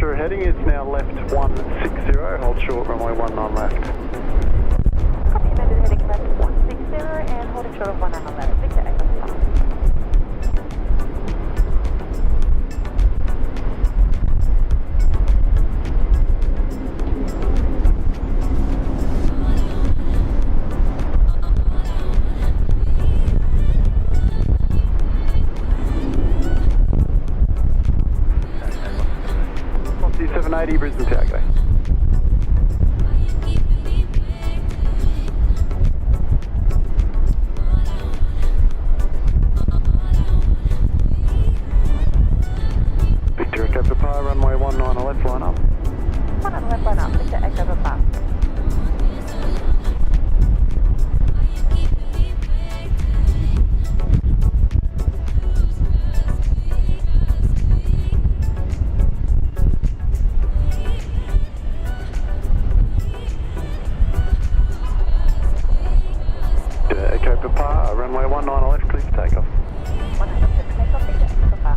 Sure heading is now left 160, hold short runway 19 left. Copy, amended heading left 160 and holding short of 19 left. Victor Echo Papa. Brisbane Tower, go. Victor Echo Papa, runway 19 left, line up. 19 left, line up, Victor Echo Papa. Echo Papa, runway 19 left, clear for takeoff. 19 left, clear for takeoff, Victor Echo Papa.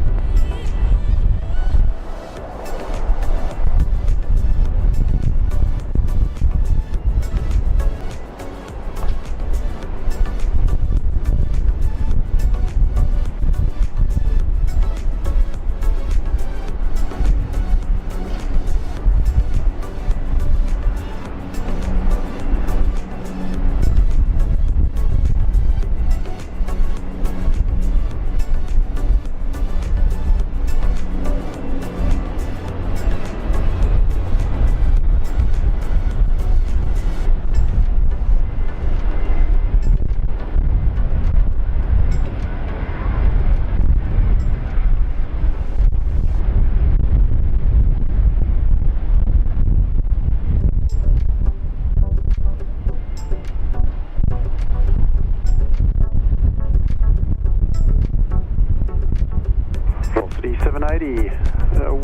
Velocity 780,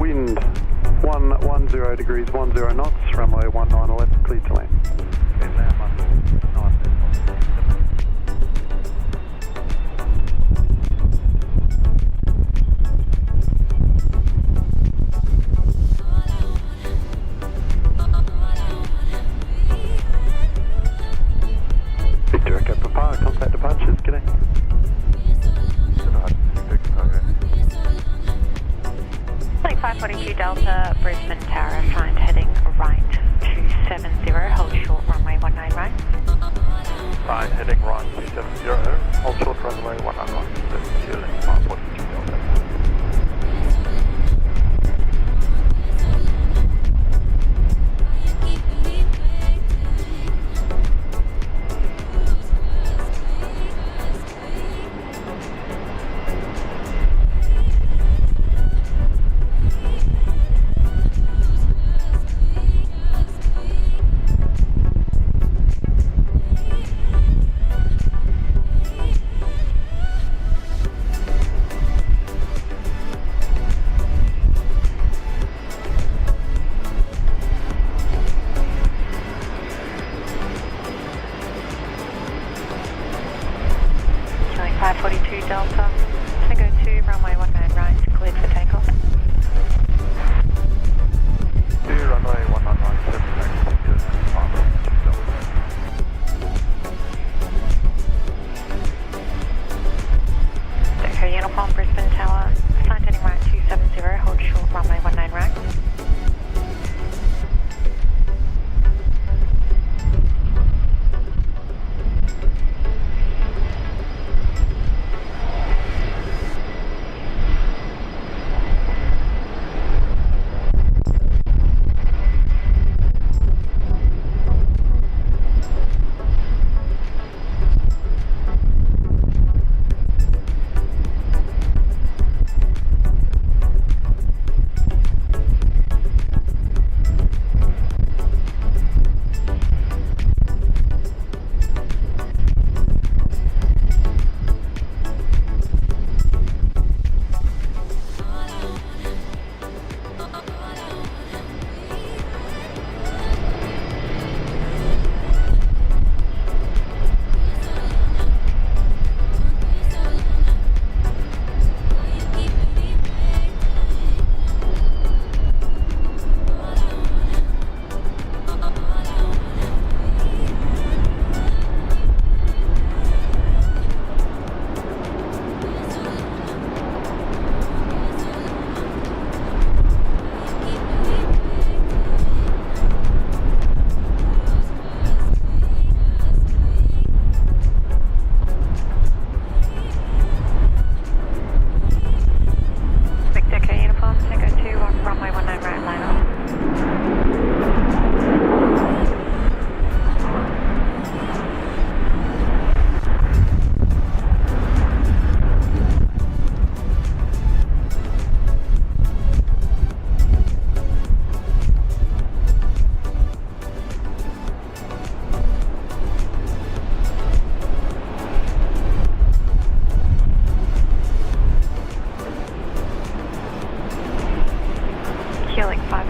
wind 110 degrees 10 knots, runway 19 left, clear to land. Victor Echo Papa, contact departures, g'day. 542 Delta, Brisbane Tower, find heading right 270, hold short runway 19 right. Find heading right 270, hold short runway 19 left, that's fueling 542 Delta.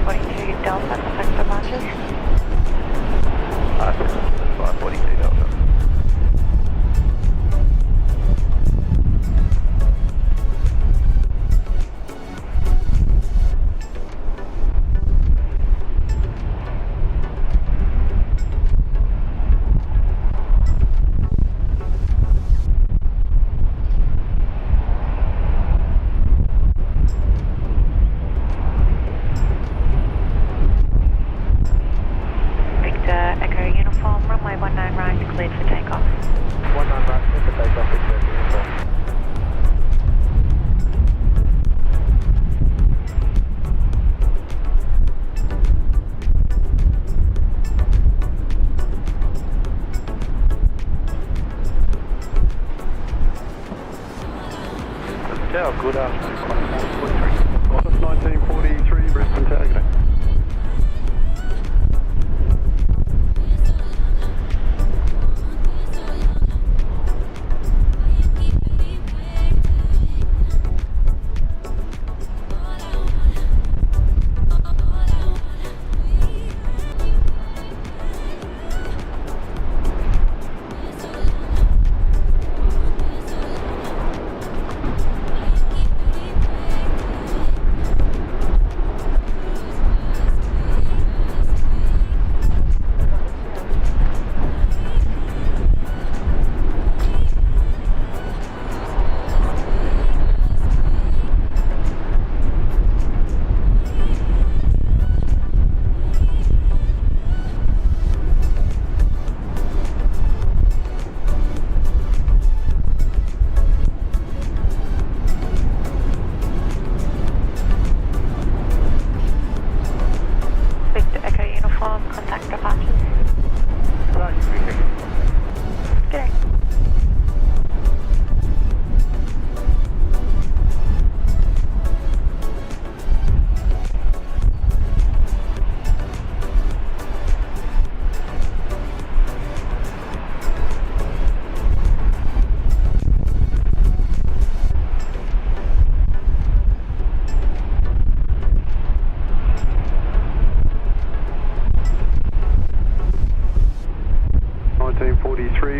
542 Delta, contact departures. 542 Delta. Good afternoon, Office 1943, Brisbane targeting.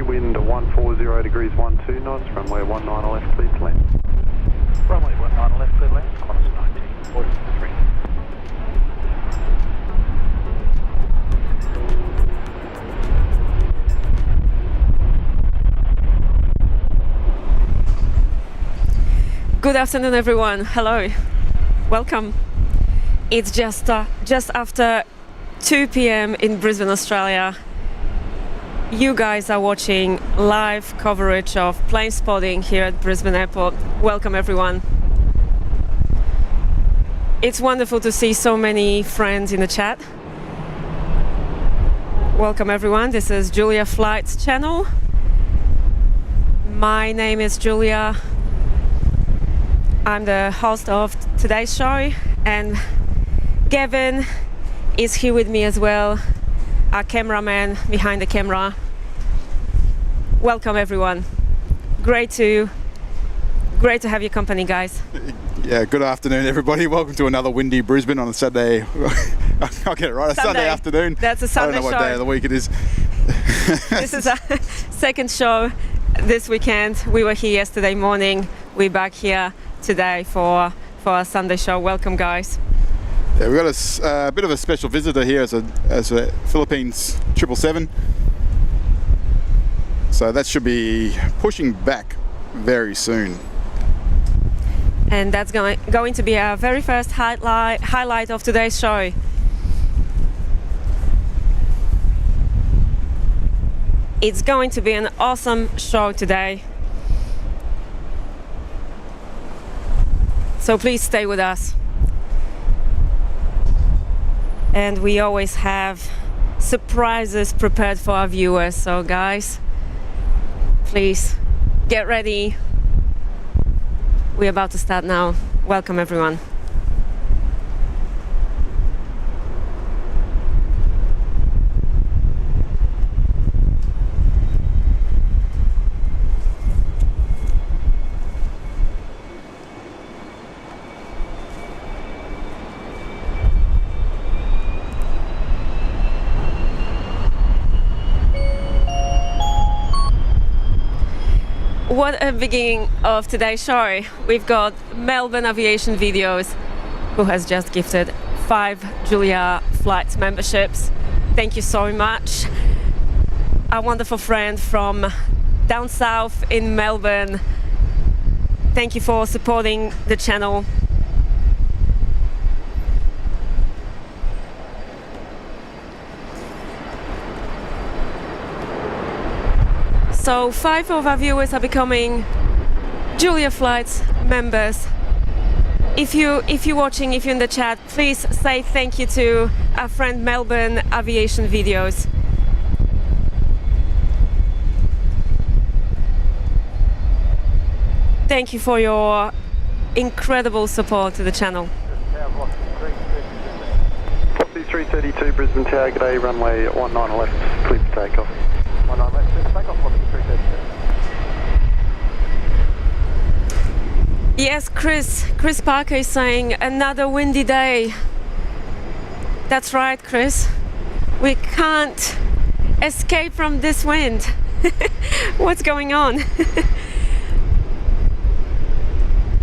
Wind 140 degrees 12 knots, runway 19 left, clear to land. Runway 19 left, clear land, Qantas 1943. Good afternoon, everyone. Hello, welcome. It's just after 2 p.m. in Brisbane, Australia. You guys are watching live coverage of plane spotting here at Brisbane Airport. Welcome, everyone. It's wonderful to see so many friends in the chat. Welcome, everyone. This is Julia Flight's channel. My name is Julia. I'm the host of today's show, and Gavin is here with me as well, our cameraman behind the camera. Welcome, everyone. Great to have your company, guys. Yeah, good afternoon, everybody. Welcome to another windy Brisbane on a Saturday. I'll get it right. A Sunday afternoon. That's a Sunday show. I don't know what day of the week it is. This is our second show this weekend. We were here yesterday morning. We're back here today for our Sunday show. Welcome, guys. Yeah, we've got a bit of a special visitor here as a Philippines 777. So that should be pushing back very soon. And that's going to be our very first highlight of today's show. It's going to be an awesome show today. So please stay with us. And we always have surprises prepared for our viewers. So guys, please get ready. We're about to start now. Welcome, everyone. what a beginning of today's show. We've got Melbourne Aviation Videos, who has just gifted 5 Julia Flights memberships. Thank you so much. Our wonderful friend from down south in Melbourne. Thank you for supporting the channel. So 5 of our viewers are becoming Julia Flights members. If you're watching, if you're in the chat, please say thank you to our friend Melbourne Aviation Videos. Thank you for your incredible support to the channel. Copy 332 Brisbane Tower, good day, runway 19 left, clear for takeoff. 19 left, clear for takeoff, copy 332. Yes, Chris Parker is saying another windy day. That's right, Chris. We can't escape from this wind. What's going on?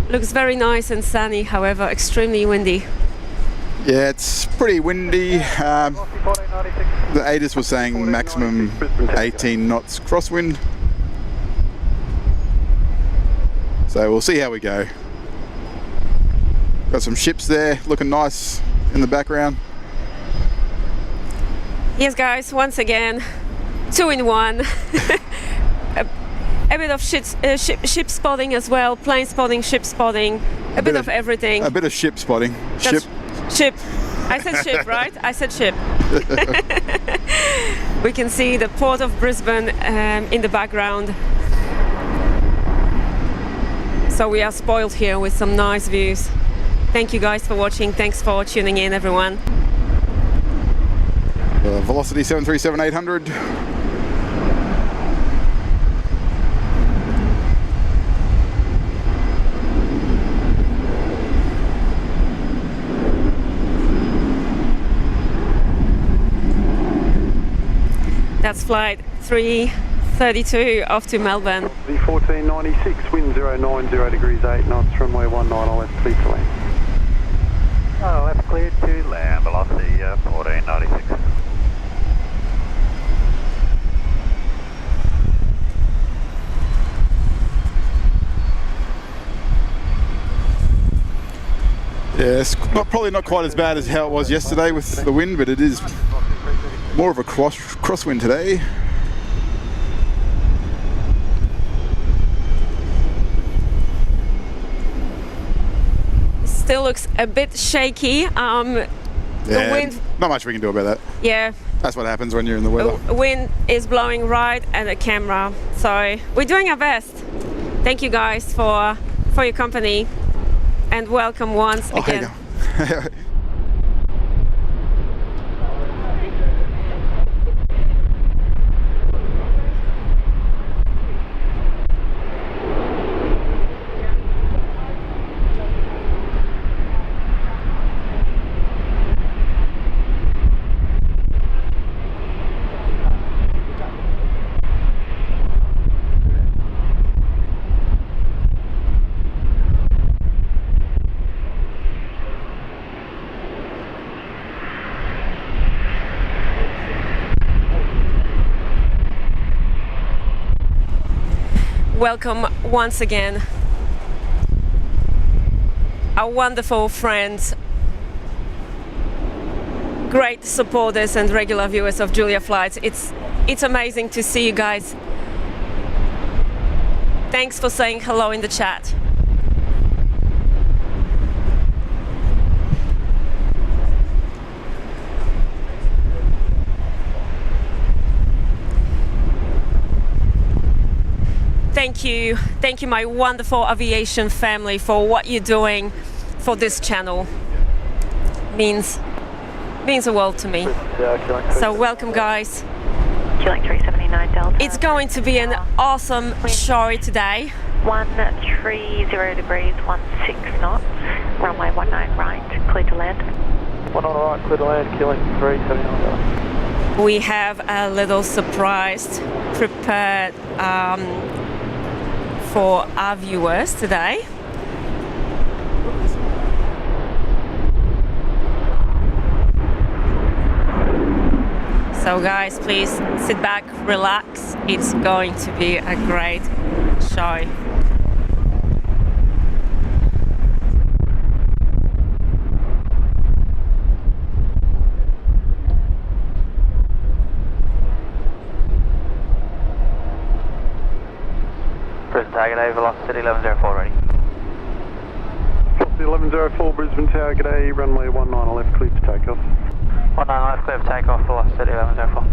Looks very nice and sunny, however, extremely windy. Yeah, it's pretty windy. The ATIS was saying maximum 18 knots crosswind. So we'll see how we go. Got some ships there looking nice in the background. Yes, guys, once again, 2 in 1. A bit of ship spotting as well, plane spotting, ship spotting, a bit of everything. A bit of ship spotting. Ship. I said ship, right? I said ship. We can see the port of Brisbane in the background. So we are spoiled here with some nice views. Thank you guys for watching. Thanks for tuning in, everyone. Velocity 737-800. That's flight 332 off to Melbourne. The 1496, wind 090 degrees 8 knots, runway 19 left, clear to land. Left cleared to land, velocity 1496. Yeah, it's probably not quite as bad as how it was yesterday with the wind, but it is more of a crosswind today. Still looks a bit shaky. The wind. Not much we can do about that. Yeah. That's what happens when you're in the weather. Wind is blowing right at the camera, so we're doing our best. Thank you guys for your company, and welcome once again. Welcome once again, our wonderful friends, great supporters and regular viewers of Julia Flights. It's amazing to see you guys. Thanks for saying hello in the chat. Thank you my wonderful aviation family for what you're doing for this channel. Means the world to me. So welcome guys. Queuing 379 Delta. It's going to be an awesome show today. 130 degrees 16 knots, runway 19 right, clear to land. 19 right, clear to land, queuing 379 Delta. We have a little surprise prepared for our viewers today. So guys, please sit back, relax. It's going to be a great show. Brisbane target A, velocity 1104 ready. Velocity 1104, Brisbane Tower, g'day, runway 19 left, clear for takeoff. 19 left, clear for takeoff, velocity 1104.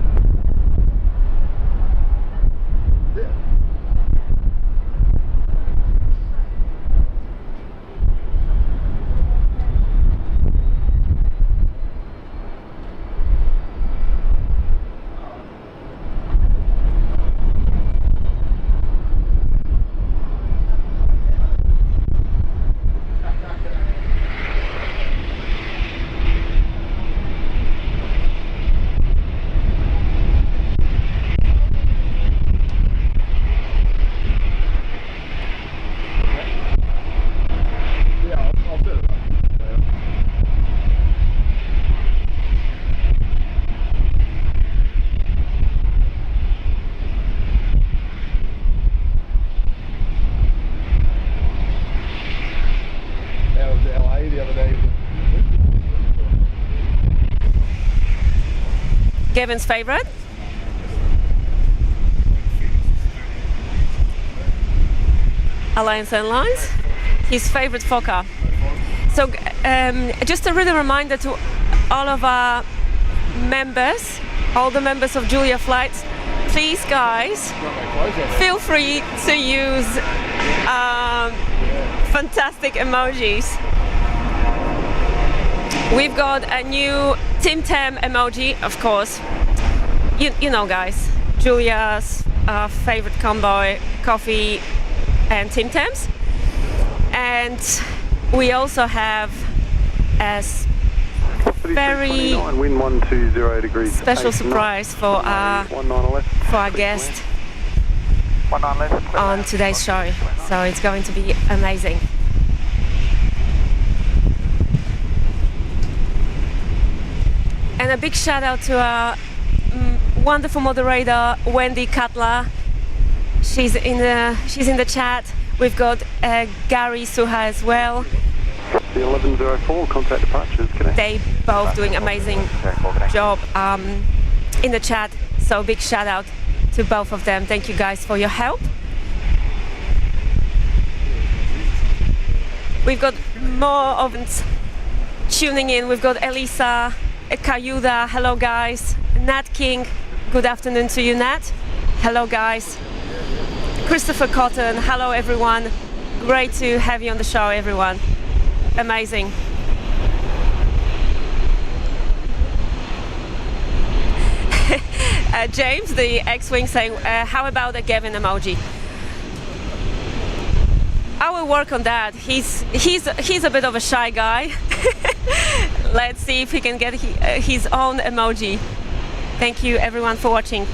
Gavin's favorite? Alliance Airlines, his favorite Fokker. So just a really reminder to all of our members, all the members of Julia Flights, please guys, feel free to use fantastic emojis. We've got a new Tim Tam emoji, of course. You know guys, Julia's favorite combo, coffee and Tim Tams. And we also have a very wind 120 degrees. special surprise for our guest 19 left. on today's show. So it's going to be amazing. And a big shout out to our wonderful moderator Wendy Cutler. She's in the chat. We've got Gary Suha as well. The 1104 contact departures. They both doing amazing job in the chat. So big shout out to both of them. Thank you guys for your help. We've got more of it tuning in. We've got Elisa Kayuda, hello guys. Nat King, good afternoon to you, Nat. Hello guys. Christopher Cotton, hello everyone. Great to have you on the show, everyone. Amazing. James, the X-Wing, saying, how about a Gavin emoji? I will work on that. He's a bit of a shy guy. Let's see if he can get his own emoji. Thank you everyone for watching.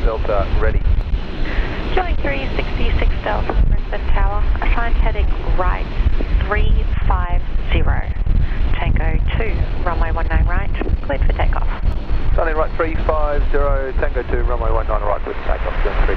Delta ready. Julie 366 Delta, Brisbane Tower, assigned heading right 350. Tango 2, runway 19 right, cleared for takeoff. Starting right 350, Tango 2, runway 19 right, cleared for takeoff, zone 3.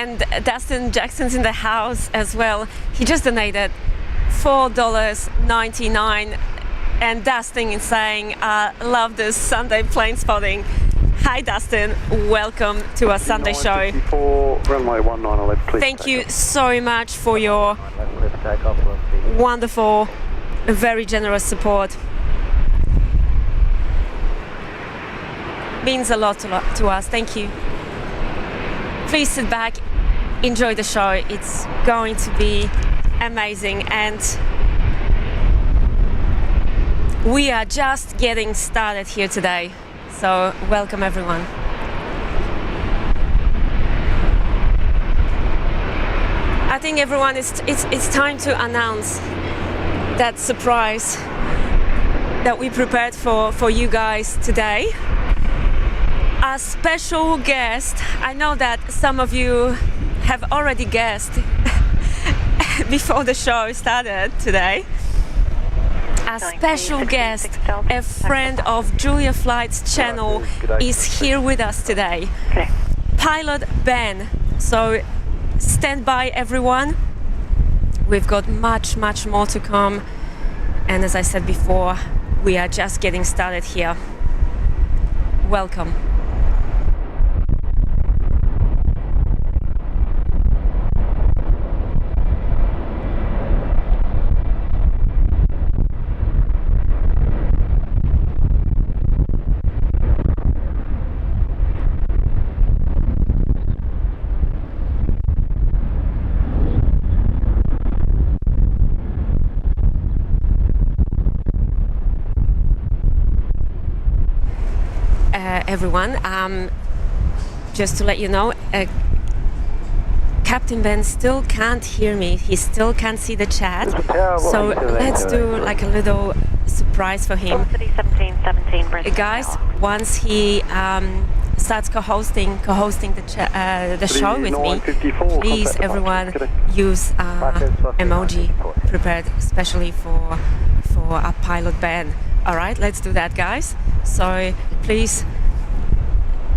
And Dustin Jackson's in the house as well. He just donated $4.99. And Dustin is saying, love this Sunday plane spotting. Hi Dustin, welcome to our Sunday show. Runway 19 left, please. Thank you so much for your wonderful, very generous support. Means a lot to us. Thank you. Please sit back, enjoy the show. It's going to be amazing, and we are just getting started here today. So welcome everyone. I think everyone it's time to announce that surprise that we prepared for you guys today. A special guest. I know that some of you have already guessed before the show started today. A special guest, a friend of Julia Flight's channel, is here with us today. Okay. Pilot Ben. So stand by everyone. We've got much more to come. And as I said before, we are just getting started here. Welcome. Everyone, just to let you know, Captain Ben still can't hear me. He still can't see the chat. So let's do like a little surprise for him. 1717 Brisbane. Guys, once he starts co-hosting the show with me, please everyone use emoji prepared especially for our pilot Ben. All right, let's do that, guys. So please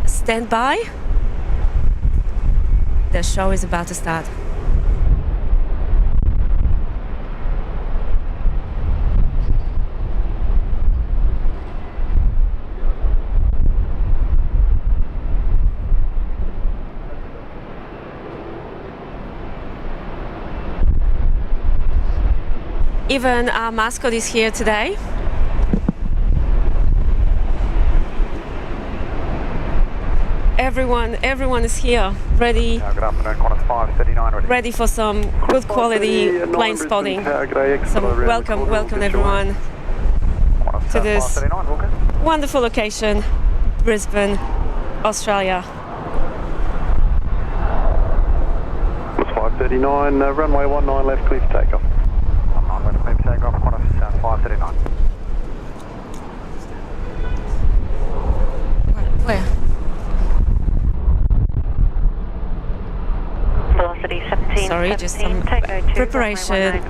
stand by. The show is about to start. Even our mascot is here today. Everyone is here, ready for some good quality plane spotting. So welcome everyone to this wonderful location, Brisbane, Australia. It's 539, runway 19 left, clear for takeoff. 19 left, clear for takeoff, Qantas 539. Where? Sorry, just some preparation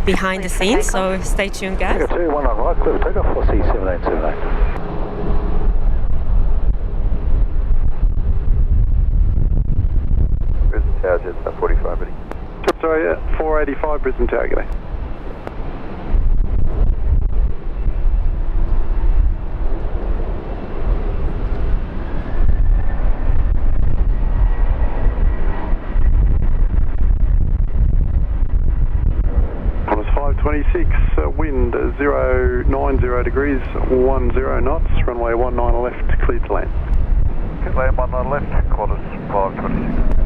behind the scenes, so stay tuned, guys. Tango 2, 19 right, clear for takeoff, 4C7878. Brisbane Tower, Jets 45, ready. Sorry, 485 Brisbane Tower, g'day. Qantas 526, wind 090 degrees, 10 knots, runway 19 left, cleared to land. Good land, 19 left, Qantas 526.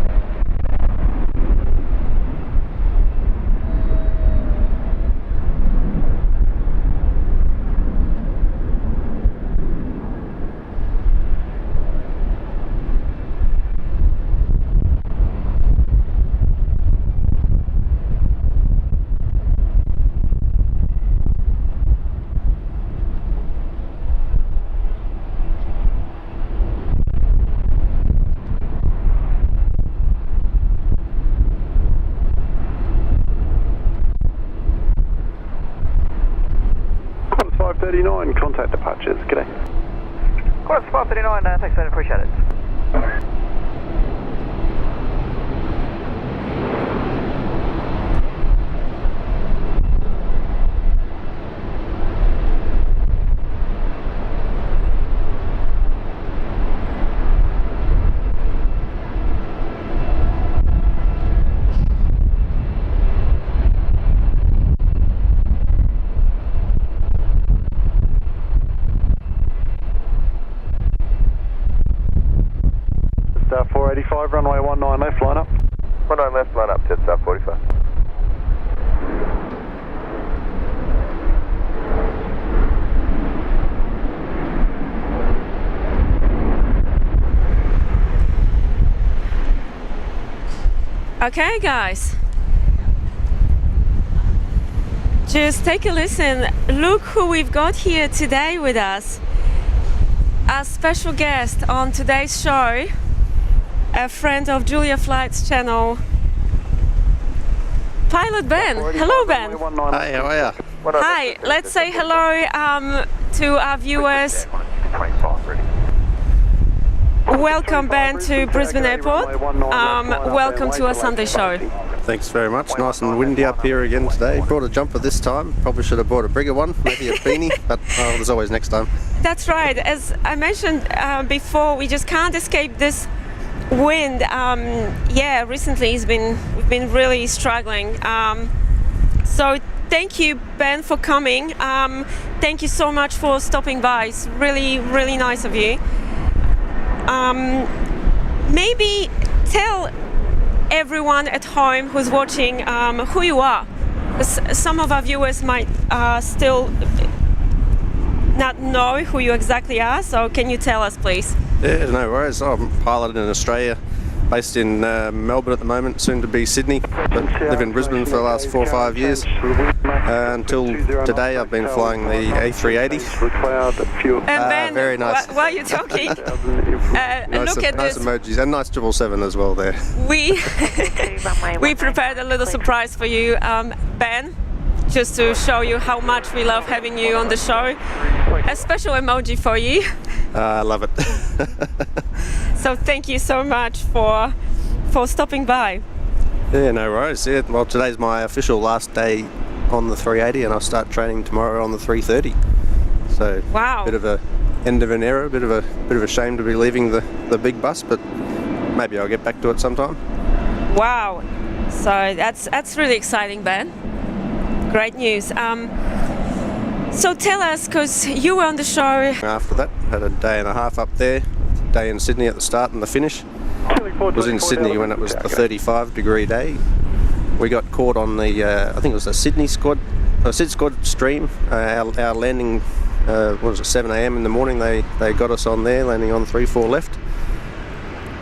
Contact departures, g'day. Qantas 539, thanks, mate, appreciate it. 485, runway 19 left, line up. 19 left, line up, Jetstar 45. Okay, guys. Just take a listen. Look who we've got here today with us. Our special guest on today's show, a friend of Julia Flight's channel, Pilot Ben. Hello, Ben. Hi, how are you? Hi. Let's say hello to our viewers. Welcome, Ben, to Brisbane Airport. Welcome to our Sunday show. Thanks very much. Nice and windy up here again today. Brought a jumper this time. Probably should have brought a bigger one, maybe a beanie, but there's always next time. That's right. As I mentioned before, we just can't escape this wind. Yeah, recently we've been really struggling. So thank you, Ben, for coming. Thank you so much for stopping by. It's really, really nice of you. Maybe tell everyone at home who's watching who you are. Some of our viewers might still not know who you exactly are, so can you tell us, please? Yeah, no worries. I'm piloting in Australia, based in Melbourne at the moment, soon to be Sydney, but live in Brisbane for the last 4 or 5 years. Until today I've been flying the A380. And Ben, very nice. While you're talking, Nice, look at nice this. emojis and nice 777 as well there. We prepared a little surprise for you, Ben, just to show you how much we love having you on the show. A special emoji for you. I love it. So thank you so much for stopping by. Yeah, no worries. Yeah, well, today's my official last day on the 380 and I'll start training tomorrow on the 330. So Wow. bit of a end of an era, bit of a shame to be leaving the big bus, but maybe I'll get back to it sometime. Wow. So that's really exciting, Ben. Great news. So tell us, because you were on the show. After that, had a day and a half up there, day in Sydney at the start and the finish. Was in Sydney when it was the 35-degree day. We got caught on the, I think it was the Sydney Squad, Sid Squad stream. Our landing, what was it, 7 a.m. in the morning. They got us on there, landing on 3-4 left.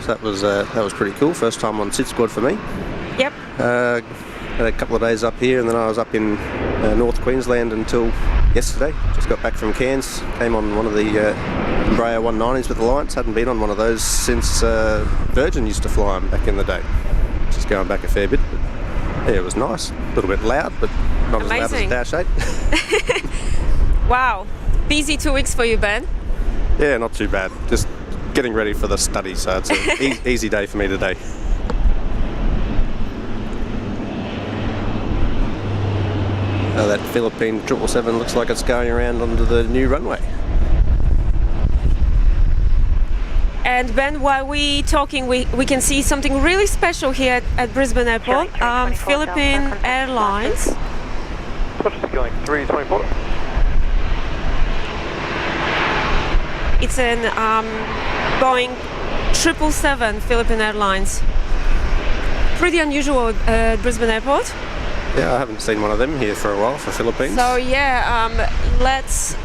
So that was pretty cool. First time on Sid Squad for me. Yep. Had a couple of days up here, and then I was up in North Queensland until yesterday. Just got back from Cairns, came on one of the Embraer 190s with Alliance. Hadn't been on one of those since Virgin used to fly them back in the day. Just going back a fair bit, but yeah, it was nice. A little bit loud, but not Amazing. as loud as Dash 8. Wow. Busy 2 weeks for you, Ben. Yeah, not too bad. Just getting ready for the study, so it's an easy day for me today. That Philippine 777 looks like it's going around onto the new runway. And Ben, while we talking, we can see something really special here at Brisbane Airport. Philippine Airlines. Going 324. It's an Boeing 777 Philippine Airlines. Pretty unusual at Brisbane Airport. Yeah, I haven't seen one of them here for a while for Philippines. So yeah, let's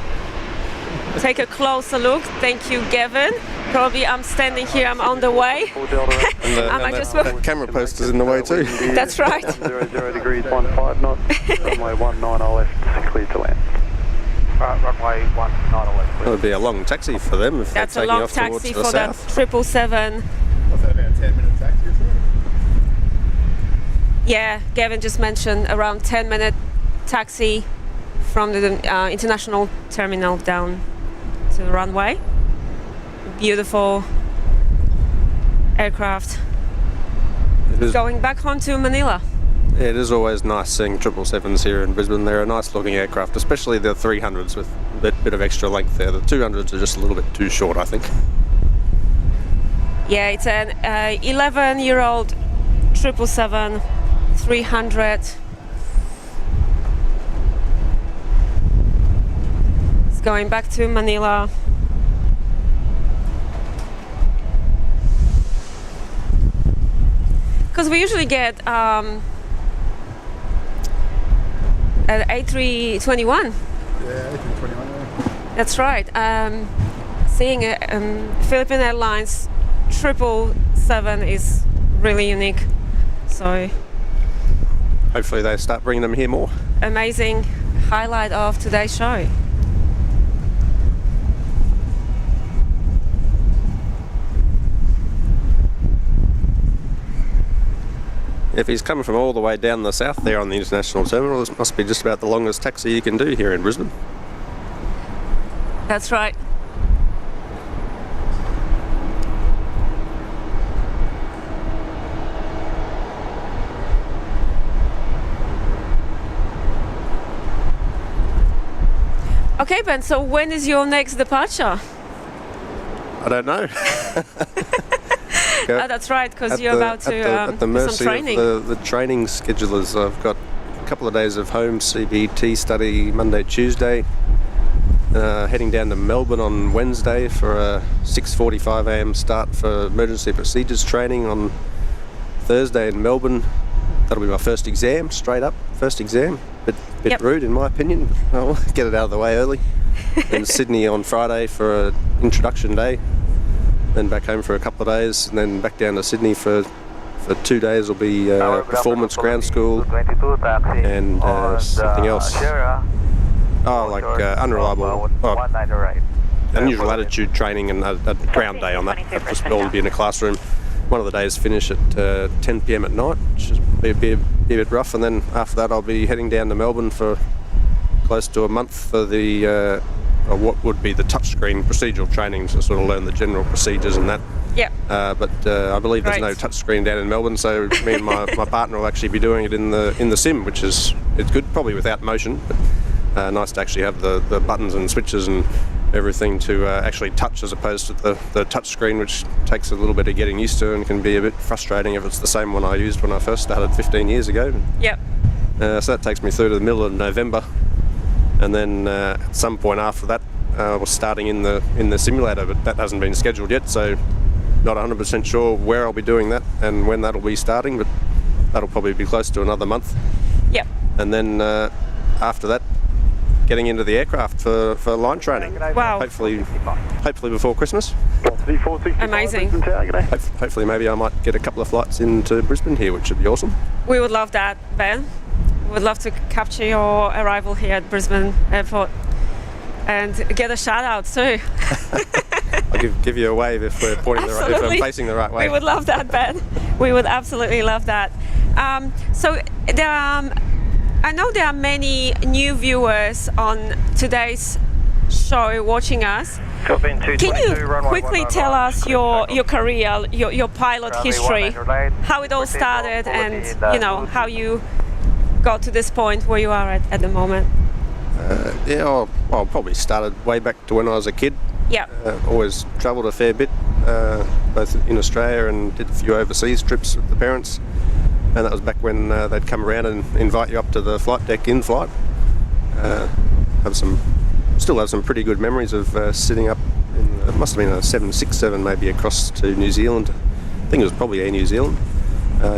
take a closer look. Thank you, Gavin. Probably I'm standing here, I'm on the way. The camera post is in the way too. That's right. 0 degrees, 15 knots, runway 19 left, clear to land. Runway 19 left. It would be a long taxi for them if That's they're a taking long off towards taxi the for that south. 777. What's that, about a 10-minute taxi or something? Yeah, Gavin just mentioned around 10-minute taxi from the international terminal down to the runway. Beautiful aircraft. It is, Going back home to Manila. it is always nice seeing 777s here in Brisbane. They're a nice looking aircraft, especially the 300s with a bit of extra length there. The 200s are just a little bit too short, I think. Yeah, it's an 11-year-old 777 300. It's going back to Manila. because we usually get an A321. Yeah, A321. That's right. Seeing Philippine Airlines 777 is really unique. So Hopefully they start bringing them here more. amazing highlight of today's show. If he's coming from all the way down the south there on the international terminal, this must be just about the longest taxi you can do here in Brisbane. That's right. Okay, Ben, so when is your next departure? I don't know. That's right, because you're about to at the do mercy some training. of the training schedulers. I've got a couple of days of home CBT study Monday, Tuesday. Heading down to Melbourne on Wednesday for a 6:45 a.m. start for emergency procedures training on Thursday in Melbourne. That'll be my first exam, straight up, first exam. Bit Yep. rude in my opinion, but I'll get it out of the way early. In Sydney on Friday for an introduction day. Then back home for a couple of days, and then back down to Sydney for 2 days will be performance ground school and something else. Oh, like unreliable, unusual attitude training and a ground day on that. That'll just all be in a classroom. One of the days finish at 10 p.m. at night, which is be a bit rough, and then after that I'll be heading down to Melbourne for close to a month for the what would be the touchscreen procedural training to sort of learn the general procedures and that. Yeah. But I believe there's no touchscreen down in Melbourne, so me and my partner will actually be doing it in the sim, which is it's good, probably without motion, but nice to actually have the buttons and switches and everything to actually touch as opposed to the touch screen, which takes a little bit of getting used to and can be a bit frustrating if it's the same one I used when I first started 15 years ago. Yep. So that takes me through to the middle of November, and then at some point after that we're starting in the simulator, but that hasn't been scheduled yet, so not 100% sure where I'll be doing that and when that'll be starting, but that'll probably be close to another month. Yep. And then after that, getting into the aircraft for line training. Wow. Hopefully before Christmas. Amazing. Hopefully maybe I might get a couple of flights into Brisbane here, which would be awesome. We would love that, Ben. We would love to capture your arrival here at Brisbane Airport and get a shout out too. I'll give you a wave if we're pointing the right, if I'm facing the right way. We would love that, Ben. We would absolutely love that. So I know there are many new viewers on today's show watching us. Can you quickly tell us your career, your pilot history, how it all started, and how you got to this point where you are at the moment? I'll probably started way back to when I was a kid. Yeah. Always travelled a fair bit, both in Australia and did a few overseas trips with the parents. And that was back when they'd come around and invite you up to the flight deck in flight. Still have some pretty good memories of sitting up in, it must have been a 767 maybe across to New Zealand. I think it was probably Air New Zealand.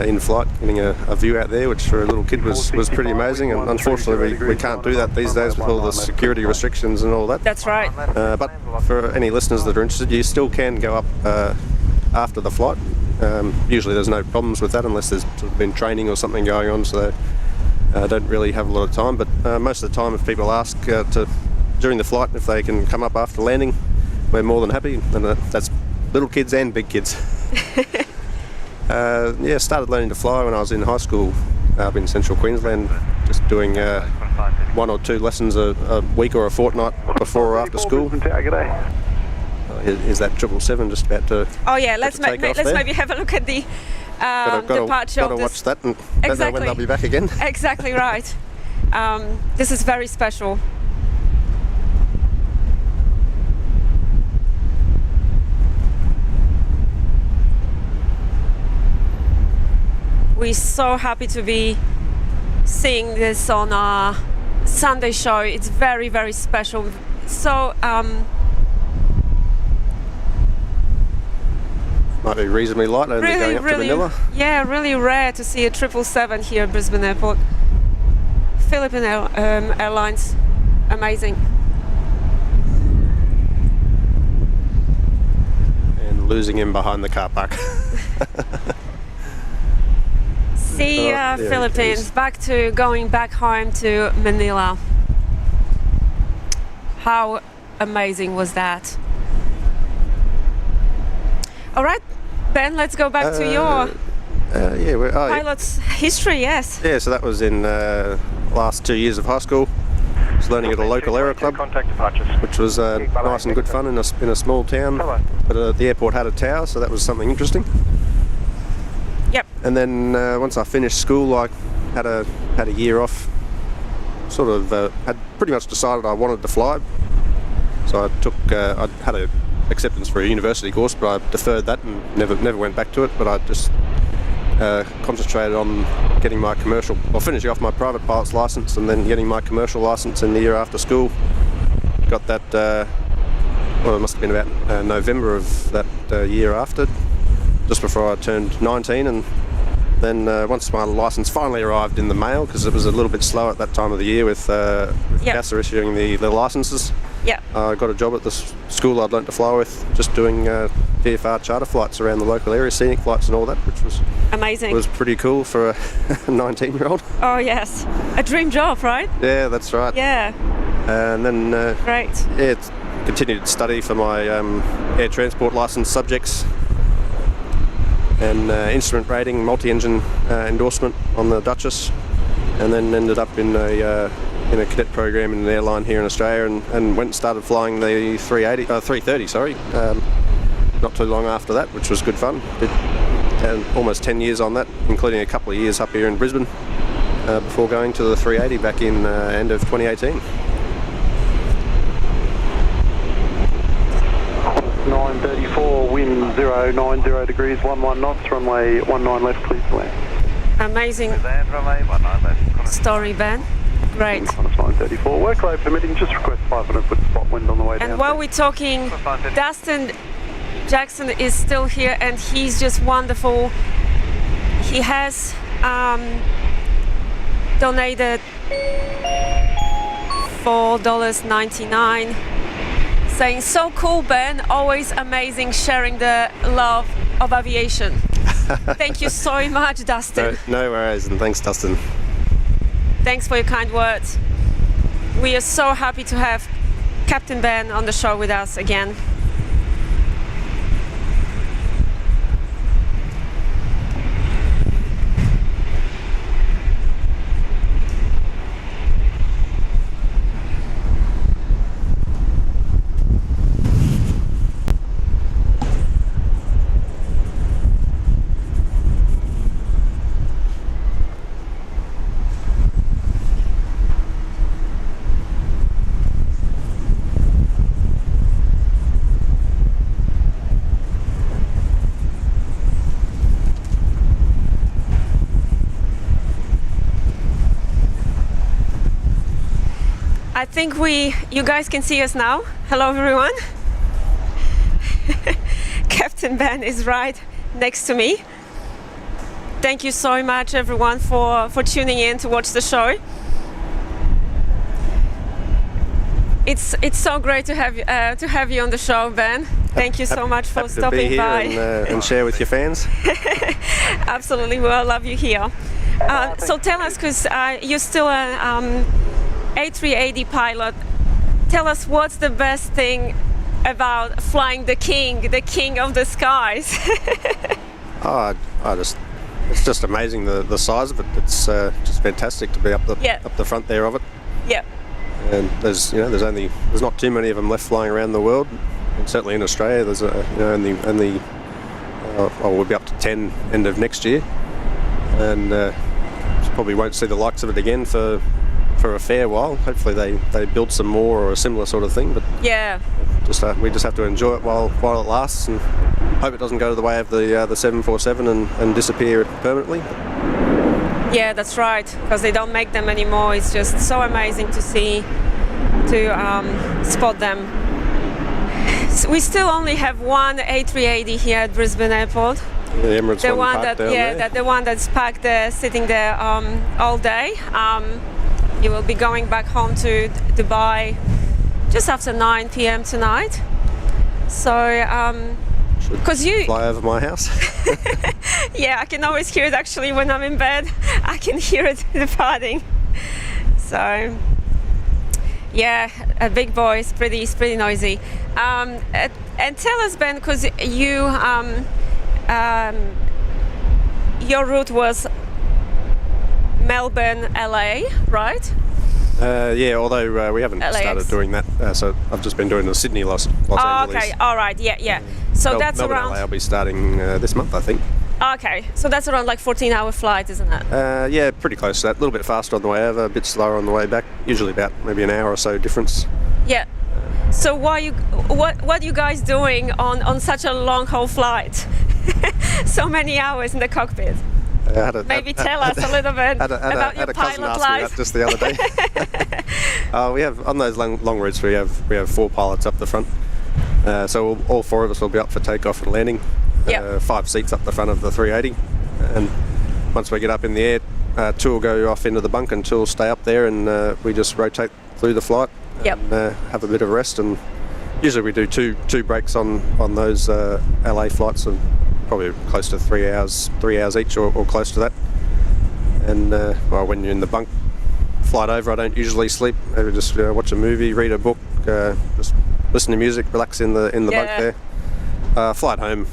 In flight, getting a view out there, which for a little kid was pretty amazing, and unfortunately we can't do that these days with all the security restrictions and all that. That's right. But for any listeners that are interested, you still can go up after the flight. Usually there's no problems with that unless there's sort of been training or something going on, so I don't really have a lot of time, but most of the time if people ask during the flight if they can come up after landing, we're more than happy, and that's little kids and big kids. Started learning to fly when I was in high school up in central Queensland, just doing 1 or 2 lessons a week or a fortnight before or after school. Is that 777 just about to? Oh yeah, let's maybe have a look at the departure of this. Got to watch that and don't know when they'll be back again. Exactly right. This is very special. We're so happy to be seeing this on our Sunday show. It's very, very special. So might be reasonably light only going up to Manila. Yeah, really rare to see a 777 here at Brisbane Airport. Philippine Airlines, amazing. And losing him behind the car park. See ya, Philippines. Going back home to Manila. How amazing was that? All right, Ben, let's go back to your pilot's history, yes. Yeah, so that was in last 2 years of high school. I was learning at a local aero club, Contact departures. which was nice and good fun in a small town. But the airport had a tower, so that was something interesting. Yep. And then once I finished school, I had a year off. Sort of had pretty much decided I wanted to fly. So I had a acceptance for a university course, but I deferred that and never went back to it. But I just concentrated on getting my finishing off my private pilot's license and then getting my commercial license in the year after school. Got that, it must have been about November of that year after, just before I turned 19. And then once my license finally arrived in the mail, because it was a little bit slow at that time of the year with CASA issuing the licenses, I got a job at the school I'd learnt to fly with, just doing VFR charter flights around the local area, scenic flights and all that, which was amazing. Was pretty cool for a 19-year-old. Oh yes, a dream job, right? Yeah, that's right. Yeah. And then great. Yeah, continued to study for my air transport license subjects and instrument rating, multi-engine endorsement on the Duchess, and then ended up in a cadet program in an airline here in Australia, and went and started flying the 330, not too long after that, which was good fun. Did almost 10 years on that, including a couple of years up here in Brisbane, before going to the 380 back in end of 2018. 934, wind 090 degrees, 11 knots, runway 19 left, please land. Amazing Land runway 19 left. story, Ben. Great. 934, workload permitting, just request 500 foot spot wind on the way down. And while we're talking, Dustin Jackson is still here and he's just wonderful. He has donated $4.99, saying, "So cool, Ben, always amazing sharing the love of aviation." Thank you so much, Dustin. No worries, and thanks, Dustin. Thanks for your kind words. We are so happy to have Captain Ben on the show with us again. I think you guys can see us now. Hello everyone. Captain Ben is right next to me. Thank you so much everyone for tuning in to watch the show. It's so great to have you on the show, Ben. Thank you so much for stopping by and share with your fans. Absolutely, we all love you here. So tell us, because you're still an A380 pilot, tell us what's the best thing about flying the king of the skies? It's just amazing the size of it. It's just fantastic to be up the front there of it. Yeah. And there's not too many of them left flying around the world. And certainly in Australia, there's we'll be up to 10 end of next year, and probably won't see the likes of it again for a fair while. Hopefully they build some more or a similar sort of thing. But yeah, we just have to enjoy it while it lasts, and hope it doesn't go to the way of the 747 and disappear permanently. Yeah, that's right, because they don't make them anymore. It's just so amazing to spot them. we still only have one A380 here at Brisbane Airport. The Emirates The one parked that, down yeah, there. the one that's parked there, sitting there all day. You will be going back home to Dubai just after 9 p.m. tonight. So, because you, Fly over my house. yeah, I can always hear it actually when I'm in bed. I can hear it departing. So, yeah, a big boy. It's pretty noisy. And tell us, Ben, because you, your route was Melbourne, LA, right? Yeah, although we haven't LAX. started doing that, so I've just been doing the Sydney, Los Oh, Angeles. okay, all right, yeah. So that's Melbourne, around. LA will be starting this month, I think. Okay, so that's around like 14-hour flight, isn't it? Yeah, pretty close to that. A little bit faster on the way over, a bit slower on the way back. Usually about maybe an hour or so difference. Yeah. So what are you guys doing on such a long haul flight? So many hours in the cockpit. Maybe tell us a little bit about your cousin pilot asked life. me that just the other day. We have on those long routes. We have 4 pilots up the front. So all 4 of us will be up for takeoff and landing. Yep. 5 seats up the front of the 380, and once we get up in the air, 2 will go off into the bunk and 2 will stay up there, and we just rotate through the flight. Yep. And, have a bit of rest, and usually we do two breaks on those LA flights, and probably close to 3 hours each, or close to that. And well, when you're in the bunk flight over, I don't usually sleep. Maybe just watch a movie, read a book, just listen to music, relax in the Yeah. bunk there. Flight home,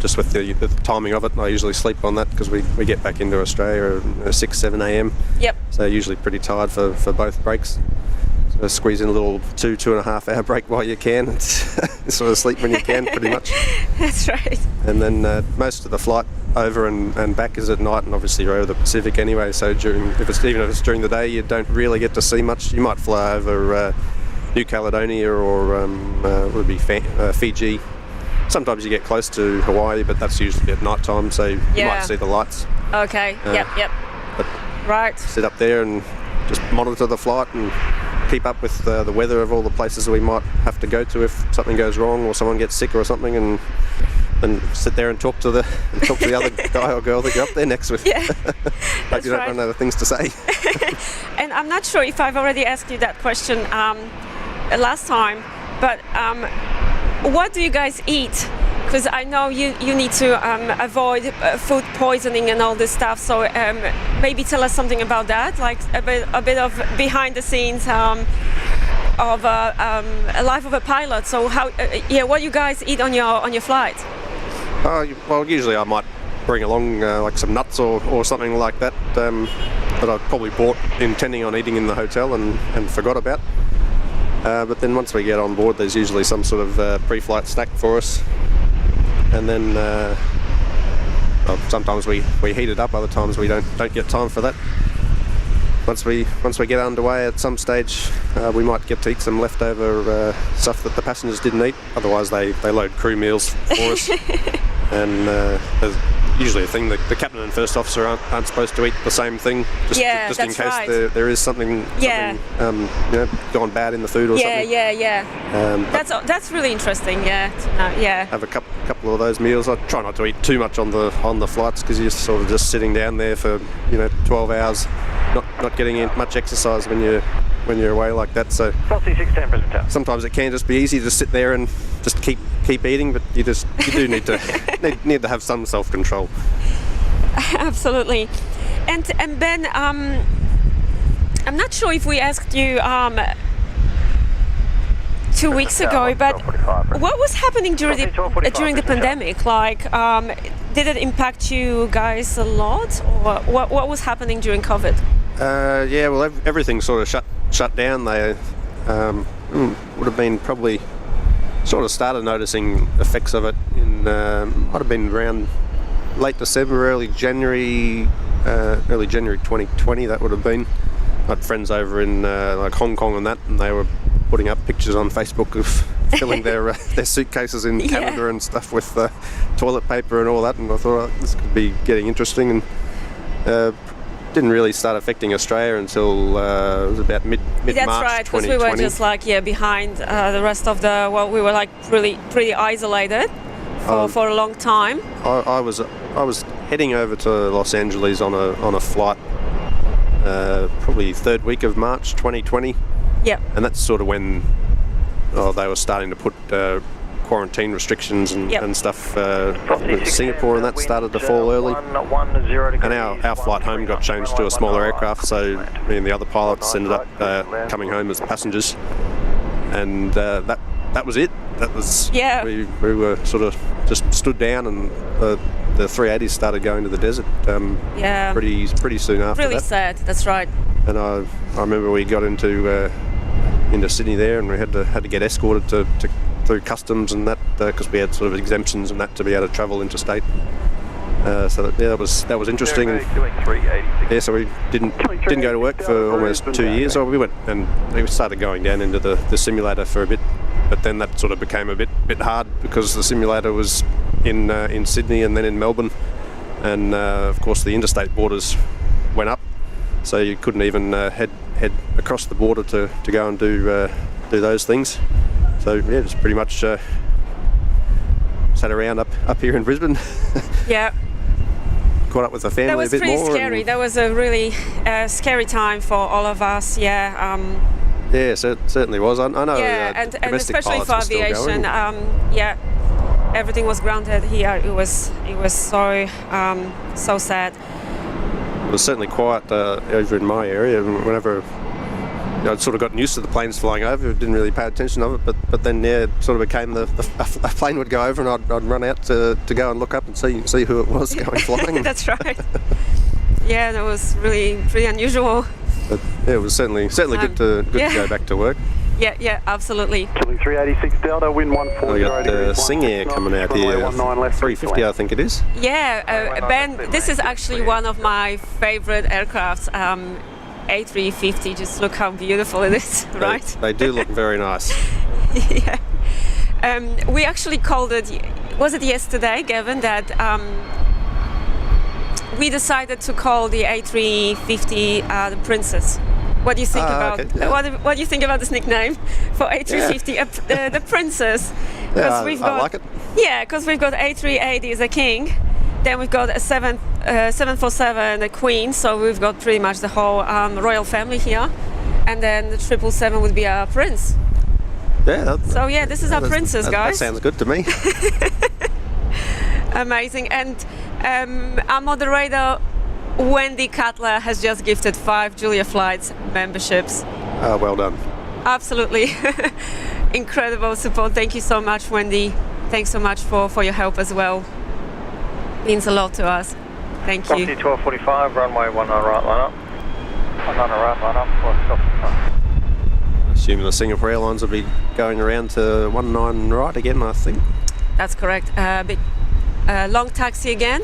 just with the timing of it, I usually sleep on that because we get back into Australia at 6-7 a.m. Yep. So usually pretty tired for both breaks. So squeeze in a little 2.5 hour break while you can. Sort of sleep when you can, pretty much. That's right. And then most of the flight over and back is at night, and obviously you're over the Pacific anyway. So even if it's during the day, you don't really get to see much. You might fly over New Caledonia or would be Fiji. Sometimes you get close to Hawaii, but that's usually at night time, so you Yeah. might see the lights. Okay. Yep. But Right. sit up there and just monitor the flight and keep up with the weather of all the places that we might have to go to if something goes wrong or someone gets sick or something, and sit there and talk to the other guy or girl that you're up there next with. Yeah. Hope you don't right. run out of things to say. And I'm not sure if I've already asked you that question last time, but what do you guys eat? Because I know you need to avoid food poisoning and all this stuff. So maybe tell us something about that, like a bit of behind the scenes of a life of a pilot. So how, what you guys eat on your flight? Well, usually I might bring along like some nuts or something like that that I've probably bought intending on eating in the hotel and forgot about. But then once we get on board, there's usually some sort of pre-flight snack for us. And then sometimes we heat it up, other times we don't get time for that. Once we get underway at some stage, we might get to eat some leftover stuff that the passengers didn't eat. Otherwise they load crew meals for us. And there's usually a thing that the captain and first officer aren't supposed to eat the same thing, just in case right. there is something gone bad in the food or something. That's really interesting. Have a couple of those meals. I try not to eat too much on the flights because you're sort of just sitting down there for 12 hours, not getting in much exercise when you're away like that. So sometimes it can just be easy to sit there and just keep eating, but you do need to need to have some self-control. Absolutely. And Ben, I'm not sure if we asked you 2 weeks ago, but what was happening during the pandemic? Like, did it impact you guys a lot, or what was happening during COVID? Well, everything sort of shut down. They would have been probably sort of started noticing effects of it in might have been around late December, early January 2020. That would have been. I had friends over in like Hong Kong and that, and they were putting up pictures on Facebook of filling their suitcases in Canada and stuff with toilet paper and all that. And I thought this could be getting interesting. And didn't really start affecting Australia until it was about mid March That's right, because 2020. we were just like behind the rest of the. Well, we were like really pretty isolated for a long time. I was heading over to Los Angeles on a flight, probably third week of March 2020. Yep. And that's sort of when they were starting to put quarantine restrictions and stuff with Singapore, and that started to fall early. And our flight home got changed to a smaller aircraft, so me and the other pilots ended up coming home as passengers. And that was it. That was we were sort of just stood down, and the 380s started going to the desert. Pretty soon after that. Really sad. That's right. And I remember we got into Sydney there, and we had to get escorted through customs and that because we had sort of exemptions and that to be able to travel interstate. So that was interesting. Yeah, so we didn't go to work for almost 2 years. So we went and we started going down into the simulator for a bit, but then that sort of became a bit hard because the simulator was in Sydney and then in Melbourne, and of course the interstate borders went up, so you couldn't even head across the border to go and do those things. So yeah, just pretty much sat around up here in Brisbane. Yeah. Caught up with the family a bit more. That was pretty scary. That was a really scary time for all of us. Yeah. Yeah, certainly was. I know. Yeah, and especially for aviation. Yeah, everything was grounded here. It was so sad. It was certainly quiet over in my area. Whenever I'd sort of gotten used to the planes flying over, didn't really pay attention of it. But then it sort of became a plane would go over, and I'd run out to go and look up and see who it was going flying. That's right. Yeah, that was really pretty unusual. But yeah, it was certainly good to go back to work. Yeah, absolutely. Killing 386 Delta, wind 140. We got Sing Air coming out here, 350 I think it is. Yeah, Ben, this is actually one of my favourite aircrafts. A350, just look how beautiful it is, right? They do look very nice. Yeah. We actually called it, was it yesterday, Gavin, that we decided to call the A350 the Princess. What do you think about what do you think about this nickname for A350, the Princess? Yeah, I like it. Yeah, because we've got A380 as a king, then we've got a 747 a queen, so we've got pretty much the whole royal family here, and then the 777 would be our prince. Yeah. This is our princess, guys. That sounds good to me. Amazing. And our moderator Wendy Cutler has just gifted 5 Julia Flights memberships. Well done. Absolutely. Incredible support. Thank you so much, Wendy. Thanks so much for your help as well. Means a lot to us. Thank you. 1245, runway 19 right, line up. 19 right, line up. Assuming the Singapore Airlines will be going around to 19 right again, I think. That's correct. Bit long taxi again.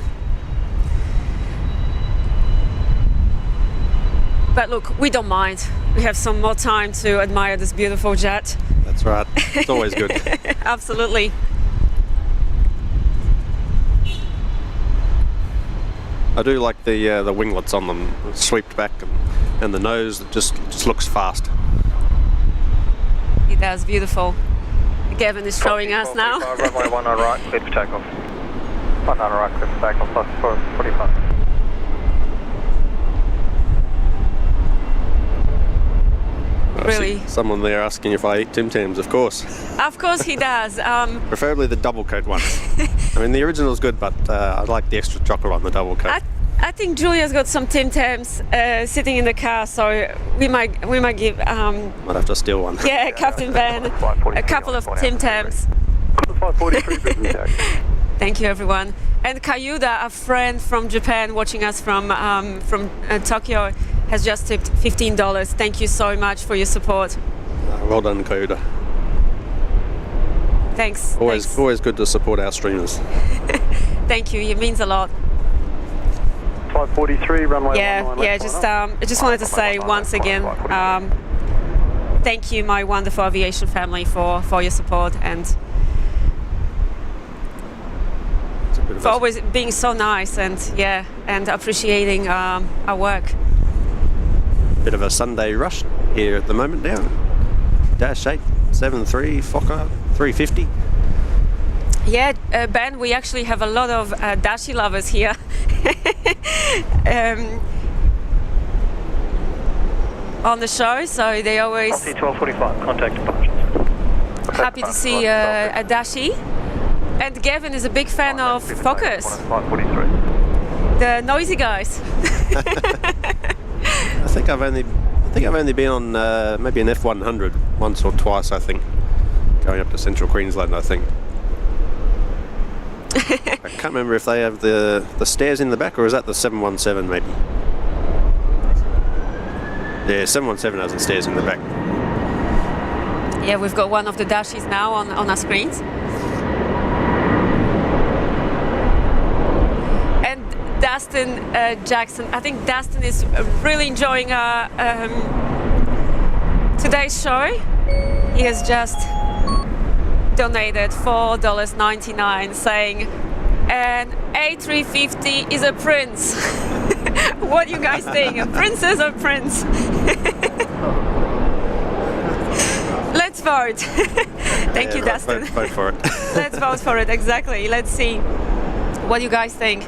But look, we don't mind. We have some more time to admire this beautiful jet. That's right. It's always good. Absolutely. I do like the winglets on them, swept back, and the nose that just looks fast. It does, beautiful. Gavin is showing us now. Runway 19 right, clear for takeoff. 19 right, clear for takeoff, plus 45. Really? Someone there asking if I eat Tim Tams, of course. Of course he does. Preferably the double coat one. I mean, the original's good, but I like the extra chocolate on the double coat. I think Julia's got some Tim Tams sitting in the car, so we might give. Might have to steal one. Yeah, Captain Ben, a couple of Tim Tams. 543. Thank you, everyone. And Kayuda, a friend from Japan watching us from Tokyo, has just tipped $15. Thank you so much for your support. Well done, Kayuda. Thanks. Always good to support our streamers. Thank you. It means a lot. 543, runway 19 left. I just wanted to say once again, thank you, my wonderful aviation family, for your support. And for always being so nice and appreciating our work. Bit of a Sunday rush here at the moment now. Dash 873 Fokker 350. Yeah, Ben, we actually have a lot of Dashi lovers here. On the show, so they always 1245, contact departure. happy to see a Dashi. And Gavin is a big fan of Fokkers, 543. the noisy guys. I think I've only been on maybe an F100 once or twice. I think going up to Central Queensland. I think. I can't remember if they have the stairs in the back, or is that the 717 maybe? Yeah, 717 has the stairs in the back. Yeah, we've got one of the Dashis now on our screens. And Dustin Jackson, I think Dustin is really enjoying today's show. He has just donated $4.99 saying an A350 is a prince. What do you guys think? A princess or prince? Let's vote. Thank you, Dustin. Vote for it. Let's vote for it, exactly. Let's see what you guys think.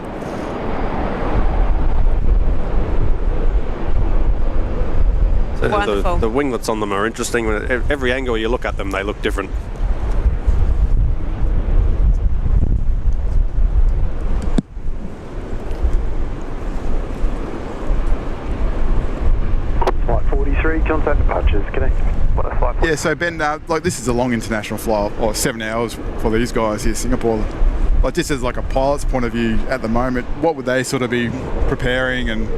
So Wonderful. the winglets on them are interesting. Every angle you look at them, they look different. Flight 43, contact departures, connect. Yeah, so Ben, like this is a long international flight, or 7 hours for these guys here, Singapore. Like just as like a pilot's point of view at the moment, what would they sort of be preparing and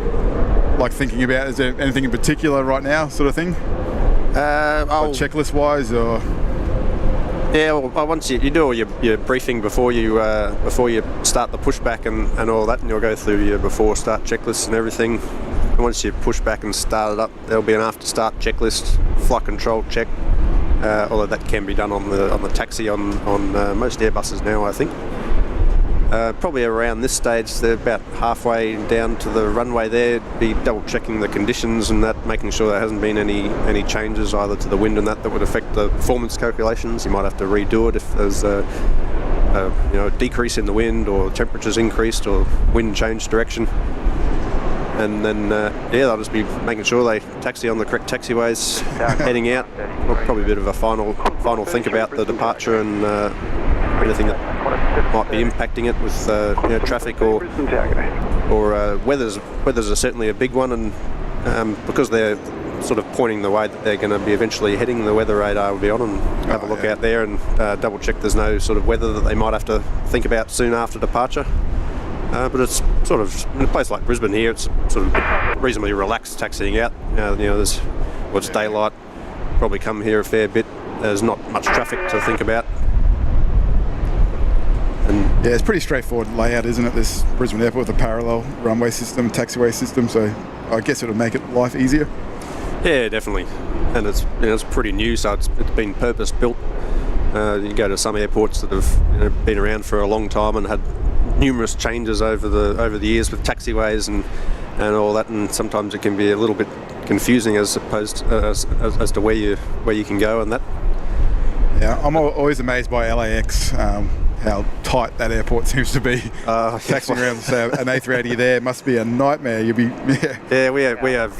like thinking about? Is there anything in particular right now, sort of thing? Like checklist wise, or? Yeah, well, once you do all your briefing before you start the pushback and all that, and you'll go through your before start checklists and everything. And once you push back and start it up, there'll be an after start checklist, flight control check. Although that can be done on the taxi on most Airbuses now, I think. Probably around this stage, they're about halfway down to the runway there, be double checking the conditions and that, making sure there hasn't been any changes either to the wind and that would affect the performance calculations. You might have to redo it if there's a decrease in the wind, or temperatures increased, or wind changed direction. And then they'll just be making sure they taxi on the correct taxiways heading out. Probably a bit of a final think about the departure and anything that might be impacting it with traffic or weather's are certainly a big one, and because they're sort of pointing the way that they're going to be eventually heading, the weather radar will be on, and have a look out there and double check there's no sort of weather that they might have to think about soon after departure. But it's sort of, in a place like Brisbane here, it's sort of reasonably relaxed taxiing out. There's it's daylight, probably come here a fair bit. There's not much traffic to think about. And yeah, it's pretty straightforward layout, isn't it? This Brisbane Airport with a parallel runway system, taxiway system, so I guess it'll make it life easier. Yeah, definitely. And it's pretty new, so it's been purpose built. You go to some airports that have been around for a long time and had numerous changes over the years with taxiways and all that, and sometimes it can be a little bit confusing as opposed as to where you can go and that. Yeah, I'm always amazed by LAX, how tight that airport seems to be. Taxiing around, say, an A380 there must be a nightmare. You'd be Yeah, we have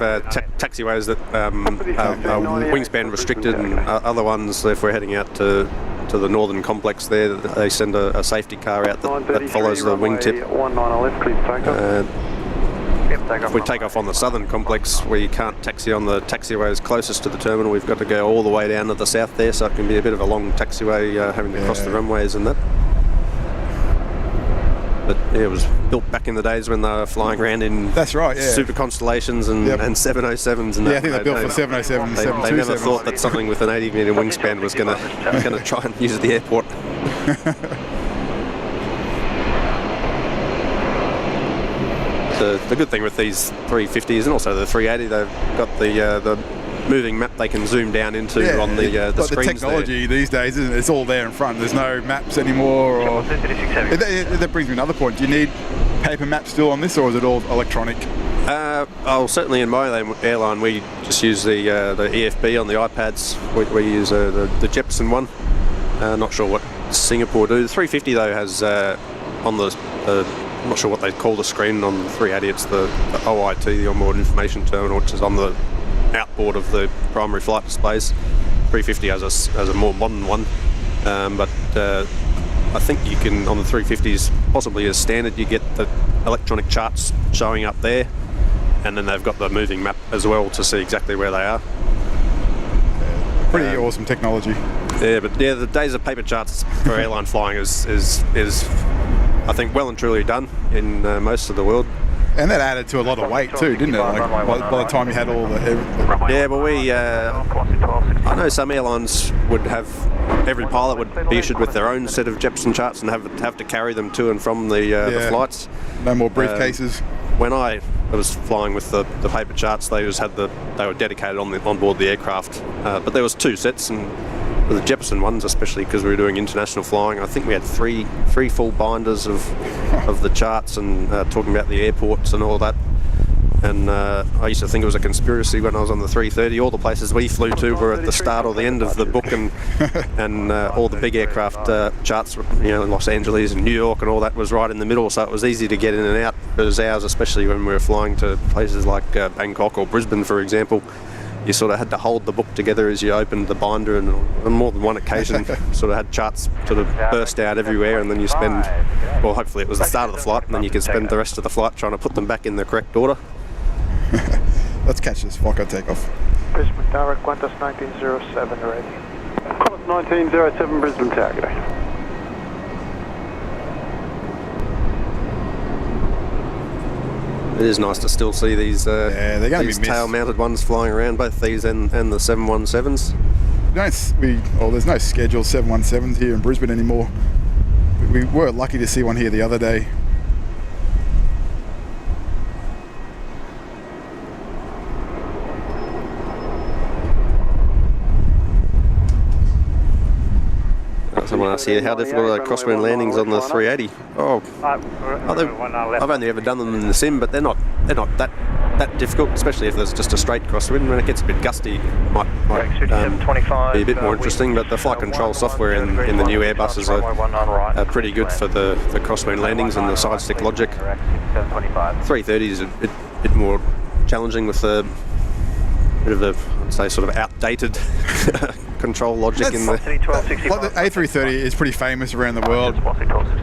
taxiways that are wingspan restricted, and other ones, if we're heading out to the northern complex there, they send a safety car out that follows the wingtip. If we take off on the southern complex, we can't taxi on the taxiways closest to the terminal. We've got to go all the way down to the south there, so it can be a bit of a long taxiway having to cross the runways and that. But yeah, it was built back in the days when they were flying around in Super Constellations and 707s and that. Yeah, I think they built for 707 and 727. They never thought that something with an 80-metre wingspan was going to try and use the airport. The good thing with these 350s and also the 380, they've got the moving map they can zoom down into on the like screens. The technology these days, isn't it? It's all there in front. There's no maps anymore. Or that brings me to another point. Do you need paper maps still on this, or is it all electronic? Certainly in my airline we just use the EFB on the iPads. We use the Jepson one. Not sure what Singapore do. The 350 though has on the I'm not sure what they call the screen on the 380. It's the OIT, the onboard information terminal, which is on the outboard of the primary flight displays. 350 has a more modern one, but I think you can on the 350s, possibly as standard, you get the electronic charts showing up there, and then they've got the moving map as well to see exactly where they are. Pretty awesome technology. Yeah, but the days of paper charts for airline flying is I think well and truly done in most of the world. And that added to a lot of weight too, didn't it? Like by the time you had all the... Yeah, but I know some airlines would have, every pilot would be issued with their own set of Jepson charts and have to carry them to and from the flights. No more briefcases. When I was flying with the paper charts, they were dedicated on board the aircraft. But there was 2 sets, and the Jepson ones, especially because we were doing international flying, I think we had three full binders of the charts and talking about the airports and all that. And I used to think it was a conspiracy when I was on the 330. All the places we flew to were at the start or the end of the book, and all the big aircraft charts, Los Angeles and New York and all that was right in the middle, so it was easy to get in and out. Whereas ours, especially when we were flying to places like Bangkok or Brisbane, for example, you sort of had to hold the book together as you opened the binder, and on more than one occasion sort of had charts sort of burst out everywhere, and then you spend, well, hopefully it was the start of the flight, and then you could spend the rest of the flight trying to put them back in the correct order. Let's catch this FOCO takeoff. Brisbane Tower, Qantas 1907 ready. Qantas 1907 Brisbane Tower, good day. It is nice to still see these, they're going to be missed. tail-mounted ones flying around, both these and the 717s. There's no scheduled 717s here in Brisbane anymore. We were lucky to see one here the other day. Someone asked here, how difficult are crosswind landings on the 380? I've only ever done them in the sim, but they're not that difficult, especially if there's just a straight crosswind. When it gets a bit gusty, it might be a bit more interesting. But the flight control software in the new Airbuses are pretty good for the crosswind landings and the side stick logic. 330 is a bit more challenging with a bit of the, I'd say, sort of outdated control logic in the... Like the A330 is pretty famous around the world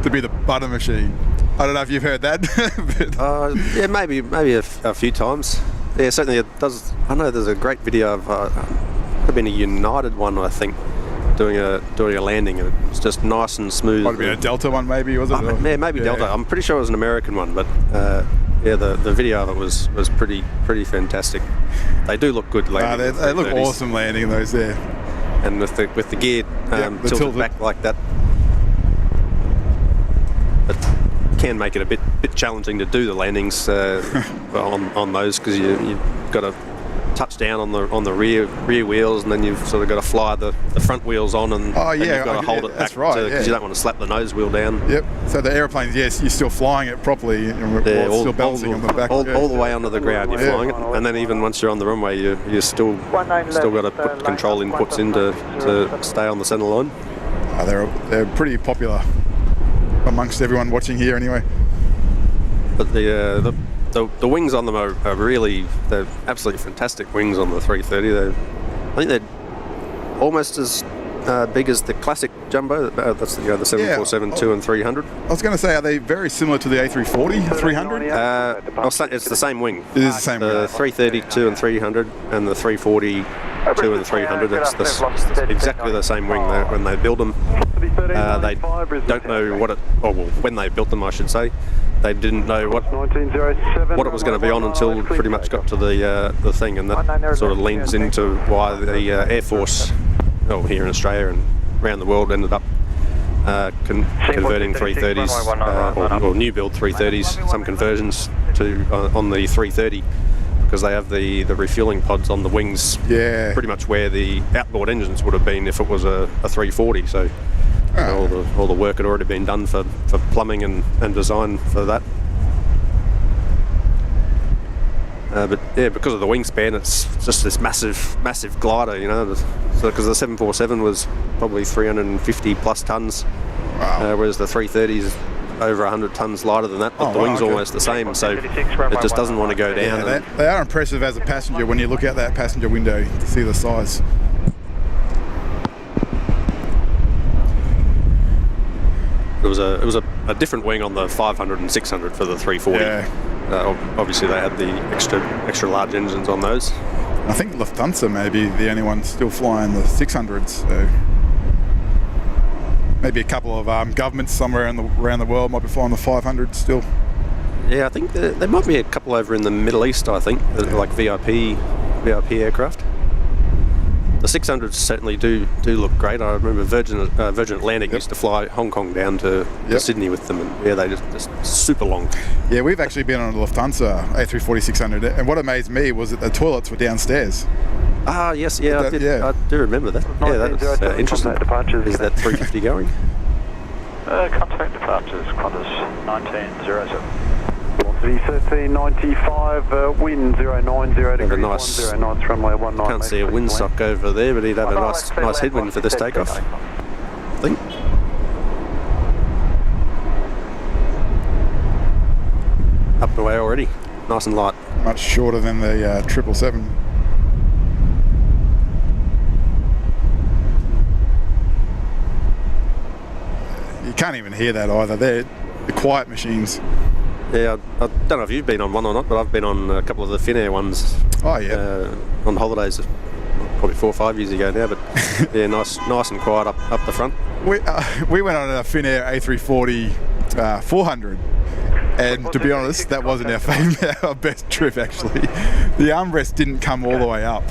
to be the butter machine. I don't know if you've heard that. Yeah, maybe a few times. Yeah, certainly it does. I know there's a great video of could have been a United one, I think, doing a landing, and it's just nice and smooth. Might have been a Delta one, maybe, was it? Yeah, maybe Delta. I'm pretty sure it was an American one, but yeah, the video of it was pretty fantastic. They do look good landing. They look awesome landing those there. And with the gear tilted back like that, it can make it a bit challenging to do the landings on those, because you've got to touch down on the rear wheels, and then you've sort of got to fly the front wheels on, and you've got to hold it back because you don't want to slap the nose wheel down. Yep. So the aeroplanes, yes, you're still flying it properly, and we're still balancing on the back. All the way onto the ground, you're flying it, and then even once you're on the runway, you still got to put control inputs in to stay on the centre line. They're pretty popular amongst everyone watching here, anyway. But the wings on them are they're absolutely fantastic wings on the 330. I think they're almost as big as the classic jumbo. That's the 747 2 and 300. I was going to say, are they very similar to the A340 300? It's the same wing. It is the same wing. The 330 2 and 300 and the 340 2 and 300. It's exactly the same wing. When they build them, they don't know when they built them, I should say. They didn't know what it was going to be on until pretty much got to the thing, and that sort of leans into why the Air Force, here in Australia and around the world, ended up converting 330s or new build 330s, some conversions to on the 330, because they have the refueling pods on the wings. Yeah. Pretty much where the outboard engines would have been if it was a 340. So all the work had already been done for plumbing and design for that. But yeah, because of the wingspan, it's just this massive glider, you know. So because the 747 was probably 350 plus tons, whereas the 330 is over 100 tons lighter than that. But the wing's almost the same, so it just doesn't want to go down. Yeah, they are impressive as a passenger when you look out that passenger window to see the size. It was a different wing on the 500 and 600 for the 340. Yeah. Obviously they had the extra large engines on those. I think Lufthansa may be the only one still flying the 600s. So maybe a couple of governments somewhere around the world might be flying the 500s still. Yeah, I think there might be a couple over in the Middle East, I think, that are like VIP aircraft. The 600s certainly do look great. I remember Virgin Atlantic used to fly Hong Kong down to Sydney with them, and yeah, they just super long. Yeah, we've actually been on a Lufthansa A340-600, and what amazed me was that the toilets were downstairs. Ah, yes, yeah, I do remember that. Yeah, that was interesting. Is that 350 going? Contact departures, Qantas 1907. 1395, wind 090 degrees, nice, 10 knots, runway 19. Can't see a windsock over there, but he'd have a nice headwind for this takeoff, I think. Up and away already, nice and light. Much shorter than the 777. You can't even hear that either. They're the quiet machines. Yeah, I don't know if you've been on one or not, but I've been on a couple of the Finnair ones. Oh yeah. On holidays, probably 4 or 5 years ago now. But yeah, nice and quiet up the front. We went on a Finnair A340 400, and to be honest, that wasn't our best trip actually. The armrest didn't come all the way up,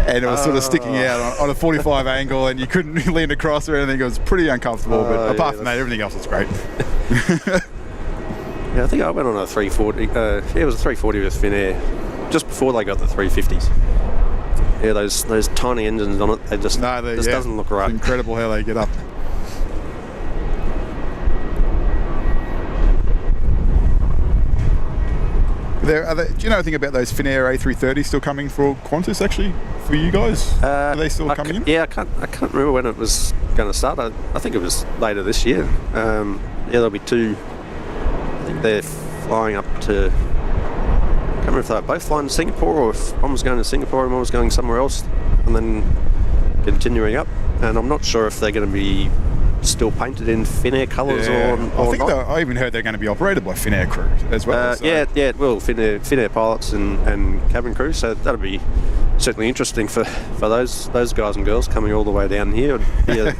and it was sort of sticking out on a 45 angle, and you couldn't lean across or anything. It was pretty uncomfortable. But apart from that, everything else was great. Yeah, I think I went on a 340. It was a 340 with Finnair just before they got the 350s. Yeah, those tiny engines on it, they just doesn't look right. It's incredible how they get up. Do you know anything about those Finnair A330 still coming for Qantas actually for you guys? Are they still coming in? Yeah, I can't remember when it was going to start. I think it was later this year. Yeah, there'll be two. I think they're flying up to, I can't remember if they were both flying to Singapore or if one was going to Singapore and one was going somewhere else and then continuing up. And I'm not sure if they're going to be still painted in Finnair colours or not. I even heard they're going to be operated by Finnair crew as well. Yeah, it will. Finnair pilots and cabin crew, so that'll be certainly interesting for those guys and girls coming all the way down here. Yeah.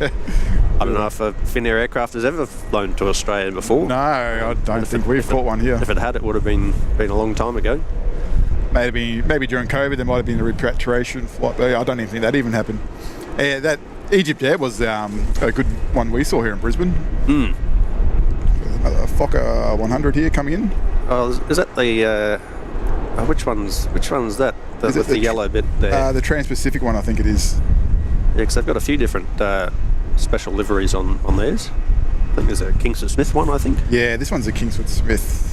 I don't know if a Finnair aircraft has ever flown to Australia before. No, I don't think we've fought one here. If it had, it would have been a long time ago. Maybe during COVID there might have been a repatriation flight, but I don't even think that even happened. Yeah, that Egypt Air was a good one we saw here in Brisbane. Another Fokker 100 here coming in. Oh, is that the which one's that? With the yellow bit there. The Trans-Pacific one, I think it is. Yeah, because they've got a few different special liveries on theirs. I think there's a Kingsford Smith one, I think. Yeah, this one's a Kingsford Smith.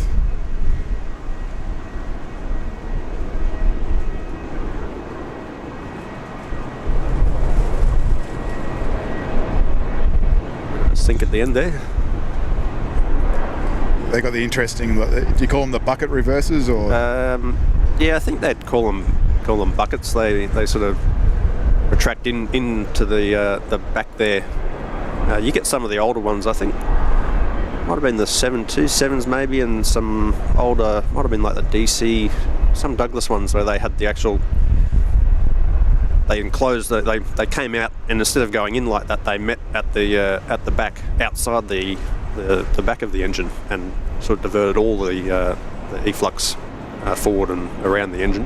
Sink at the end there. They got the interesting. Do you call them the bucket reverses or? Yeah, I think they'd call them buckets. They sort of retract into the back there. You get some of the older ones, I think. Might have been the 727s maybe, and some older, might have been like the DC, some Douglas ones where they had the actual. They enclosed. They came out, and instead of going in like that, they met at the back, outside the back of the engine, and sort of diverted all the efflux forward and around the engine.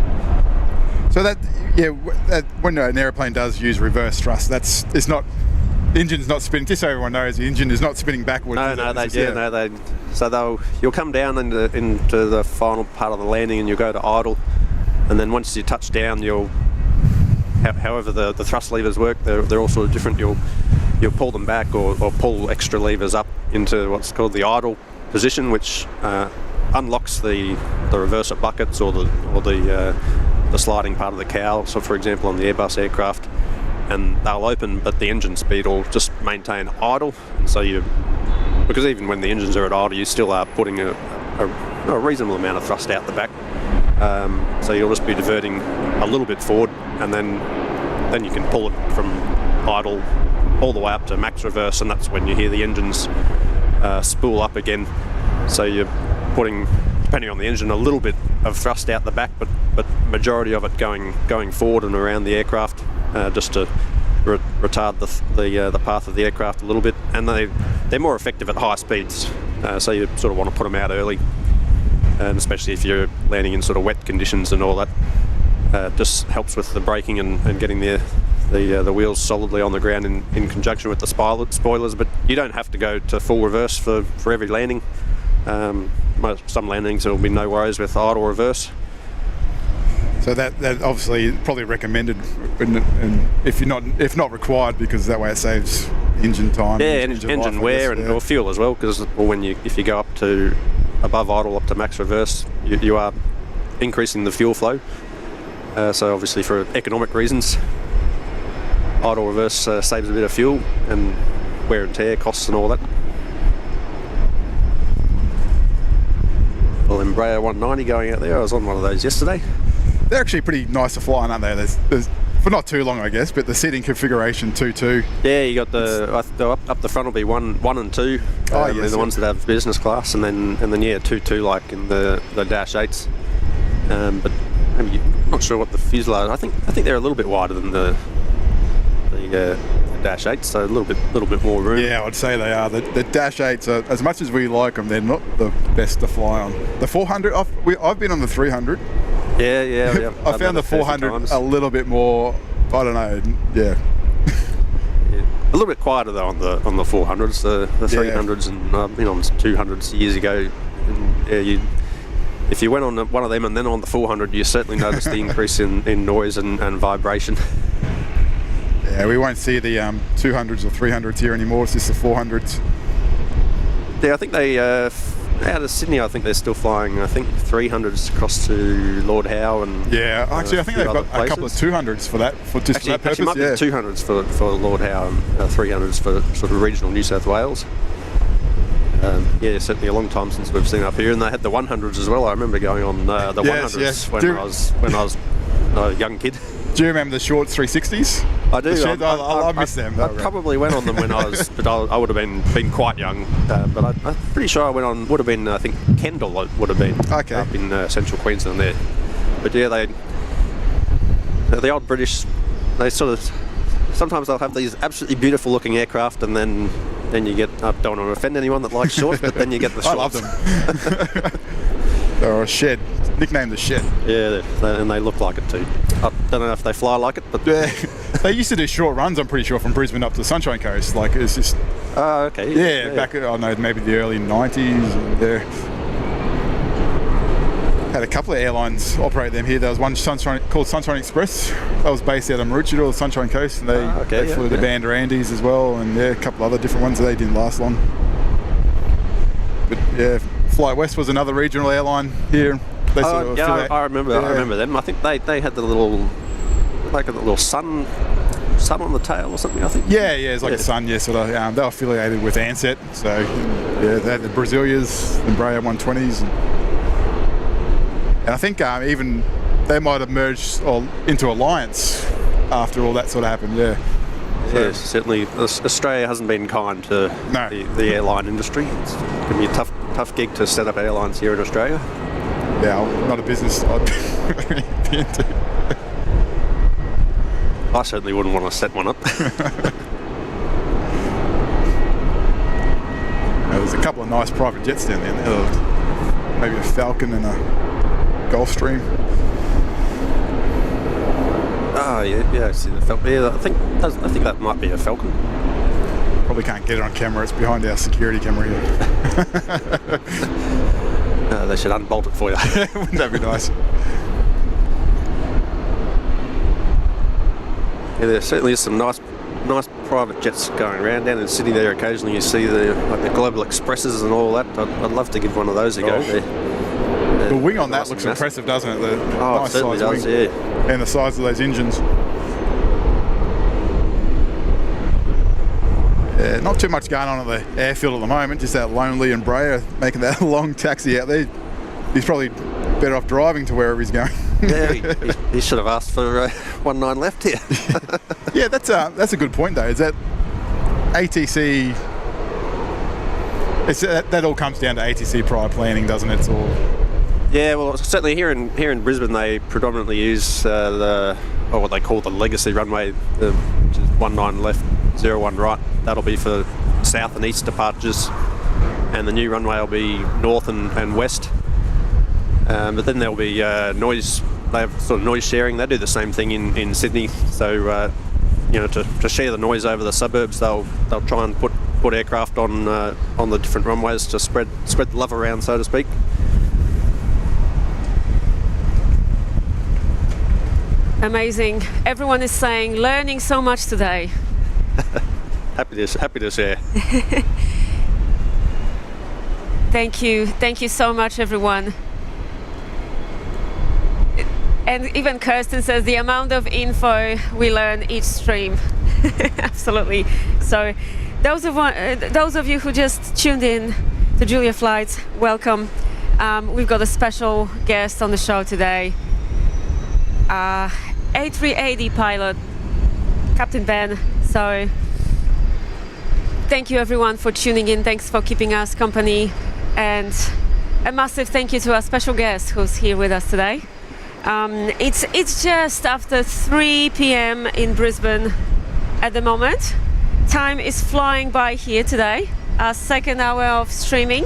So when an aeroplane does use reverse thrust, the engine's not spinning. Just so everyone knows, the engine is not spinning backwards. So you'll come down into the final part of the landing, and you'll go to idle, and then once you touch down, however the thrust levers work, they're all sort of different. You'll pull them back or pull extra levers up into what's called the idle position, which unlocks the reverser buckets or the sliding part of the cowl. So, for example, on the Airbus aircraft, and they'll open, but the engine speed will just maintain idle. And so because even when the engines are at idle, you still are putting a reasonable amount of thrust out the back. So you'll just be diverting a little bit forward, and then you can pull it from idle all the way up to max reverse, and that's when you hear the engines spool up again. So you're putting, depending on the engine, a little bit of thrust out the back, but majority of it going forward and around the aircraft, just to retard the path of the aircraft a little bit. And they're more effective at high speeds, so you sort of want to put them out early, and especially if you're landing in sort of wet conditions and all that. Just helps with the braking and getting the wheels solidly on the ground in conjunction with the spoilers. But you don't have to go to full reverse for every landing. Some landings there will be no worries with idle reverse. So that obviously probably recommended, and if not required, because that way it saves engine time. Yeah, engine wear or fuel as well, because if you go up to above idle up to max reverse, you are increasing the fuel flow. So obviously for economic reasons, idle reverse saves a bit of fuel and wear and tear costs and all that. Well, Embraer 190 going out there. I was on one of those yesterday. They're actually pretty nice to fly, aren't they? There's for not too long, I guess, but the seating configuration 2-2. Yeah, you got up the front will be one and two. Yes, they're the ones that have business class, and then 2-2 like in the Dash 8s. But I'm not sure what the fuselage. I think they're a little bit wider than the Dash 8s, so a little bit more room. Yeah, I'd say they are. The Dash 8s are, as much as we like them, they're not the best to fly on. The 400, I've been on the 300. Yeah. I found the 400 a little bit more, I don't know, yeah. A little bit quieter though on the 400s, the 300s, and I've been on 200s years ago. And, if you went on one of them and then on the 400, you certainly noticed the increase in noise and vibration. Yeah, we won't see the 200s or 300s here anymore. It's just the 400s. Yeah, I think they out of Sydney. I think they're still flying. I think 300s across to Lord Howe and yeah. Actually, I think they've got a couple of 200s for that for that purpose. Actually, might be 200s for Lord Howe and 300s for sort of regional New South Wales. Certainly a long time since we've seen up here, and they had the 100s as well. I remember going on the 100s when I was a young kid. Do you remember the short 360s? I do. I miss them. I probably went on them when I was, but I would have been quite young. But I'm pretty sure I went on. Would have been, I think Kendall would have been up in central Queensland there. But yeah, the old British, they sort of sometimes they'll have these absolutely beautiful looking aircraft, and then you get. I don't want to offend anyone that likes shorts, but then you get the shorts. I love them. They're a shed, nicknamed the Shed. Yeah, and they look like it too. I don't know if they fly like it, but yeah, they used to do short runs. I'm pretty sure from Brisbane up to the Sunshine Coast. Like it's just. Oh, okay. Yeah, back I don't know, maybe the early '90s. There had a couple of airlines operate them here. There was one called Sunshine Express. That was based out of Maroochydore, the Sunshine Coast, and they flew the Band Randys as well, and a couple other different ones. They didn't last long. But yeah. Fly West was another regional airline here. I remember. Yeah. I remember them. I think they had the little, like a little sun on the tail or something. I think. Yeah, it's like a sun. Yeah, sort of. They were affiliated with Ansett, so yeah, they had the Brazilias, the Embraer 120s, and I think even they might have merged into Alliance after all that sort of happened. Yeah. Yeah, certainly Australia hasn't been kind to the airline industry. It's going to be a tough gig to set up airlines here in Australia. Yeah, not a business I'd be into. I certainly wouldn't want to set one up. There's a couple of nice private jets down there. Maybe a Falcon and a Gulfstream. Oh yeah, I see the Falcon. Yeah, I think that might be a Falcon. Probably can't get it on camera. It's behind our security camera here. They should unbolt it for you. Wouldn't that be nice? Yeah, there certainly is some nice private jets going around. Down in Sydney there occasionally you see the Global Expresses and all that. I'd love to give one of those a go. The wing on nice that looks and massive. impressive, doesn't it? The It nice certainly size does, wing. yeah. And the size of those engines. Yeah, not too much going on at the airfield at the moment, just that lonely and Breyer making that long taxi out there. He's probably better off driving to wherever he's going. Yeah, he should have asked for 19 left here. Yeah, that's a good point though. Is that ATC? That all comes down to ATC prior planning, doesn't it? It's all. Yeah, well, certainly here in Brisbane they predominantly use what they call the legacy runway, which is 19 left, 01 right. That'll be for south and east departures, and the new runway will be north and west. But then there'll be noise. They have sort of noise sharing. They do the same thing in Sydney. So to share the noise over the suburbs, they'll try and put aircraft on the different runways to spread the love around, so to speak. Amazing. Everyone is saying, learning so much today. Happy to share. Thank you so much, everyone. And even Kirsten says the amount of info we learn each stream. Absolutely. So those of you who just tuned in to Julia Flights, welcome. We've got a special guest on the show today. A380 pilot, Captain Ben. So thank you everyone for tuning in. Thanks for keeping us company. And a massive thank you to our special guest who's here with us today. It's just after 3 p.m. in Brisbane at the moment. Time is flying by here today. Our second hour of streaming.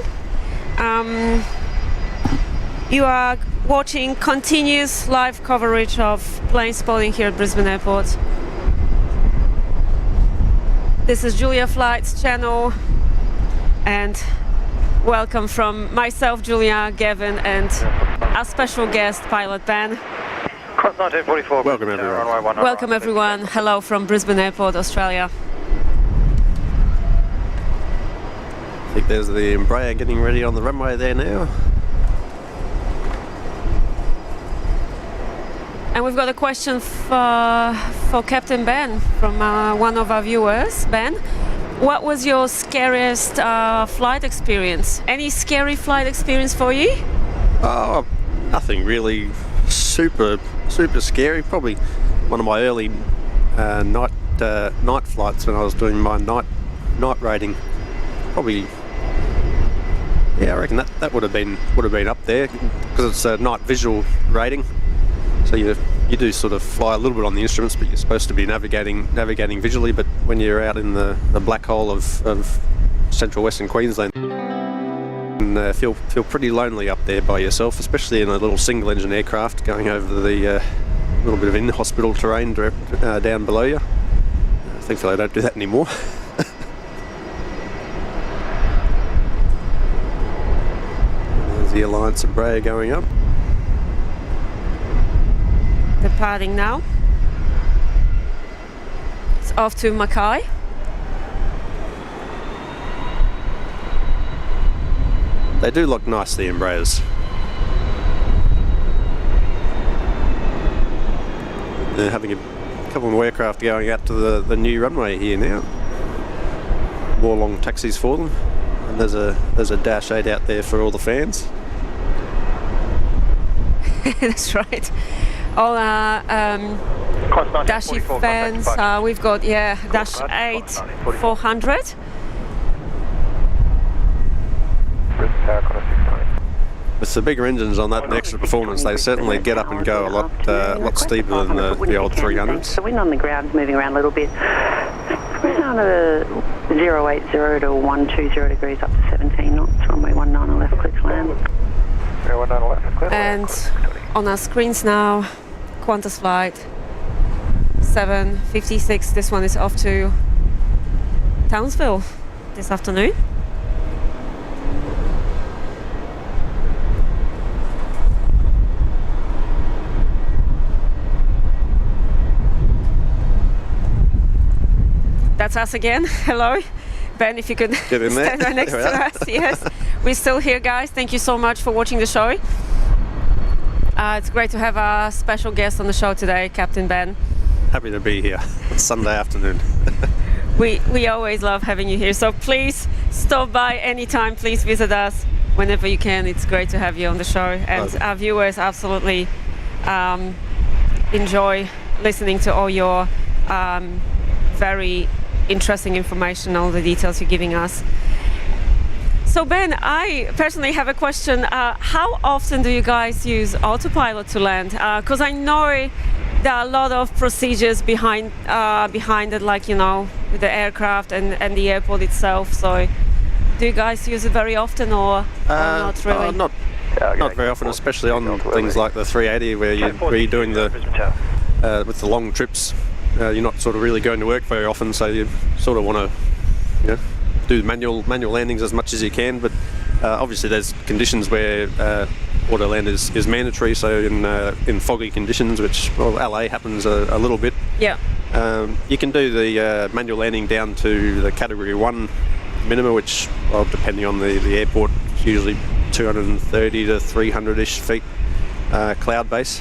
You are watching continuous live coverage of plane spotting here at Brisbane Airport. This is Julia Flights channel, and welcome from myself, Julia, Gavin, and our special guest, pilot Ben. Cross 1944. Welcome everyone. Welcome everyone. Hello from Brisbane Airport, Australia. I think there's the Embraer getting ready on the runway there now. And we've got a question for Captain Ben from one of our viewers. Ben, what was your scariest flight experience? Any scary flight experience for you? Oh, nothing really super scary. Probably one of my early night flights when I was doing my night rating. Probably, yeah, I reckon that would have been up there because it's a night visual rating. So you do sort of fly a little bit on the instruments, but you're supposed to be navigating visually. But when you're out in the black hole of central western Queensland, and feel pretty lonely up there by yourself, especially in a little single engine aircraft going over the little bit of in-hospital terrain down below you. Thankfully I don't do that anymore. There's the Alliance Embraer going up. Departing now. It's off to Mackay. They do look nice, the Embraers. They're having a couple more aircraft going out to the new runway here now. More long taxis for them. And there's a Dash 8 out there for all the fans. That's right. All our Dash fans. We've got Dash 8 400. With the bigger engines on that and extra performance, they certainly get up and go a lot steeper than the old 300s. The wind on the ground's moving around a little bit. Around 080 to 120 degrees up to 17 knots, runway 19 left, clear to land. And on our screens now, Qantas flight 756. This one is off to Townsville this afternoon. that's us again. Hello. Ben, if you could Get in there. stand right next There to we are. us. Yes, we're still here, guys. Thank you so much for watching the show. It's great to have a special guest on the show today, Captain Ben. Happy to be here. It's Sunday afternoon. We always love having you here, so please stop by anytime. Please visit us whenever you can. It's great to have you on the show, and our viewers absolutely enjoy listening to all your very interesting information, all the details you're giving us. So Ben, I personally have a question. How often do you guys use autopilot to land? Because I know there are a lot of procedures behind it, like, you know, with the aircraft and the airport itself. So do you guys use it very often or not really? Not very often, especially on things like the 380 where you're doing the with the long trips. You're not sort of really going to work very often, so you sort of want to do manual landings as much as you can. But obviously there's conditions where auto land is mandatory, so in foggy conditions, which LA happens a little bit. Yeah. You can do the manual landing down to the category 1 minimum, which, well, depending on the airport, it's usually 230 to 300-ish feet cloud base.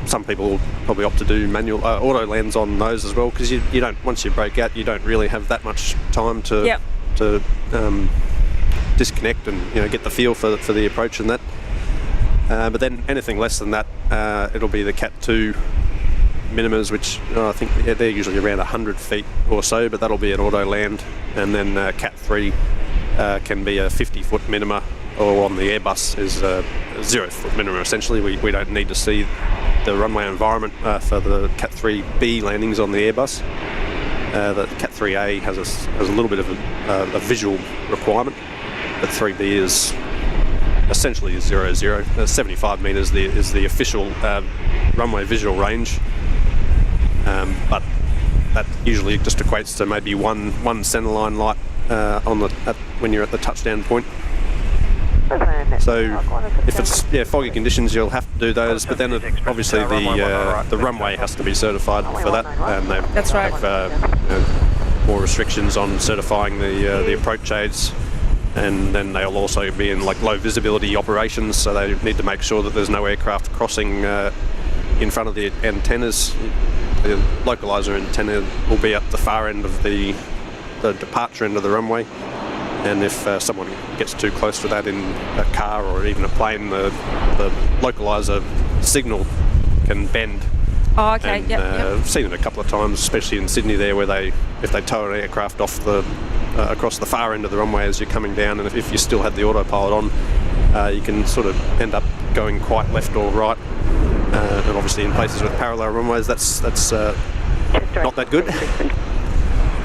Some people probably opt to do manual auto lands on those as well, because you don't, once you break out, you don't really have that much time to disconnect and get the feel for the approach and that. But then anything less than that, it'll be the Cat 2 minimas, which I think they're usually around 100 feet or so, but that'll be an auto land. And then Cat 3 can be a 50-foot minima, or on the Airbus is a 0-foot minima. Essentially, we don't need to see the runway environment for the Cat 3B landings on the Airbus. The Cat 3A has a little bit of a visual requirement, but 3B is essentially 0-0. 75 metres is the official runway visual range, but that usually just equates to maybe one centerline light when you're at the touchdown point. So if it's foggy conditions, you'll have to do those, but then obviously the runway has to be certified for that, and That's right. have more restrictions on certifying the approach aids, and then they'll also be in like low visibility operations, so they need to make sure that there's no aircraft crossing in front of the antennas. The localizer antenna will be at the far end of the departure end of the runway. And if someone gets too close to that in a car or even a plane, the localizer signal can bend. Oh, okay. And, Yep. I've seen it a couple of times, especially in Sydney there, where if they tow an aircraft off across the far end of the runway as you're coming down, and if you still had the autopilot on, you can sort of end up going quite left or right. And obviously in places with parallel runways, that's not that good.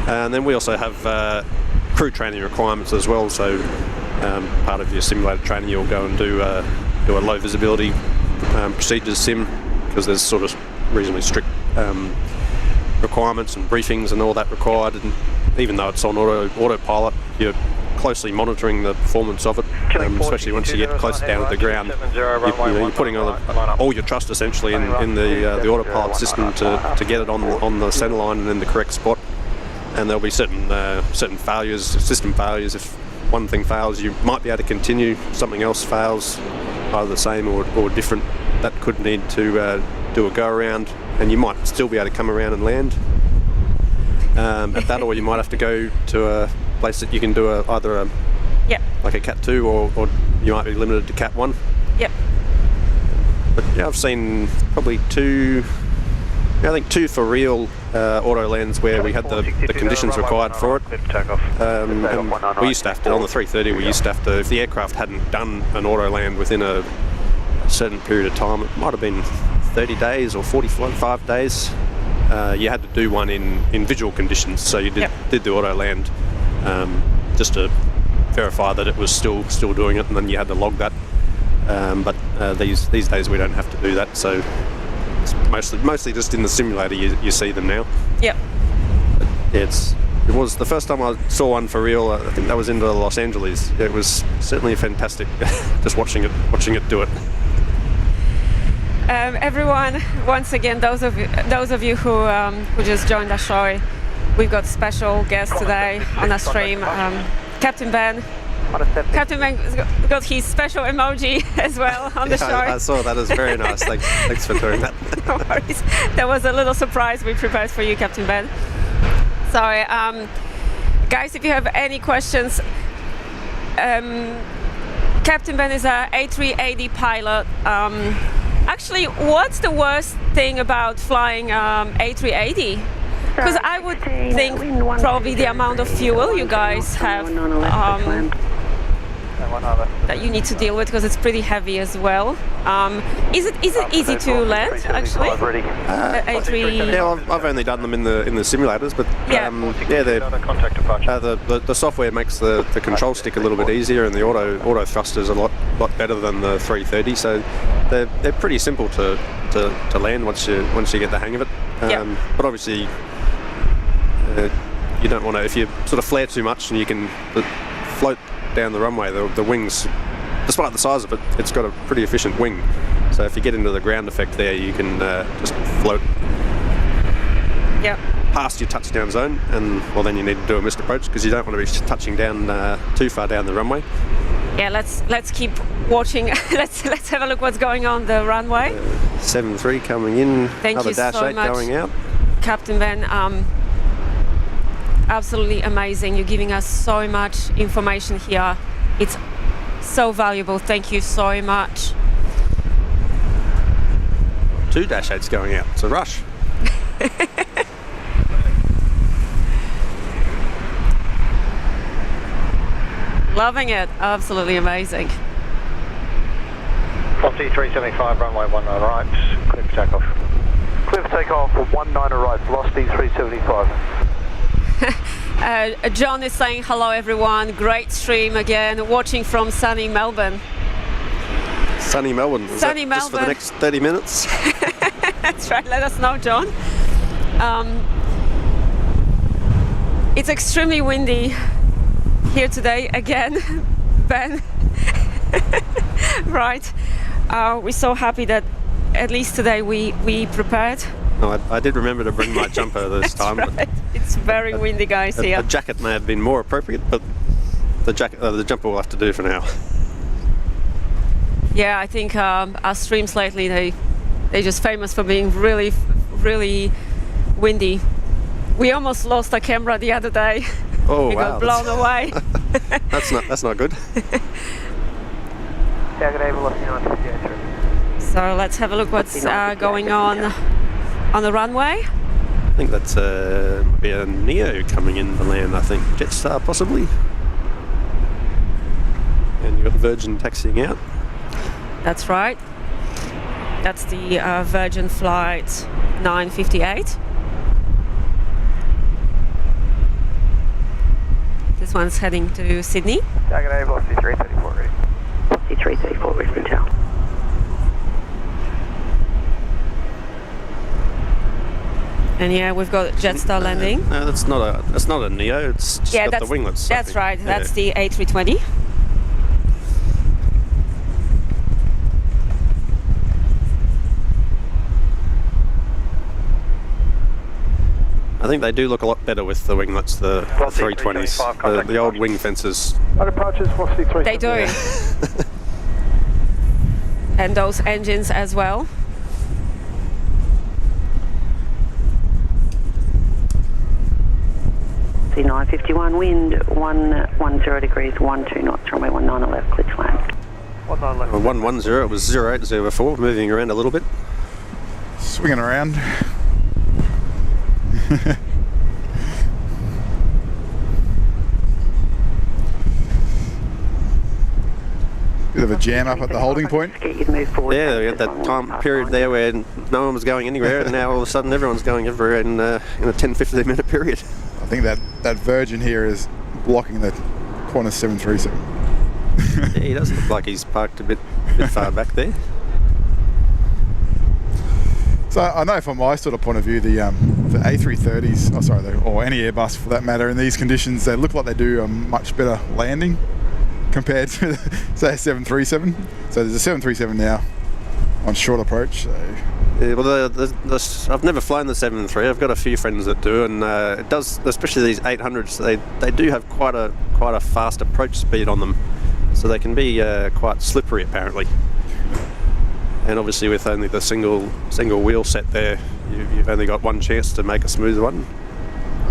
And then we also have crew training requirements as well, so part of your simulator training you'll go and do a low visibility procedures sim, because there's sort of reasonably strict requirements and briefings and all that required, and even though it's on autopilot, you're closely monitoring the performance of it, especially once you get close down to the ground. You're putting all your trust essentially in the autopilot system to get it on the centre line and in the correct spot. And there'll be certain failures, system failures. If one thing fails, you might be able to continue. Something else fails, either the same or different, that could need to do a go around, and you might still be able to come around and land at that, or you might have to go to a place that you can do either like a Cat 2 or you might be limited to Cat 1. Yep. But yeah, I've seen probably two for real auto lands where we had the conditions required for it. And we used to have to, on the 330, we used to have to, if the aircraft hadn't done an auto land within a certain period of time, it might have been 30 days or 45 days, you had to do one in visual conditions. So you did the auto land just to verify that it was still doing it, and then you had to log that. But these days we don't have to do that, so it's mostly just in the simulator you see them now. Yep. It was the first time I saw one for real. I think that was in Los Angeles. It was certainly fantastic, just watching it do it. Everyone, once again, those of you who just joined the show, we've got special guest today on our stream, Captain Ben. Captain Ben got his special emoji as well on the show. I saw that. It's very nice. Thanks for doing that. No worries. That was a little surprise we prepared for you, Captain Ben. So, guys, if you have any questions, Captain Ben is a A380 pilot. Actually, what's the worst thing about flying A380? Because I would think probably the amount of fuel you guys have that you need to deal with, because it's pretty heavy as well. Is it easy to land actually? A3. Yeah, I've only done them in the simulators, but the software makes the control stick a little bit easier, and the auto thrusters a lot better than the 330. So they're pretty simple to land once you get the hang of it. But obviously, you don't want to, if you sort of flare too much, and you can float down the runway, the wings, despite the size of it, it's got a pretty efficient wing. So if you get into the ground effect there, you can just float past your touchdown zone, and well, then you need to do a missed approach, because you don't want to be touching down too far down the runway. Yeah, let's keep watching. let's have a look what's going on the runway. 7-3 coming in. Thank another you dash so 8 much, going out. Captain Ben. Absolutely amazing. You're giving us so much information here. It's so valuable. Thank you so much. 2 dash 8s going out. It's a rush. Loving it. Absolutely amazing. Velocity 375, runway 19 right, clear for takeoff. Clear for takeoff for 19 right, velocity 375. John is saying hello everyone, great stream again, watching from sunny Melbourne. Sunny Melbourne. Sunny Melbourne. Just for the next 30 minutes? That's right, let us know, John. It's extremely windy here today again, Ben. Right, we're so happy that at least today we prepared. No, I did remember to bring my jumper this time. Right. But it's very windy, guys, here. A jacket may have been more appropriate, but the jumper will have to do for now. Yeah, I think our streams lately, they're just famous for being really, really windy. We almost lost our camera the other day. Oh, we wow. got blown away. That's not good. So let's have a look what's going on the runway. I think that's might be a Neo coming in to land, I think. Jetstar possibly. And you've got Virgin taxiing out. That's right. That's the Virgin flight 958. This one's heading to Sydney. Jacket A, velocity 334 ready. Velocity 334 Brisbane Tower. And yeah, we've got Jetstar landing. No, that's not a Neo. It's just got the winglets. That's right. Yeah. That's the A320. I think they do look a lot better with the winglets, the 320s. The old wing fences. Our departures, velocity 375. They do. And those engines as well. See 951 wind, 110 degrees, 12 knots, runway 19 left, clear to land. 19 left. 110, it was 0804, moving around a little bit. Swinging around. Bit of a jam up at the holding point. Yeah, we had that time period there where no one was going anywhere, and now all of a sudden everyone's going everywhere in a 10-15 minute period. I think that Virgin here is blocking the Qantas 737. Yeah, he does look like he's parked a bit far back there. So I know from my sort of point of view, the A330s, or any Airbus for that matter, in these conditions, they look like they do a much better landing compared to, say, a 737. So there's a 737 now on short approach. So. Yeah, well, I've never flown the 7.3. I've got a few friends that do, and it does, especially these 800s. They do have quite a fast approach speed on them, so they can be quite slippery apparently. And obviously, with only the single wheel set there, you've only got one chance to make a smooth one.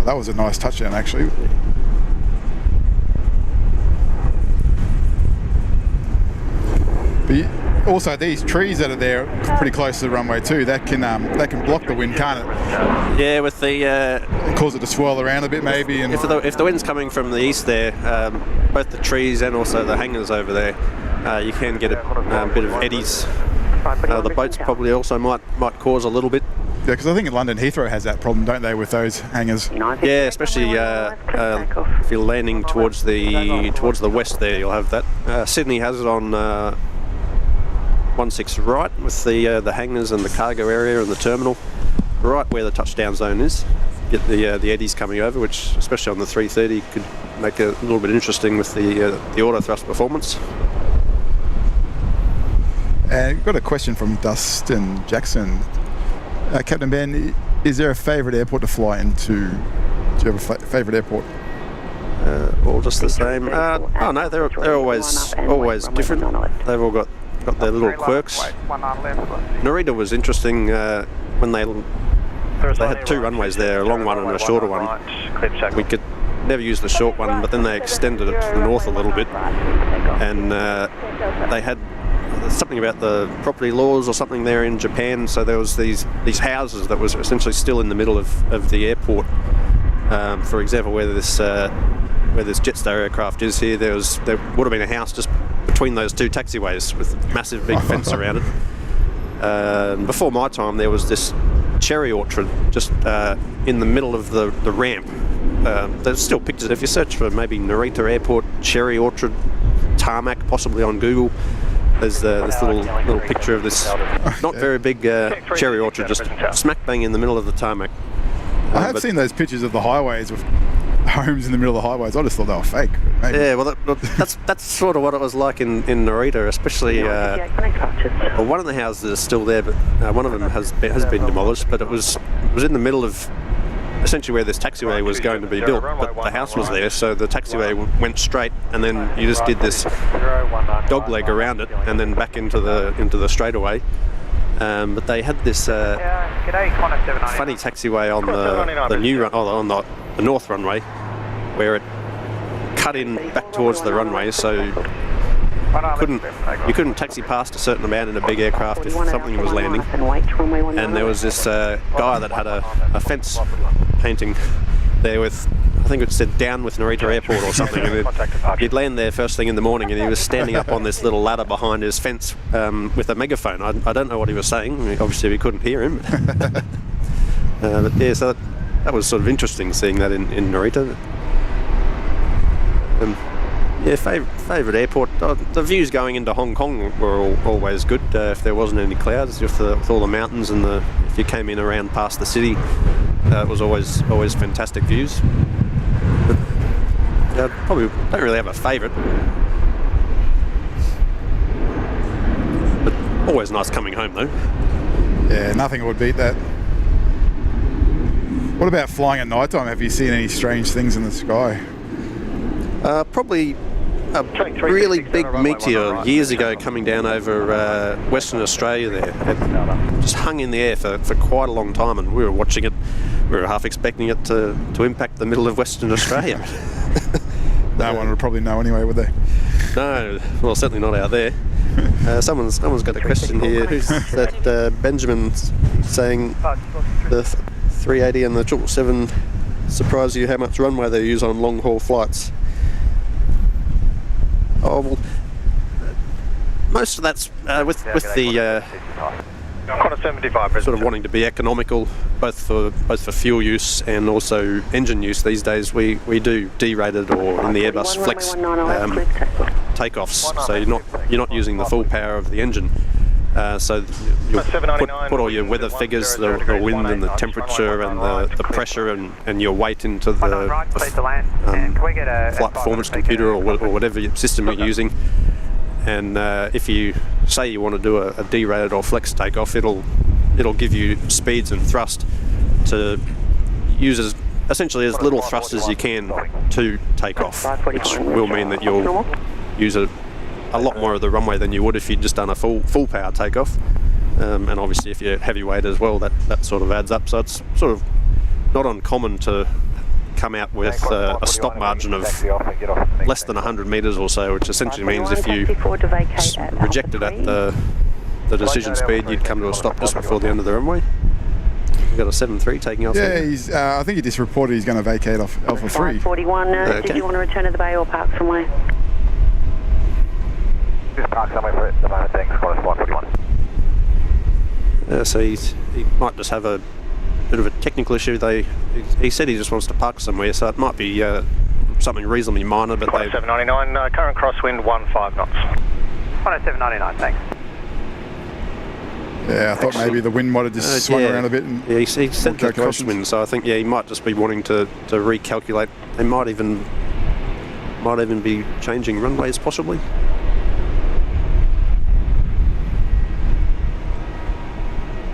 That was a nice touchdown, actually. But also, these trees that are there pretty close to the runway too, that can block the wind, can't it? Yeah, with the It cause it to swirl around a bit, maybe. And if the wind's coming from the east there, both the trees and also the hangars over there, you can get a bit of eddies. The boats probably also might cause a little bit. Yeah, because I think London Heathrow has that problem, don't they, with those hangars? Yeah, especially if you're landing towards the west there, you'll have that. Sydney has it on 16 right with the hangars and the cargo area and the terminal, right where the touchdown zone is. Get the eddies coming over, which especially on the 330 could make it a little bit interesting with the auto thrust performance. And got a question from Dustin Jackson. Captain Ben, is there a favourite airport to fly into? Do you have a favourite airport? All just the same. Oh no, they're always different. They've all got their little quirks. Narita was interesting when they had two runways there, a long one and a shorter one. We could never use the short one, but then they extended it to the north a little bit, and they had something about the property laws or something there in Japan, so there was these houses that was essentially still in the middle of the airport. For example, where this Jetstar aircraft is here, there would have been a house just between those two taxiways with a massive big fence around it. Before my time, there was this cherry orchard just in the middle of the ramp. There's still pictures. If you search for maybe Narita Airport cherry orchard tarmac, possibly on Google, there's this little picture of this not very big cherry orchard just smack bang in the middle of the tarmac. I have seen those pictures of the highways with homes in the middle of the highways. I just thought they were fake. Maybe. Yeah, well, that's sort of what it was like in Narita, especially. Well, one of the houses is still there, but one of them has been demolished. But it was in the middle of essentially where this taxiway was going to be built, but the house was there, so the taxiway went straight, and then you just did this dog leg around it, and then back into the straightaway. But they had this funny taxiway on the north runway, where it cut in back towards the runway, so you couldn't taxi past a certain amount in a big aircraft if something was landing. And there was this guy that had a fence painting there with, I think it said "Down with Narita Airport" or something, and he'd land there first thing in the morning, and he was standing up on this little ladder behind his fence with a megaphone. I don't know what he was saying. Obviously we couldn't hear him. But yeah, so that was sort of interesting seeing that in Narita. Yeah, favourite airport. The views going into Hong Kong were always good if there wasn't any clouds, with all the mountains, and if you came in around past the city, it was always fantastic views. But probably don't really have a favourite. But always nice coming home though. Yeah, nothing would beat that. What about flying at night time? Have you seen any strange things in the sky? Probably a really big meteor years ago coming down over Western Australia there. It just hung in the air for quite a long time, and we were watching it. We were half expecting it to impact the middle of Western Australia. No one would probably know anyway, would they? No, well, certainly not out there. Someone's got a question here. Who's that? Benjamin saying the 380 and the 777 surprise you how much runway they use on long haul flights. Oh, well, most of that's with the sort of wanting to be economical, both for fuel use and also engine use. These days, we do D-rated or in the Airbus Flex takeoffs, so you're not using the full power of the engine. So you'll put all your weather figures, the wind and the temperature and the pressure and your weight into the flight performance computer or whatever system you're using, and if you say you want to do a derated or flex takeoff, it'll give you speeds and thrust to use essentially as little thrust as you can to take off, which will mean that you'll use a lot more of the runway than you would if you'd just done a full power takeoff. And obviously if you're heavyweight as well, that sort of adds up. So it's sort of not uncommon to come out with a stop margin of less than 100 metres or so, which essentially means if you rejected at the decision speed, you'd come to a stop just before the end of the runway. We've got a 7-3 taking off. Yeah, he's. I think he just reported he's going to vacate off Alpha 3. 41, Okay. did you want to return to the bay or park somewhere? Just park somewhere for it at the moment, thanks. Qantas 541. So he might just have a bit of a technical issue. He said he just wants to park somewhere, so it might be something reasonably minor, but they... 799, current crosswind 15 knots. 107.99, thanks. Yeah, I thought maybe the wind might have just swung around a bit. And he said the crosswind, so I think he might just be wanting to recalculate. They might even be changing runways possibly.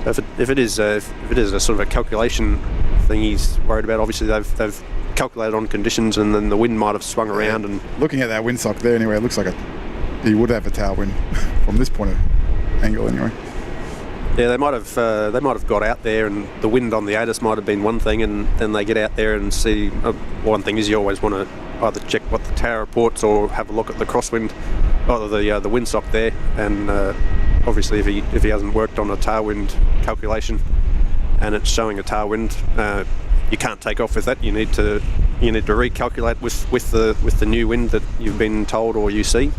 So if it is a sort of a calculation thing he's worried about, obviously they've calculated on conditions, and then the wind might have swung around. And looking at that windsock there, anyway, it looks like he would have a tailwind from this point of angle, anyway. Yeah, they might have got out there, and the wind on the ATIS might have been one thing, and then they get out there and see. One thing is you always want to either check what the tower reports or have a look at the crosswind, or the windsock there, and obviously if he hasn't worked on a tailwind calculation and it's showing a tailwind, you can't take off with that. You need to recalculate with the new wind that you've been told or you see.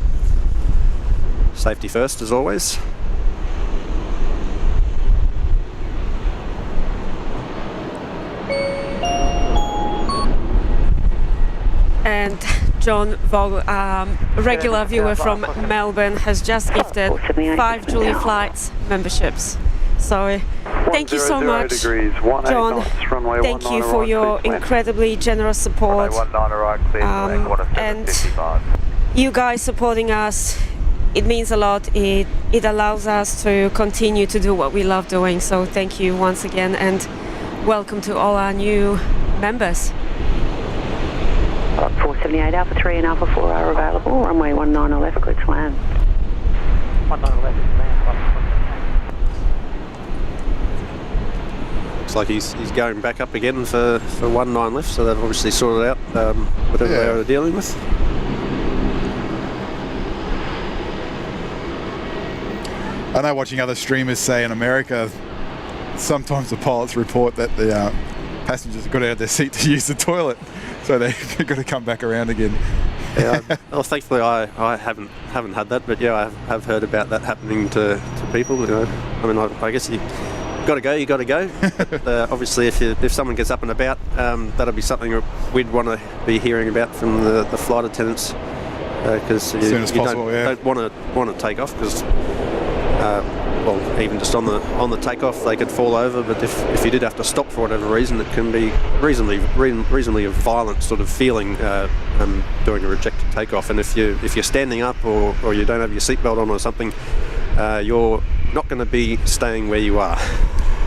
Safety first, as always. And John Vogel, regular viewer from Melbourne, has just gifted 5 Julie Flights memberships. So thank you so much, John. Thank you for your incredibly generous support. And you guys supporting us, it means a lot. It allows us to continue to do what we love doing. So thank you once again, and welcome to all our new members. 478 Alpha 3 and Alpha 4 are available. Runway 19 left, clear to land. 19 left, Looks like he's going back up again for 19 left, so they've obviously sorted out whatever they were dealing with. I know watching other streamers say in America, sometimes the pilots report that the passengers got out of their seat to use the toilet, so they've got to come back around again. Yeah, well, thankfully I haven't had that, but yeah, I have heard about that happening to people. You know, I mean, I guess you got to go. You got to go. But, obviously, if someone gets up and about, that'll be something we'd want to be hearing about from the flight attendants, because you don't want to take off, because. Well, even just on the takeoff, they could fall over. But if you did have to stop for whatever reason, it can be reasonably a violent sort of feeling doing a rejected takeoff. And if you're standing up or you don't have your seatbelt on or something, you're not going to be staying where you are.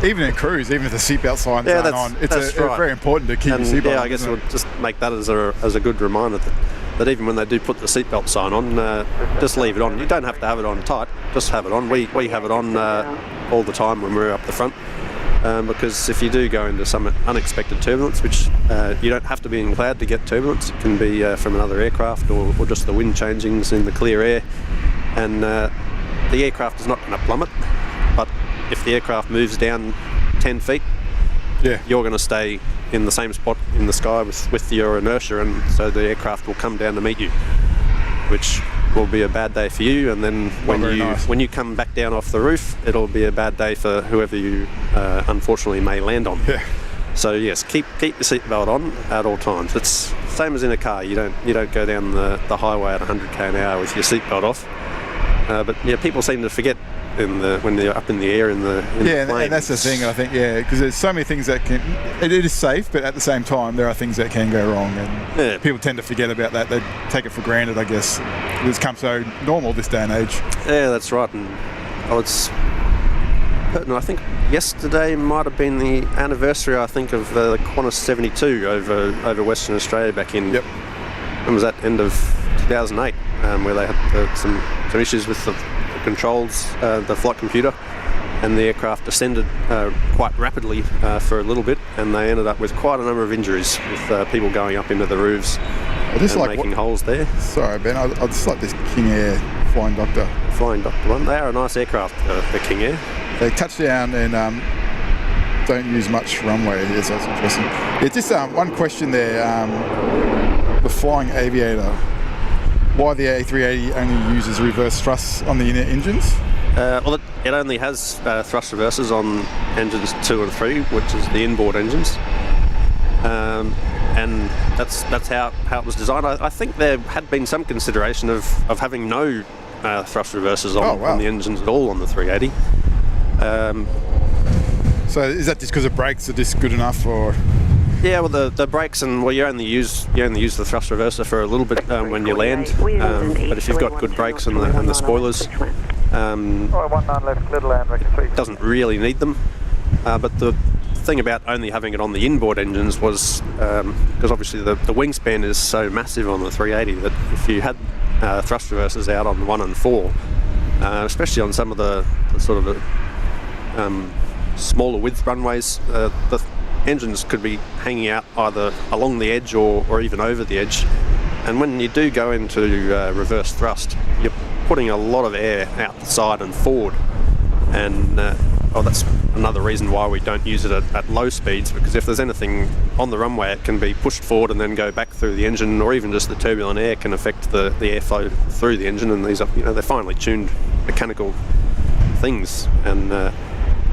Even in cruise, even if the seatbelt signs aren't on, it's very important to keep your seatbelt on. Yeah, I guess we'll just make that as a good reminder that even when they do put the seatbelt sign on, just leave it on. You don't have to have it on tight, just have it on. We have it on all the time when we're up the front, because if you do go into some unexpected turbulence, which you don't have to be in cloud to get turbulence, it can be from another aircraft or just the wind changings in the clear air, and the aircraft is not going to plummet, but if the aircraft moves down 10 feet, you're going to stay in the same spot in the sky with your inertia, and so the aircraft will come down to meet you, which will be a bad day for you. And then when you come back down off the roof, it'll be a bad day for whoever you unfortunately may land on. Yeah. So yes, keep your seatbelt on at all times. It's the same as in a car. You don't go down the highway at 100 km an hour with your seatbelt off. But yeah, people seem to forget when they're up in the air in the Yeah, plane. and that's the thing, I think, because there's so many things that can... It is safe, but at the same time, there are things that can go wrong, and people tend to forget about that. They take it for granted, I guess. It's become so normal this day and age. Yeah, that's right. And I think yesterday might have been the anniversary, I think, of the Qantas 72 over Western Australia back in... Yep. When was that? End of 2008, where they had some issues with the controls, the flight computer, and the aircraft descended quite rapidly for a little bit, and they ended up with quite a number of injuries with people going up into the roofs and making holes there. Sorry, Ben, I just like this King Air Flying Doctor. Flying Doctor one. They are a nice aircraft, the King Air. They touch down and don't use much runway. Yes, that's interesting. Yeah, just one question there. The Flying Aviator. Why the A380 only uses reverse thrust on the inner engines? Well, it only has thrust reversers on engines 2 and 3, which is the inboard engines. And that's how it was designed. I think there had been some consideration of having no thrust reversers on the engines at all on the 380. So is that just because the brakes are just good enough, or? Yeah, well, the brakes you only use the thrust reverser for a little bit when you land. But if you've got good brakes and the spoilers, Right, 19 left, clear to land, it doesn't really need them. But the thing about only having it on the inboard engines was because obviously the wingspan is so massive on the 380 that if you had thrust reversers out on 1 and 4, especially on some of the sort of smaller width runways, the engines could be hanging out either along the edge or even over the edge. And when you do go into reverse thrust, you're putting a lot of air out the side and forward. And that's another reason why we don't use it at low speeds, because if there's anything on the runway, it can be pushed forward and then go back through the engine, or even just the turbulent air can affect the airflow through the engine. And these are, they're finely tuned mechanical things, and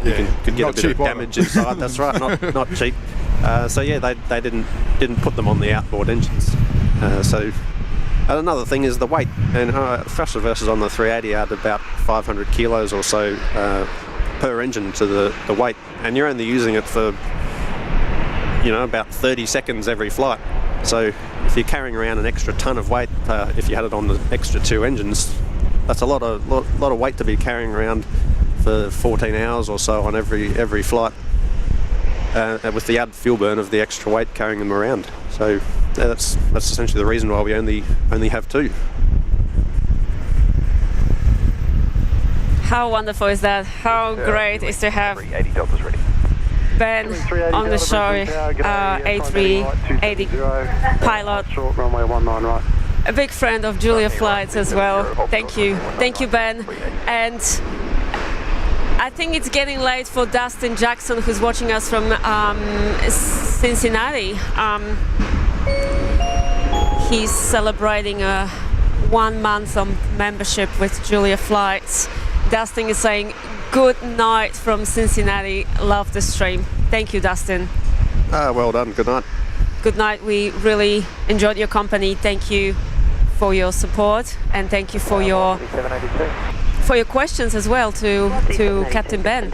you could get a bit of damage inside. That's right, not cheap. So yeah, they didn't put them on the outboard engines. And another thing is the weight, and thrust reversers on the 380 are about 500 kilos or so per engine to the weight, and you're only using it for about 30 seconds every flight. So if you're carrying around an extra ton of weight, if you had it on the extra 2 engines, that's a lot of weight to be carrying around for 14 hours or so on every flight, with the added fuel burn of the extra weight carrying them around. So that's essentially the reason why we only have 2. How wonderful is that? How great is to have Ben on the show, A380 pilot, short runway 19 right. a big friend of Julia Flights as well. Thank you, Ben. And I think it's getting late for Dustin Jackson, who's watching us from Cincinnati. He's celebrating a 1 month of membership with Julia Flights. Dustin is saying good night from Cincinnati. Love the stream. Thank you, Dustin. Well done. Good night. Good night. We really enjoyed your company. Thank you for your support, and thank you for your questions as well to Captain Ben.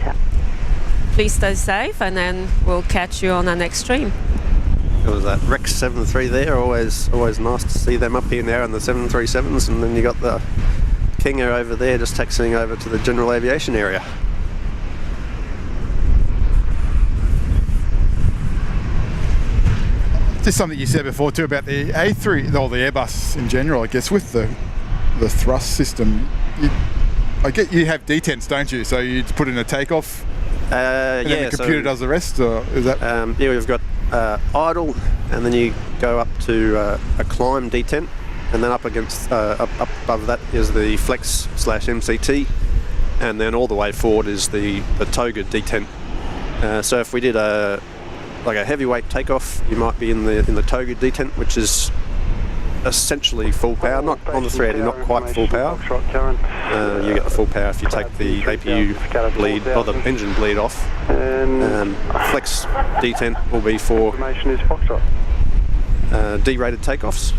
Please stay safe, and then we'll catch you on our next stream. It was that Rex 73 there. Always nice to see them up here now in the 737s, and then you got the King Air over there just taxiing over to the general aviation area. Just something you said before too about the A3 or the Airbus in general, I guess, with the thrust system. I get you have detents, don't you? So you put in a takeoff, and then the computer does the rest, or is that? Yeah, we've got idle, and then you go up to a climb detent, and then up above that is the flex/MCT, and then all the way forward is the toga detent. So if we did a heavyweight takeoff, you might be in the toga detent, which is essentially full power, not on the 380, not quite full power. You get the full power if you take the APU bleed or the engine bleed off. Flex detent will be for D-rated takeoffs.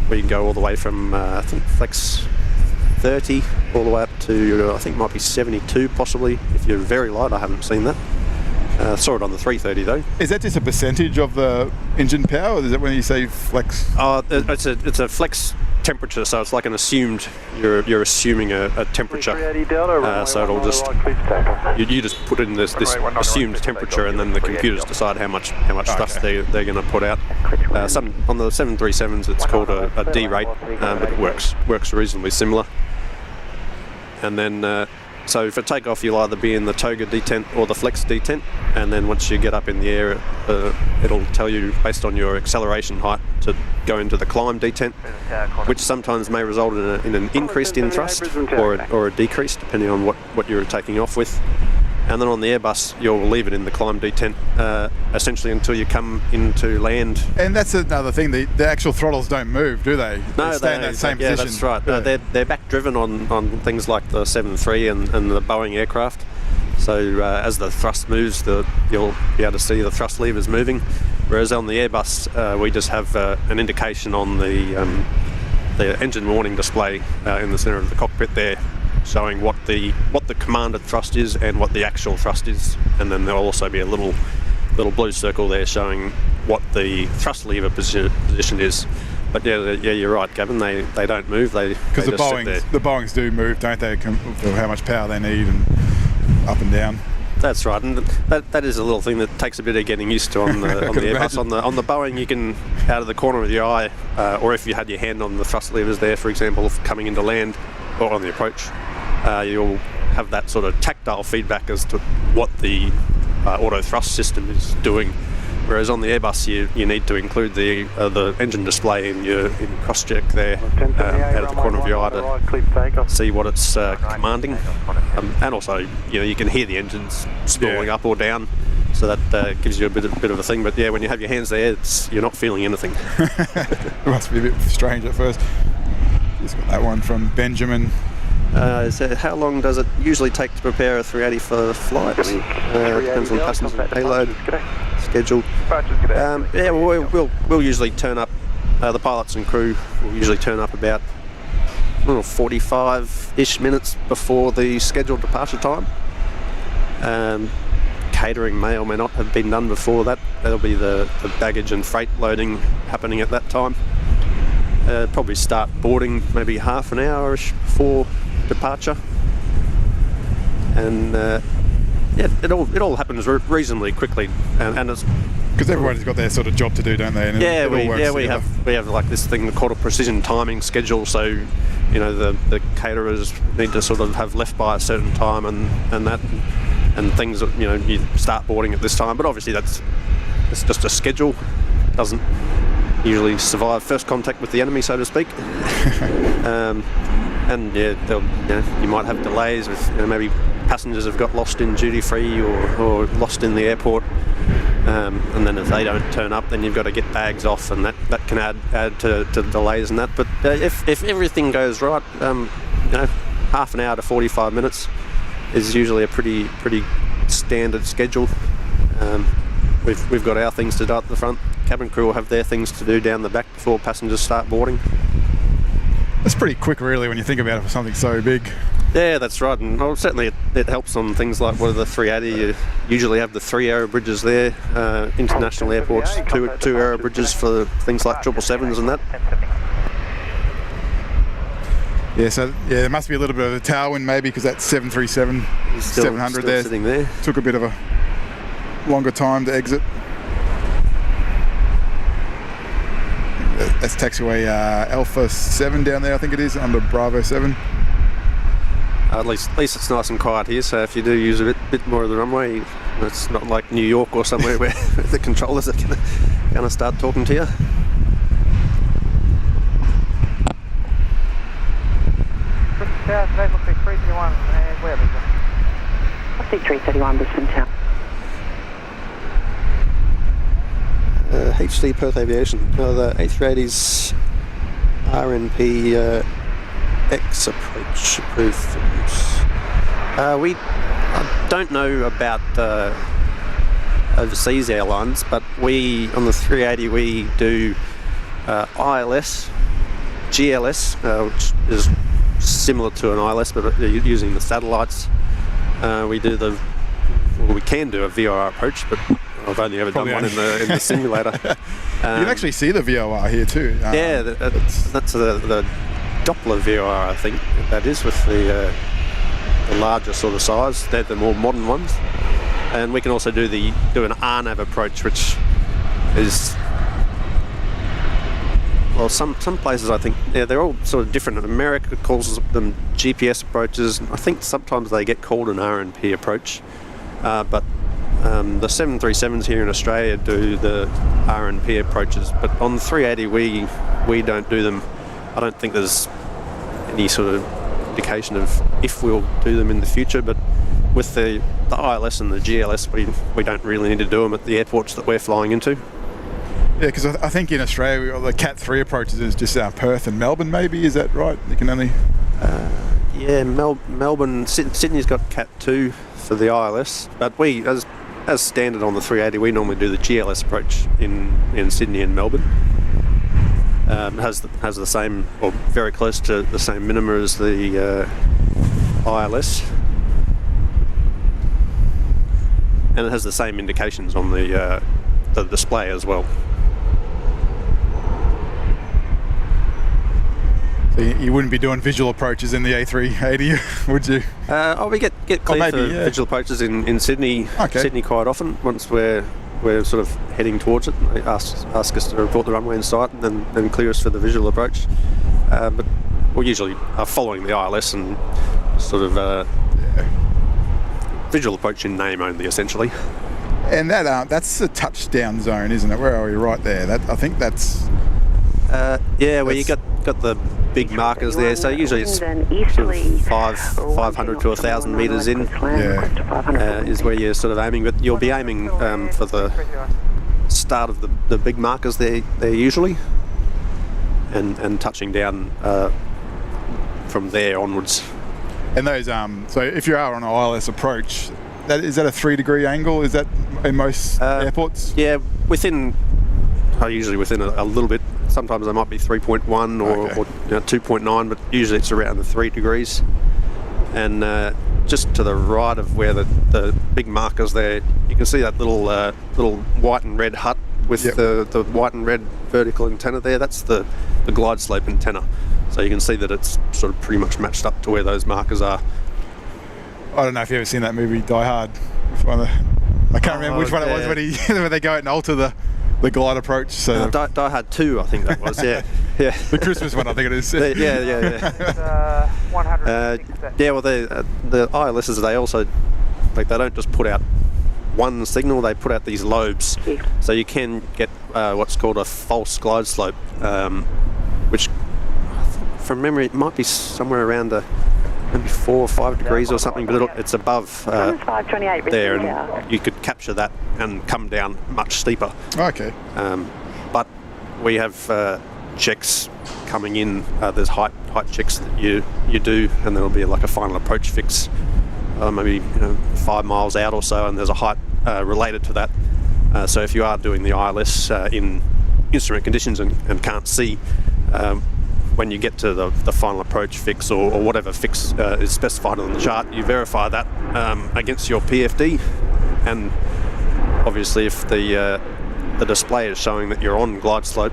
We can go all the way from I think flex 30 all the way up to, I think it might be 72 possibly, if you're very light. I haven't seen that. Saw it on the 330 though. Is that just a percentage of the engine power, or is it when you say flex? It's a flex temperature, so it's like an assumed, you're assuming a temperature, so it'll just, you just put in this assumed temperature, and then the computers decide how much thrust they're going to put out. Some on the 737s it's called a D rate, but it works reasonably similar. And then so for takeoff you'll either be in the toga detent or the flex detent, and then once you get up in the air it'll tell you based on your acceleration height to go into the climb detent, which sometimes may result in an increase in thrust or a decrease depending on what you're taking off with. And then on the Airbus you'll leave it in the climb detent essentially until you come into land. And that's another thing, the actual throttles don't move, do they? No, they stay in that same yeah, position. that's right. Yeah. They're back driven on things like the 737 and the Boeing aircraft. So as the thrust moves, you'll be able to see the thrust levers moving. Whereas on the Airbus, we just have an indication on the engine warning display in the centre of the cockpit there, showing what the commanded thrust is and what the actual thrust is, and then there'll also be a little blue circle there showing what the thrust lever position is. But yeah, you're right, Gavin. They don't move. Because the Boeings do move, don't they? For how much power they need and up and down. That's right, and that is a little thing that takes a bit of getting used to on the Airbus. On the Boeing, you can, out of the corner of your eye, or if you had your hand on the thrust levers there, for example, coming into land or on the approach, you'll have that sort of tactile feedback as to what the auto thrust system is doing. Whereas on the Airbus, you need to include the engine display in your cross-check there out of the corner of your eye to see what it's commanding, and also you can hear the engines stalling up or down, so that gives you a bit of a thing. But yeah, when you have your hands there, you're not feeling anything. It must be a bit strange at first. Just got that one from Benjamin. So how long does it usually take to prepare a 380 for flight? Depends on passenger payload schedule. Yeah, we'll usually turn up. The pilots and crew will usually turn up about 45-ish minutes before the scheduled departure time. Catering may or may not have been done before that. That'll be the baggage and freight loading happening at that time. Probably start boarding maybe half an hour-ish before departure, and it all happens reasonably quickly, and it's because everybody's got their sort of job to do, don't they? And we have like this thing called a precision timing schedule. So the caterers need to sort of have left by a certain time, and things that you start boarding at this time. But obviously it's just a schedule. It doesn't usually survive first contact with the enemy, so to speak. And yeah, you might have delays with maybe passengers have got lost in duty free or lost in the airport, and then if they don't turn up, then you've got to get bags off, and that can add to delays and that. But if everything goes right, half an hour to 45 minutes is usually a pretty standard schedule. We've got our things to do at the front. Cabin crew will have their things to do down the back before passengers start boarding. That's pretty quick, really, when you think about it for something so big. Yeah, that's right, and certainly it helps on things like the 380. You usually have the 3 aero bridges there, international airports, two aero bridges for things like 777s and that. Yeah, so there must be a little bit of a tailwind maybe, because that 737, 700 there, sitting there took a bit of a longer time to exit. That's taxiway Alpha 7 down there, I think it is, under Bravo 7. At least it's nice and quiet here, so if you do use a bit more of the runway, it's not like New York or somewhere where the controllers are going to start talking to you. Today looks like 331, and where are we? I see 331 Brisbane Tower. HD Perth Aviation. The A380's RNP X approach approved for use. I don't know about overseas airlines, but on the 380 we do ILS, GLS, which is similar to an ILS, but using the satellites. We can do a VOR approach, but I've only ever done one in the simulator. You can actually see the VOR here too. Yeah, that's the Doppler VOR, I think that is, with the larger sort of size. They're the more modern ones. And we can also do an RNAV approach, which is, well, some places I think, yeah, they're all sort of different. America calls them GPS approaches. I think sometimes they get called an RNP approach, but the 737s here in Australia do the RNP approaches, but on the 380 we don't do them. I don't think there's any sort of indication of if we'll do them in the future, but with the ILS and the GLS, we don't really need to do them at the airports that we're flying into. Yeah, because I think in Australia we've got the Cat 3 approaches is just Perth and Melbourne, maybe, is that right? You can only... Yeah, Melbourne, Sydney's got Cat 2 for the ILS, but we, as standard on the 380, we normally do the GLS approach in Sydney and Melbourne. Has the same, or very close to the same minima as the ILS. And it has the same indications on the display as well. So you wouldn't be doing visual approaches in the A380, would you? We get cleared for visual approaches in Sydney. Okay. Sydney quite often. Once we're sort of heading towards it, they ask us to report the runway in sight, and then clear us for the visual approach. But we usually are following the ILS and sort of visual approach in name only, essentially. And that's the touchdown zone, isn't it? Where are we? Right there. I think that's... where you got the big markers there. So usually it's sort of 500 to 1,000 metres in is where you're sort of aiming. But you'll be aiming for the start of the big markers there usually, and touching down from there onwards. And those, so if you are on an ILS approach, is that a 3-degree angle? Is that in most airports? Yeah, usually within a little bit. Sometimes they might be 3.1 or 2.9, but usually it's around the 3 degrees. And just to the right of where the big markers there, you can see that little white and red hut with the white and red vertical antenna there. That's the glide slope antenna. So you can see that it's sort of pretty much matched up to where those markers are. I don't know if you've ever seen that movie Die Hard. I can't remember which one it was when they go out and alter the glide approach. So Die Hard 2, I think that was. Yeah. The Christmas one, I think it is. Yeah. 106. Well, the ILSs, they also they don't just put out one signal; they put out these lobes. Yeah. So you can get what's called a false glide slope, which, from memory, it might be somewhere around maybe 4 or 5 degrees or something, but it's above there, and you could capture that and come down much steeper. Okay. But we have checks coming in. There's height checks that you do, and there'll be like a final approach fix, maybe 5 miles out or so, and there's a height related to that. So if you are doing the ILS in instrument conditions and can't see, when you get to the final approach fix or whatever fix is specified on the chart, you verify that against your PFD, and obviously if the display is showing that you're on glide slope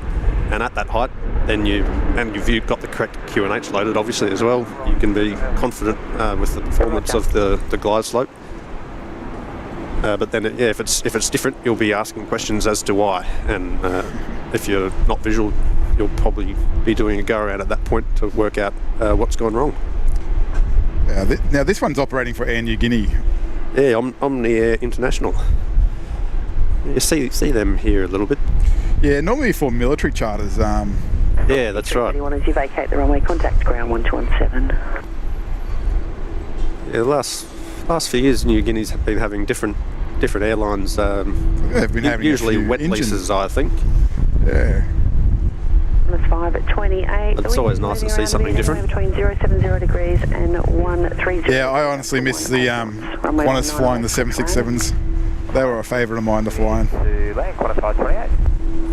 and at that height, then you've got the correct QNH loaded, obviously, as well. You can be confident with the performance of the glide slope. But then, if it's different, you'll be asking questions as to why, and if you're not visual, you'll probably be doing a go around at that point to work out what's gone wrong. Now this one's operating for Air New Guinea. Yeah, Omni-Air International. You see them here a little bit. Yeah, normally for military charters. Yeah, that's right. As you vacate the runway, contact ground 1217. Yeah, the last few years, New Guinea's have been having different airlines. They've been having usually wet leases, I think. Yeah. It's 5 at 28. It's always nice to see something different. Between 070 degrees and 130. Yeah, I honestly miss the Qantas flying the 767s. They were a favourite of mine to fly in.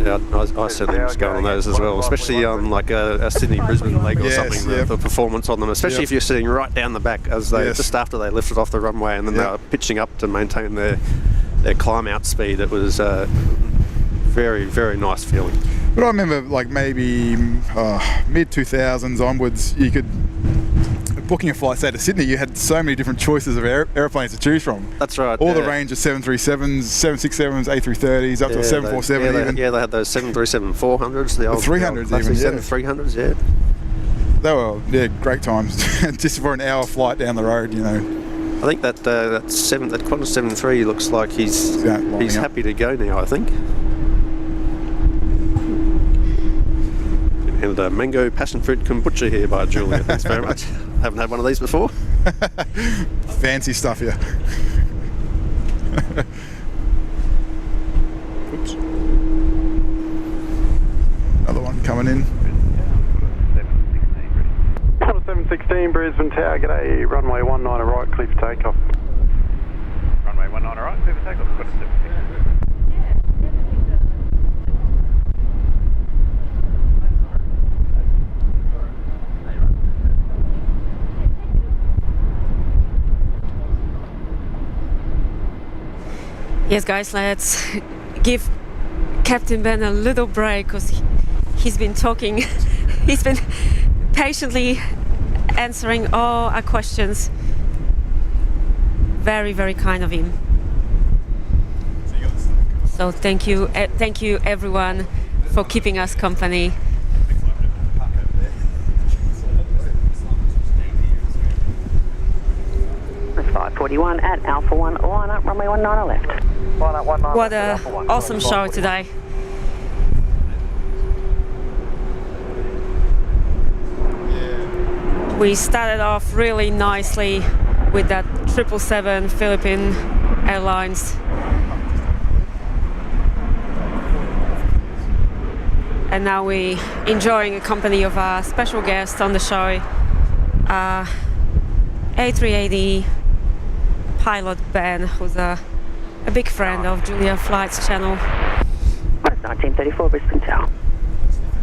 Yeah, I certainly was going on those as well, especially on like a Sydney-Brisbane leg or something, the performance on them, especially if you're sitting right down the back as they just after they lifted off the runway and then they were pitching up to maintain their climb out speed. It was very, very nice feeling. But I remember like maybe mid-2000s onwards, you could, booking a flight, say to Sydney, you had so many different choices of airplanes to choose from. That's right. All the range of 737s, 767s, A330s, up to a 747 even. They had those 737-400s, the old 300s classics, even, the 300s, They were, great times. Just for an hour flight down the road, you know. I think that Qantas 73 looks like he's happy to go now, I think. And mango passion fruit kombucha here by Julia. Thanks very much. Haven't had one of these before. Fancy stuff here. Oops. Another one coming in. 716 Brisbane Tower, g'day, runway 19 right, clear for takeoff. Runway 19 right, clear for takeoff. Got a 716. Yes, guys, let's give Captain Ben a little break because he's been talking. He's been patiently answering all our questions. Very, very kind of him. So thank you everyone for keeping us company. That's 541 at Alpha 1, line up, runway 19 left. Line up 19 What an awesome show today. We started off really nicely with that 777 Philippine Airlines. And now we're enjoying a company of our special guest on the show, A380 pilot Ben, who's a big friend of Julia Flight's channel. Qantas 1934 Brisbane Tower.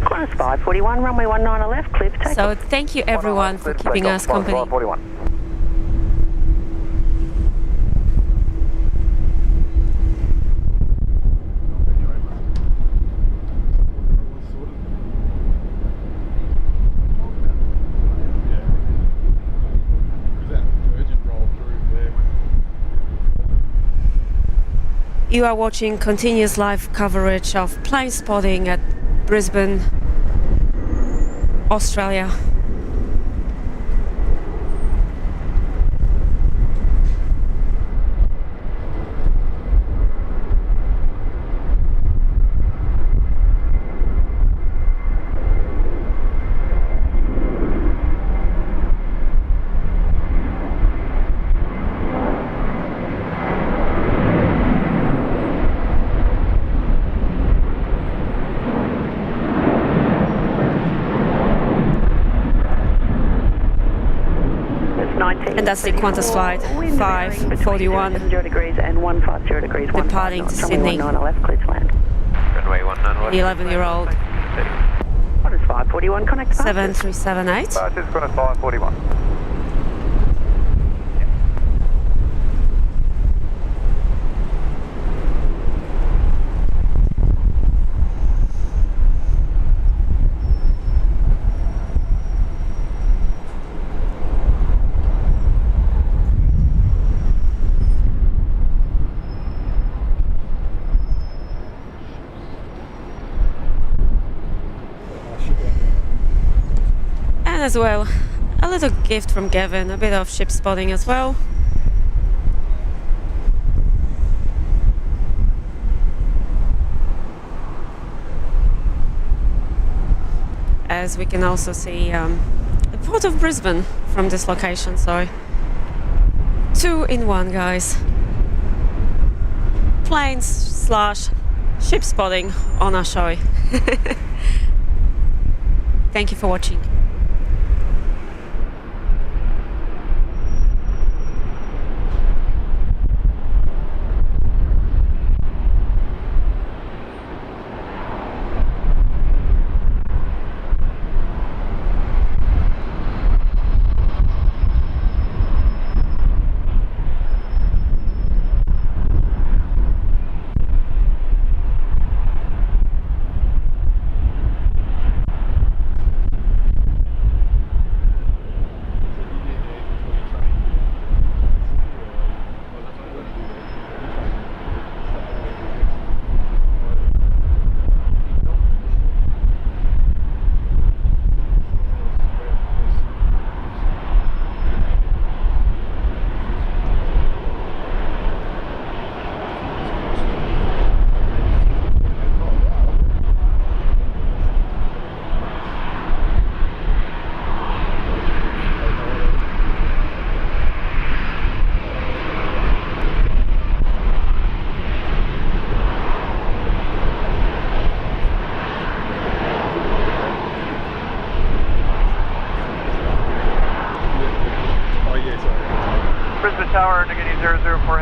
Qantas 541, runway 19 left, clear for takeoff. So thank you everyone for keeping us company. 541. You are watching continuous live coverage of plane spotting at Brisbane, Australia. And that's the Qantas flight 541 degrees and 150 degrees. departing to Sydney. 19 left, clear to land. Runway 19 right. The 11-year-old Qantas 541, connect fast. 7378. Qantas 541. And as well, a little gift from Gavin, a bit of ship spotting as well. As we can also see the port of Brisbane from this location, so 2 in 1, guys. Planes / ship spotting on our show. Thank you for watching.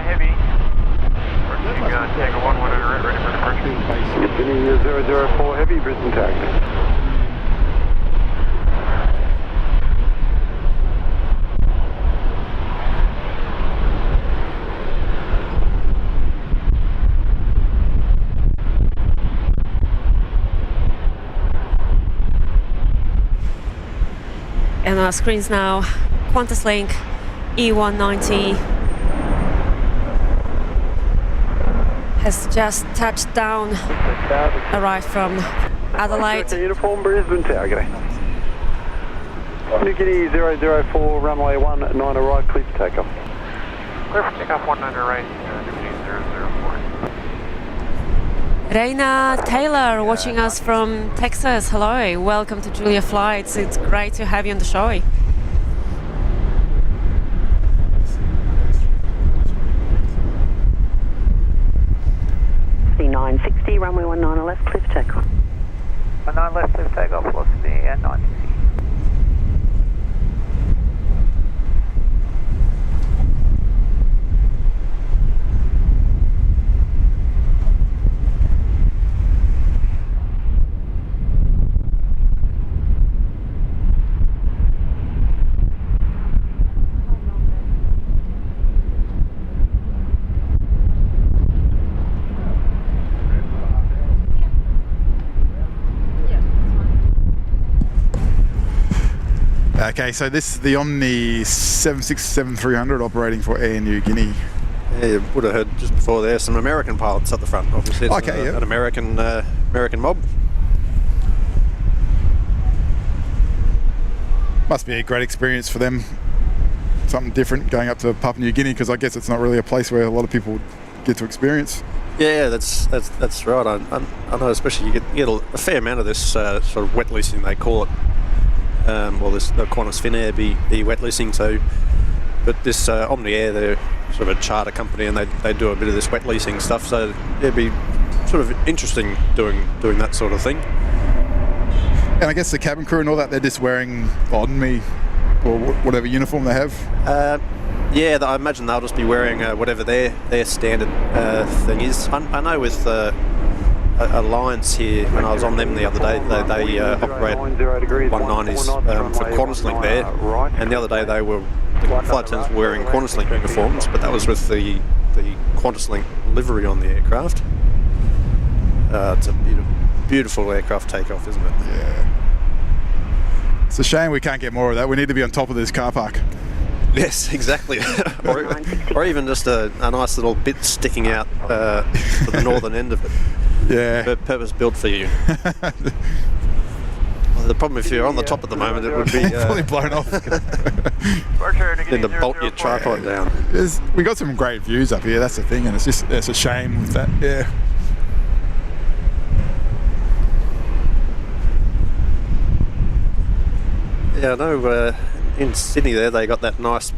heavy. We're Tango 1 ready for departure. Sydney 004 Heavy, Brisbane taxi. And on our screens now, Qantas Link E190 has just touched down, arrived from Adelaide. Uniform Brisbane Tower, New Guinea 004, runway 19 right, clear for takeoff. Clear for takeoff 19 right, New Guinea 004. Reina Taylor watching us from Texas. Hello, welcome to Julia Flights. It's great to have you on the show. C960, runway 19 left, clear for takeoff. 19 left, clear for takeoff, velocity at 90. Okay, so this is the Omni 767-300 operating for Air New Guinea. Yeah, you would have heard just before there some American pilots at the front. Obviously, it's an American mob. Must be a great experience for them. Something different going up to Papua New Guinea, because I guess it's not really a place where a lot of people get to experience. Yeah, that's right. I know, especially you get a fair amount of this sort of wet leasing, they call it. The Qantas Finnair be wet leasing. So, but this Omni Air, they're sort of a charter company, and they do a bit of this wet leasing stuff. So it'd be sort of interesting doing that sort of thing. And I guess the cabin crew and all that, they're just wearing on me or whatever uniform they have. Yeah, I imagine they'll just be wearing whatever their standard thing is. I know with Alliance here, when I was on them the other day, they operate 190s for Qantas Link there, and the other day the flight attendants were wearing Qantas Link uniforms, but that was with the Qantas Link livery on the aircraft. It's a beautiful aircraft takeoff, isn't it? Yeah. It's a shame we can't get more of that. We need to be on top of this car park. Yes, exactly. or even just a nice little bit sticking out to the northern end of it. Yeah. Purpose built for you. The problem if you're on the top at the moment, it would be probably blown off. Then to bolt your tripod down. We got some great views up here. That's the thing, and it's a shame with that. Yeah. Yeah, I know. In Sydney, there they got that nice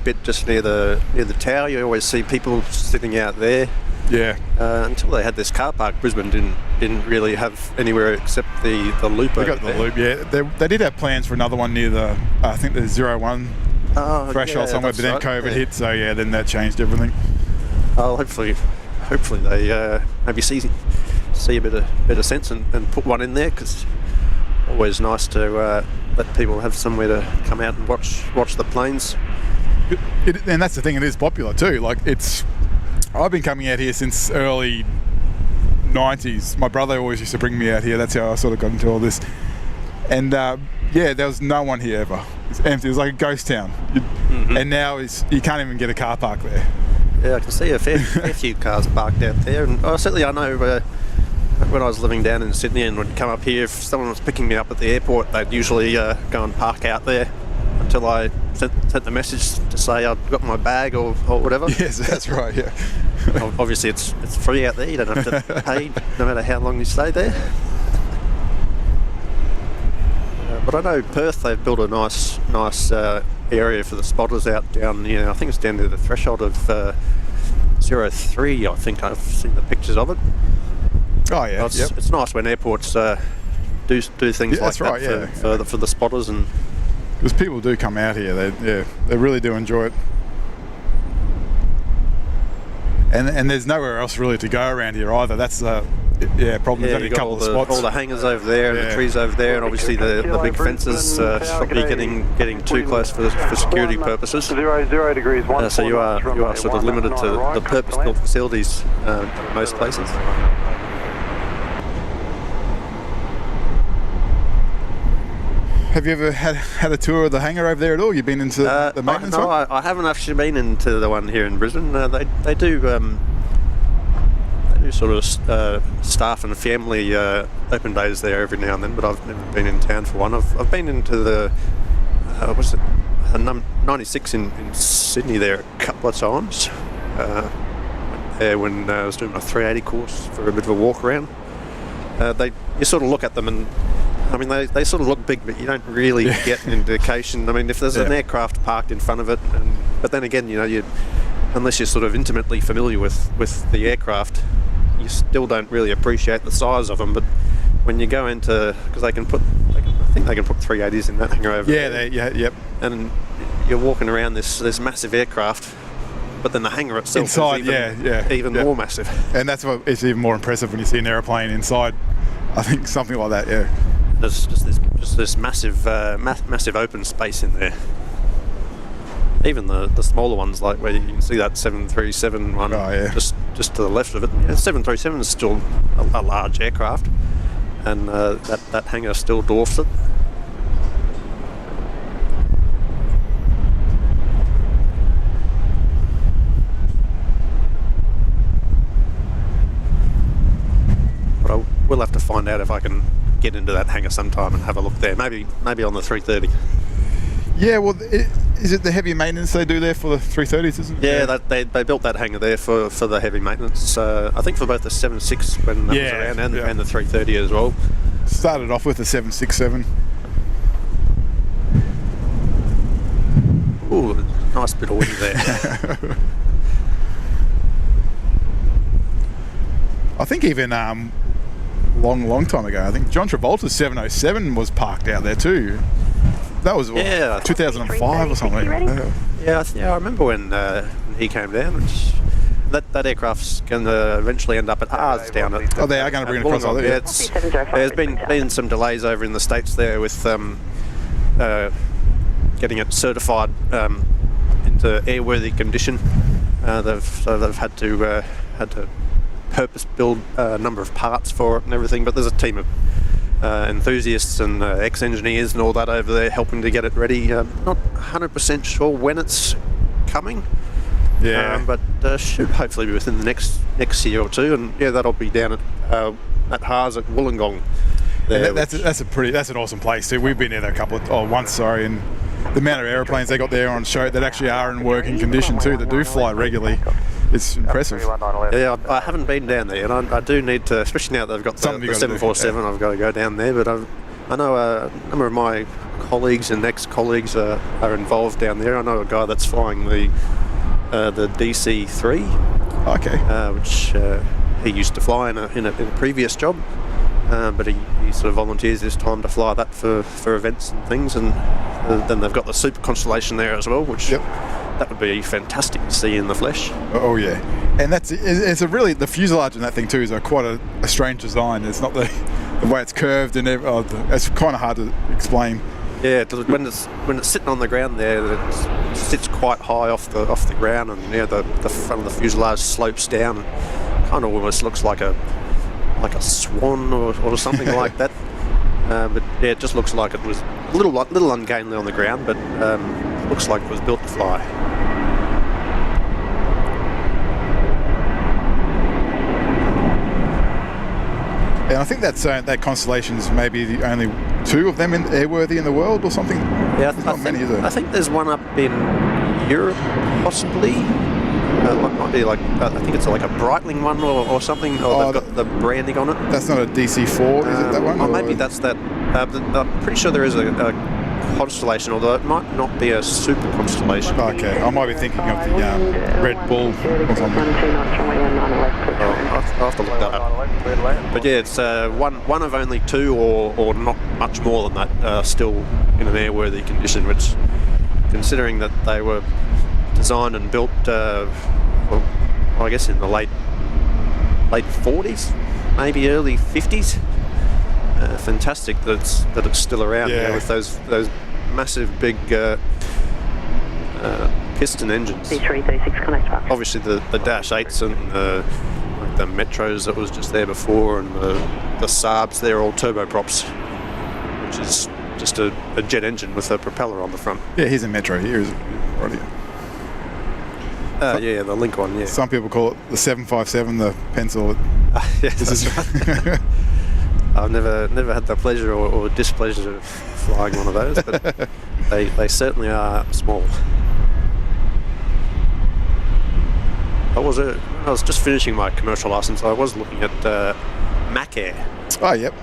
bit just near the tower. You always see people sitting out there. Yeah. Until they had this car park, Brisbane didn't really have anywhere except the loop. They got the loop. Yeah, they did have plans for another one near the I think the 01 threshold somewhere, but then COVID hit, so yeah, then that changed everything. Oh, hopefully they maybe see a bit of sense and put one in there, because always nice to let people have somewhere to come out and watch the planes. And that's the thing, it is popular too. Like I've been coming out here since early 90s. My brother always used to bring me out here. That's how I sort of got into all this. And yeah, there was no one here ever. It's empty. It was like a ghost town. And now you can't even get a car park there. Yeah, I can see a fair few cars parked out there. And certainly I know when I was living down in Sydney and would come up here, if someone was picking me up at the airport, they'd usually go and park out there until I sent the message to say I'd got my bag or whatever. Yes, that's right, yeah. Obviously it's free out there, you don't have to pay no matter how long you stay there. But I know Perth, they've built a nice area for the spotters out down, I think it's down near the threshold of 03, I think I've seen the pictures of it. Oh yeah, it's nice when airports do things like that for the spotters, and because people do come out here, they really do enjoy it. And there's nowhere else really to go around here either. That's problem. There's only you a got couple of spots. all the hangars over there and the trees over there, and obviously the big fences stop you getting too close for security purposes. 00 degrees 1. So you are sort of limited to the purpose-built facilities in most places. Have you ever had a tour of the hangar over there at all? You've been into the maintenance no, one? I haven't actually been into the one here in Brisbane. They do sort of staff and family open days there every now and then, but I've never been in town for one. I've been into the 96 in Sydney there a couple of times. Went there when I was doing my 380 course for a bit of a walk around. You sort of look at them and I mean, they sort of look big, but you don't really get an indication. I mean, if there's an aircraft parked in front of it, but then again, unless you're sort of intimately familiar with the aircraft, you still don't really appreciate the size of them. But when you go into, because I think they can put 380s in that hangar over there. Yep. And you're walking around this massive aircraft, but then the hangar itself inside, is even more massive. And that's what it's even more impressive when you see an aeroplane inside. I think something like that, yeah. There's just this massive open space in there. Even the smaller ones, like where you can see that 737 one, just to the left of it. 737 is still a large aircraft, and that hangar still dwarfs it. But I will have to find out if I can get into that hangar sometime and have a look there. Maybe on the 330. Yeah, well, is it the heavy maintenance they do there for the 330s, isn't it? Yeah, they built that hangar there for the heavy maintenance. I think for both the 76 when that was around and the 330 as well. Started off with the 767. Ooh, nice bit of wind there. I think even long time ago, I think John Travolta's 707 was parked out there too. That was 2005 or something. Yeah, I remember when he came down. That aircraft's going to eventually end up at ours down at. Oh, they are going to bring it across. There's been some delays over in the States there with getting it certified into airworthy condition. They've had to purpose build a number of parts for it and everything, but there's a team of enthusiasts and ex-engineers and all that over there helping to get it ready. Not 100% sure when it's coming, but should hopefully be within the next year or two, and that'll be down at Haas at Wollongong. There, that's an awesome place too. We've been there once, and the amount of aeroplanes they got there on show that actually are in working condition too, that do fly regularly. It's impressive. Yeah, I haven't been down there, and I do need to, especially now that they've got the 747. I've got to go down there. But I know a number of my colleagues and ex-colleagues are involved down there. I know a guy that's flying the DC-3, which he used to fly in a previous job, but he sort of volunteers his time to fly that for events and things. And then they've got the Super Constellation there as well, which. That would be fantastic to see in the flesh. Oh yeah, and it's a really, the fuselage in that thing too is quite a strange design. It's not the way it's curved and it's kind of hard to explain. Yeah, when it's sitting on the ground there, it sits quite high off the ground, and the front of the fuselage slopes down. Kind of almost looks like a swan or something like that. But it just looks like it was a little ungainly on the ground, but looks like it was built to fly. And I think that Constellation's maybe the only two of them airworthy in the world or something. Yeah, not many, is there? I think there's one up in Europe, possibly. Might be like, I think it's like a Breitling one or something, or they've got the branding on it. That's not a DC-4, is it, that one? Or maybe that's that. I'm pretty sure there is a Constellation, although it might not be a Super Constellation. Okay, I might be thinking of the Red Bull or something. I'll have to look that up. But yeah, it's one of only two, or not much more than that, still in an airworthy condition, which, considering that they were designed and built I guess in the late 40s, maybe early 50s. Fantastic that it's still around, Yeah. with those massive big piston engines. D336 connect back. Obviously the Dash 8s and the Metros that was just there before, and the Saabs, they're all turboprops, which is just a jet engine with a propeller on the front. Yeah, here's a Metro here, is it? Right here. Yeah, the Link one, yeah. Some people call it the 757, the pencil. Yeah, This is I've never had the pleasure or displeasure of flying one of those, but they certainly are small. I was just finishing my commercial license. I was looking at Mac Air, Oh, yep.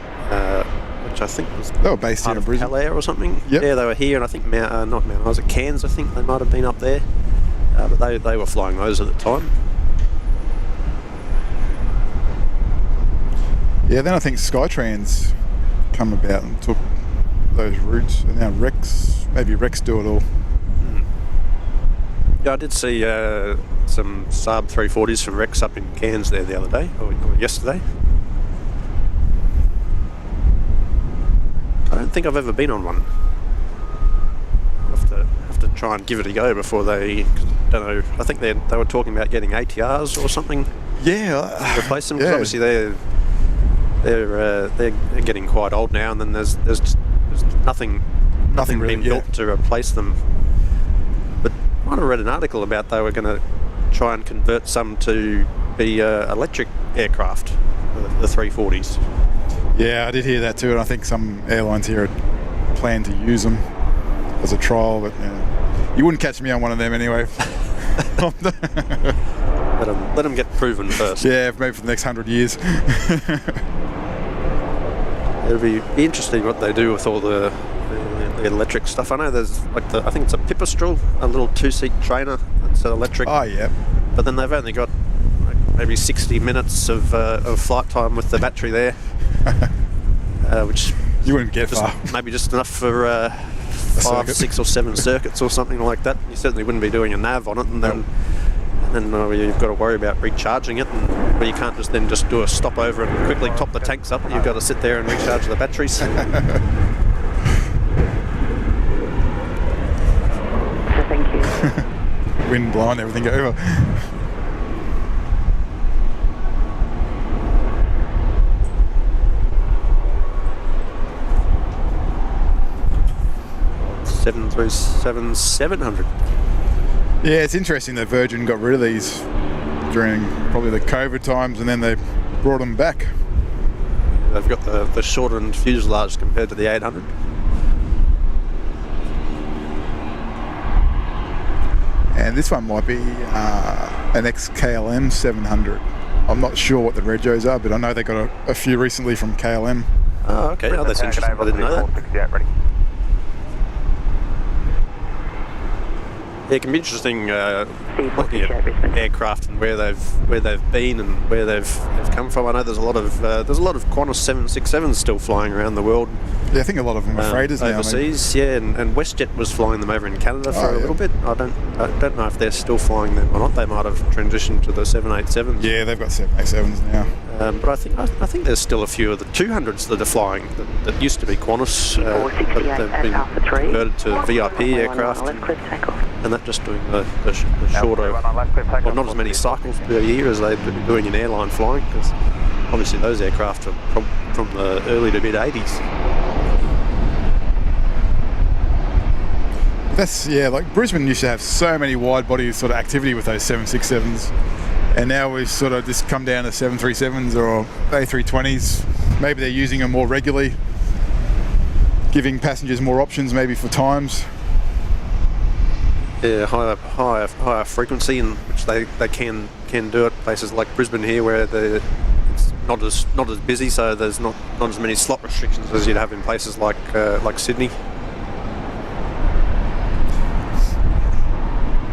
which I think was They were based here part in of Brisbane. Pal Air or something. Yep. Yeah, they were here, and I think not Mount. I was at Cairns. I think they might have been up there, but they were flying those at the time. Yeah, then I think Skytrans come about and took those routes, and now Rex do it all. Yeah, I did see some Saab 340s from Rex up in Cairns there the other day, or yesterday. I don't think I've ever been on one. I'll have to try and give it a go before they. Don't know. I think they were talking about getting ATRs or something Yeah. to replace them. 'Cause Yeah. obviously they're getting quite old now, and then there's nothing really, being built to replace them. But I might have read an article about they were going to try and convert some to be electric aircraft, the 340s. Yeah, I did hear that too, and I think some airlines here had planned to use them as a trial, but you wouldn't catch me on one of them anyway. Let them get proven first. Yeah, maybe for the next 100 years. It'll be interesting what they do with all the electric stuff. I know there's I think it's a Pipistrel, a little 2-seat trainer that's electric. Oh, yeah. But then they've only got maybe 60 minutes of flight time with the battery there, which You wouldn't get far. maybe just enough for 5, circuit. 6 or 7 circuits or something like that. You certainly wouldn't be doing a nav on it, and then you've got to worry about recharging it, and where you can't just do a stopover and quickly top the tanks up. You've got to sit there and recharge the batteries. Thank you. Wind blowing everything over. $737-700. Yeah, it's interesting that Virgin got rid of these during probably the COVID times, and then they brought them back. They've got the shortened fuselage compared to the 800. And this one might be an ex-KLM 700. I'm not sure what the regos are, but I know they got a few recently from KLM. Oh, okay. Oh, that's interesting. I didn't know that. 468 ready. Yeah, it can be interesting looking at aircraft and where they've been and where they've come from. I know there's a lot of Qantas 767s still flying around the world. Yeah, I think a lot of them are freighters now. Overseas, yeah, and WestJet was flying them over in Canada for a little bit. I don't know if they're still flying them or not. They might have transitioned to the 787s. Yeah, they've got 787s now. But I think there's still a few of the 200s that are flying that used to be Qantas. But they've been converted to VIP aircraft, and that just doing the shorter, well, not as many cycles per year as they've been doing in airline flying, because obviously those aircraft are from the early to mid 80s. That's, yeah, like Brisbane used to have so many wide body sort of activity with those 767s, and now we've sort of just come down to 737s or A320s. Maybe they're using them more regularly, giving passengers more options maybe for times. Yeah, higher frequency, in which they can do it. Places like Brisbane here, where it's not as busy, so there's not as many slot restrictions as you'd have in places like Sydney.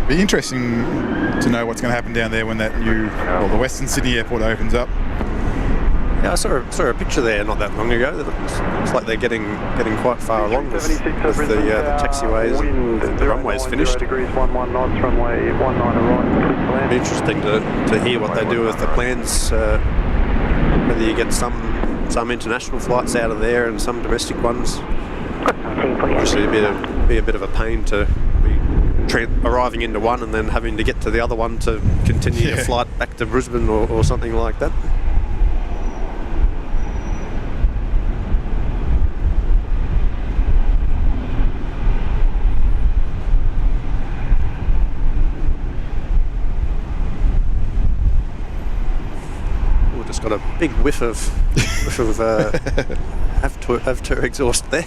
Be interesting to know what's going to happen down there when that the Western Sydney airport opens up. Yeah, I saw a picture there not that long ago. That looks like they're getting quite far along with the taxiways and the runways finished. Degrees 11 knots, runway 19 right. It'd be interesting to hear what they do with the plans. Whether you get some international flights out of there and some domestic ones. Obviously, it'd be a bit of a pain to be arriving into one and then having to get to the other one to continue your flight back to Brisbane or something like that. Just got a big whiff of Avtur exhaust there.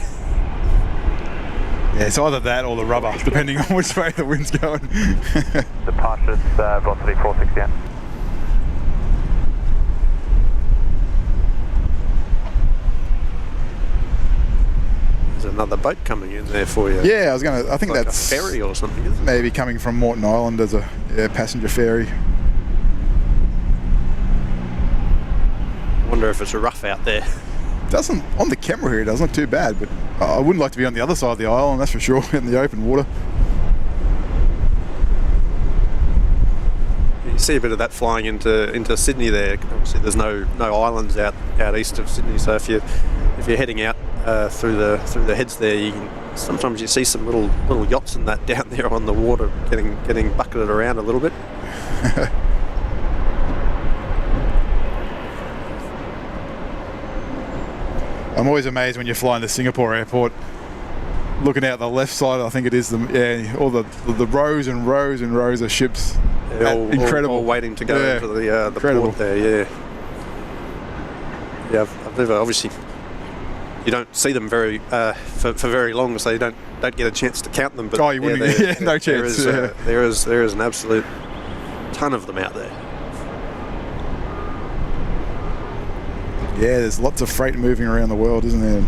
Yeah, it's either that or the rubber, depending on which way the wind's going. Departures, velocity 468. There's another boat coming in there for you. Yeah, I think like that's a ferry or something, isn't it? Maybe coming from Moreton Island as a passenger ferry. I wonder if it's rough out there. Doesn't on the camera here, it doesn't look too bad, but I wouldn't like to be on the other side of the island, that's for sure, in the open water. You see a bit of that flying into Sydney there. Obviously, there's no islands out east of Sydney, so if you're heading out through the heads there, sometimes you see some little yachts and that down there on the water, getting bucketed around a little bit. I'm always amazed when you're flying to Singapore airport, looking out the left side. I think it is all the rows and rows and rows of ships. Incredible, all waiting to go into the port there. Yeah, I've never, obviously you don't see them very for very long, so you don't get a chance to count them. But you wouldn't. No chance. There is an absolute ton of them out there. Yeah, there's lots of freight moving around the world, isn't there?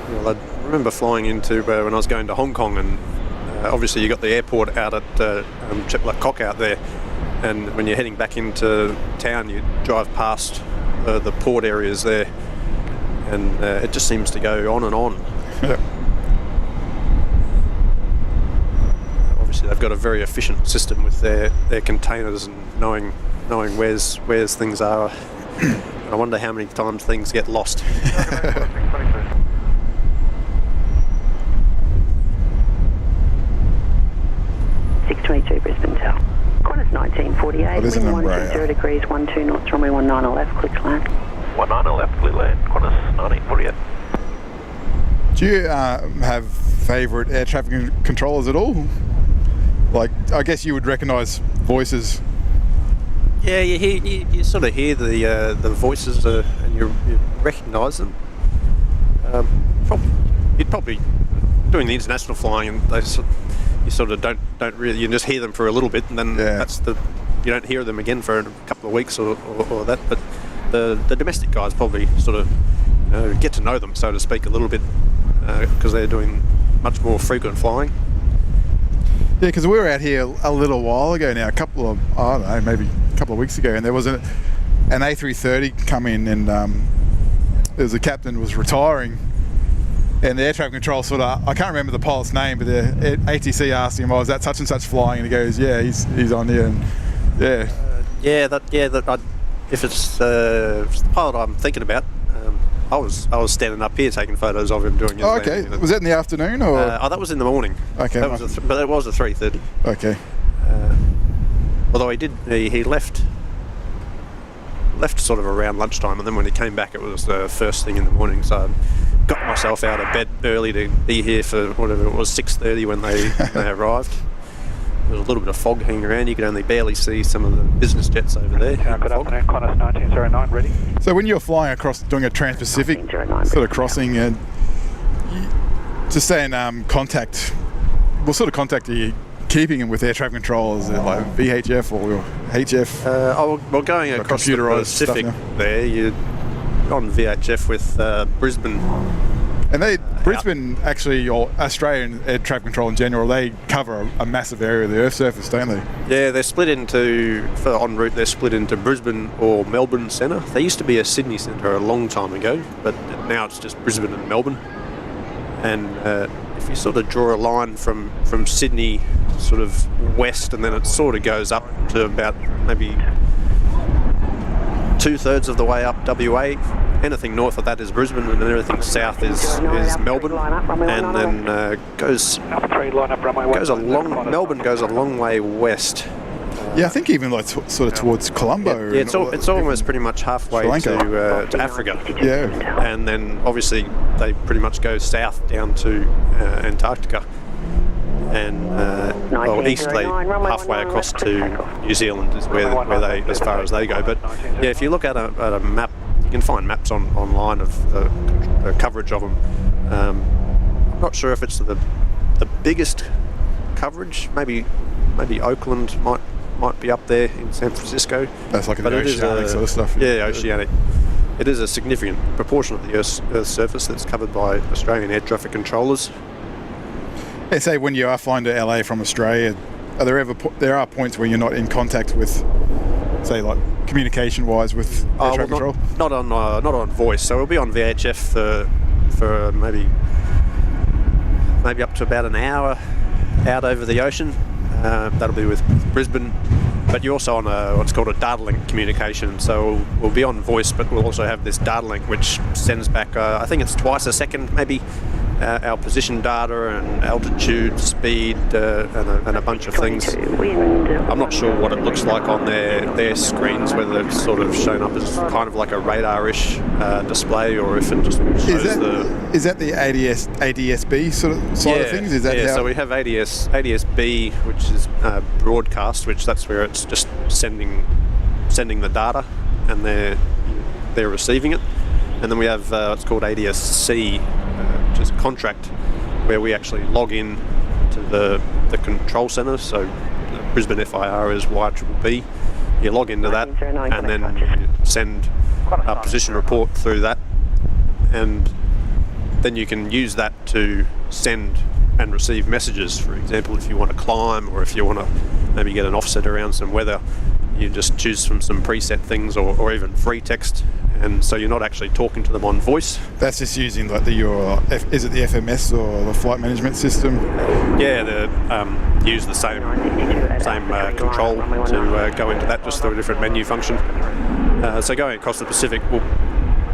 Well, I remember flying into when I was going to Hong Kong, and obviously you got the airport out at Chek Lap Kok out there, and when you're heading back into town, you drive past the port areas there, and it just seems to go on and on. Obviously, they've got a very efficient system with their containers and knowing where's things are. I wonder how many times things get lost. 622 Brisbane Tower. Qantas 1948, wind 120 degrees, 12 knots, runway 19 left, clear to land. 19 left, clear land, Qantas 1948. Do you have favourite air traffic controllers at all? Like, I guess you would recognise voices. Yeah, you sort of hear the voices and you recognise them. You'd probably doing the international flying, and you sort of don't really, you just hear them for a little bit, and then you don't hear them again for a couple of weeks or that. But the domestic guys probably sort of get to know them, so to speak, a little bit, because they're doing much more frequent flying. Yeah, because we were out here a little while ago now, maybe a couple of weeks ago, and there was an A330 come in, and there was a captain was retiring, and the air traffic control sort of, I can't remember the pilot's name, but the ATC asked him, is that such and such flying? And he goes, yeah, he's on here, and if it's the pilot I'm thinking about, I was standing up here taking photos of him doing his okay. landing. Was that in the afternoon or? That was in the morning. Okay. But it was a 3:30. Okay. Although he left sort of around lunchtime, and then when he came back, it was the first thing in the morning. So I got myself out of bed early to be here for whatever it was, 6:30 when they arrived. There was a little bit of fog hanging around. You could only barely see some of the business jets over there. Good afternoon, Qantas 1909, ready. So when you're flying across, doing a Trans-Pacific sort of crossing, and just saying contact, what sort of contact are you keeping in with air traffic control? Is it like VHF or HF? Well, going across the Pacific there, you're on VHF with Brisbane And Brisbane actually, or Australian air traffic control in general, they cover a massive area of the Earth's surface, don't they? Yeah, they're split into, for en route, they're split into Brisbane or Melbourne Centre. There used to be a Sydney Centre a long time ago, but now it's just Brisbane and Melbourne. And if you sort of draw a line from Sydney sort of west, and then it sort of goes up to about maybe 2/3 of the way up WA. Anything north of that is Brisbane, and then everything south is Melbourne, and then Melbourne goes a long way west. Yeah, I think even like sort of towards Colombo. Yeah, it's almost pretty much halfway to Africa. Yeah, and then obviously they pretty much go south down to Antarctica, and easterly halfway across to New Zealand is where they, as far as they go. But yeah, if you look at a map, you can find maps online of the coverage of them. I'm not sure if it's the biggest coverage. Maybe Oakland might be up there in San Francisco. That's like an oceanic sort of stuff. Yeah, oceanic. It is a significant proportion of the Earth's surface that's covered by Australian air traffic controllers. Yeah, say when you are flying to LA from Australia, are there are points where you're not in contact with, say, like communication-wise with air traffic control? Not on voice. So we'll be on VHF for maybe up to about an hour out over the ocean. That'll be with Brisbane. But you're also on what's called a data link communication. So we'll be on voice, but we'll also have this data link which sends back, I think it's twice a second, maybe, our position data and altitude, speed, and a bunch of things. I'm not sure what it looks like on their screens, whether it's sort of shown up as kind of like a radar-ish display, or if it just shows Is that the ADS-B sort of side of things? So we have ADS-B, which is broadcast, which that's where it's just sending the data, and they're receiving it. And then we have what's called ADS-C, which is contract, where we actually log in to the control centre. So Brisbane FIR is YBBN. You log into that, and then you send a position report through that, and then you can use that to send and receive messages. For example, if you want to climb, or if you want to maybe get an offset around some weather, you just choose from some preset things, or even free text, and so you're not actually talking to them on voice. That's just using like is it the FMS or the flight management system? Yeah, use the same control to go into that, just through a different menu function. So going across the Pacific,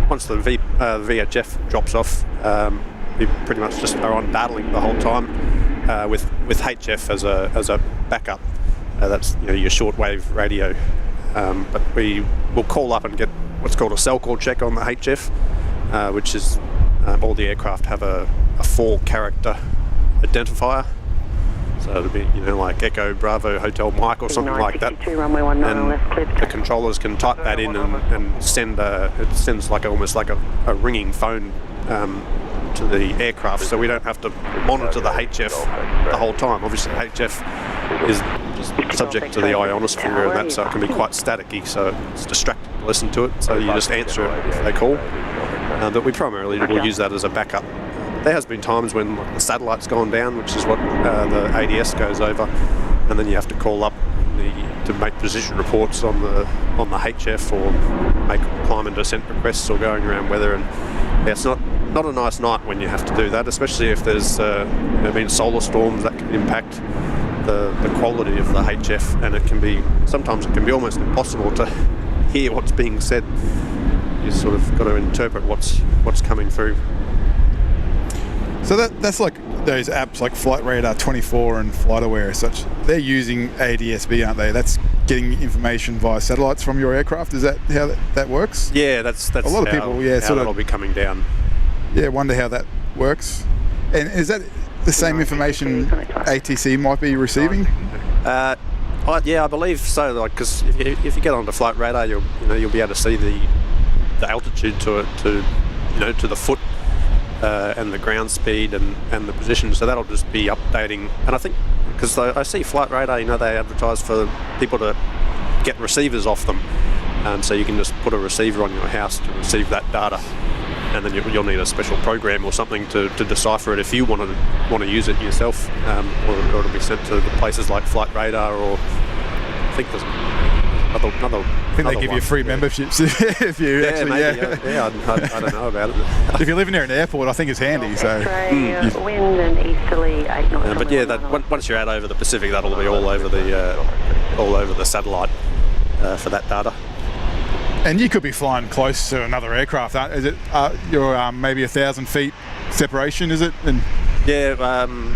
once the VHF drops off, we pretty much just are on data link the whole time, with HF as a backup. That's your shortwave radio, but we will call up and get what's called a cell call check on the HF, which is all the aircraft have a 4-character identifier. So it'll be like Echo Bravo Hotel Mike or something like that. And the controllers can type that in and send it sends almost like a ringing phone to the aircraft, so we don't have to monitor the HF the whole time. Obviously HF is just subject to the ionosphere and that, so it can be quite staticky, so it's distracting to listen to it, so you just answer it if they call. But we primarily will use that as a backup. There has been times when the satellite's gone down, which is what the ADS goes over, and then you have to call up to make position reports on the HF, or make climb and descent requests, or going around weather. And it's not a nice night when you have to do that, especially if there's been solar storms that can impact the quality of the HF, and sometimes it can be almost impossible to hear what's being said. You sort of got to interpret what's coming through. So that's like those apps like Flight Radar 24 and Flight Aware and such. They're using ADS-B, aren't they? That's getting information via satellites from your aircraft. Is that how that works? Yeah, that's a lot of people. Yeah, sort of that'll be coming down. Yeah, wonder how that works. And is that the same information ATC might be receiving? Yeah, I believe so. Because if you get onto Flight Radar, you'll be able to see the altitude to the foot. And the ground speed and the position, so that'll just be updating. And I think, because I see Flight Radar, they advertise for people to get receivers off them, so you can just put a receiver on your house to receive that data. and then you'll need a special program or something to decipher it if you want to use it yourself, or it'll be sent to the places like Flight Radar, or I think there's another. I think they give you free memberships if you I don't know about it. If you live near an airport, I think it's handy. So wind and easterly 8 knots. but yeah, once you're out over the Pacific, that'll be all over the satellite for that data. And you could be flying close to another aircraft. Is it? You're maybe 1,000 feet separation, is it? And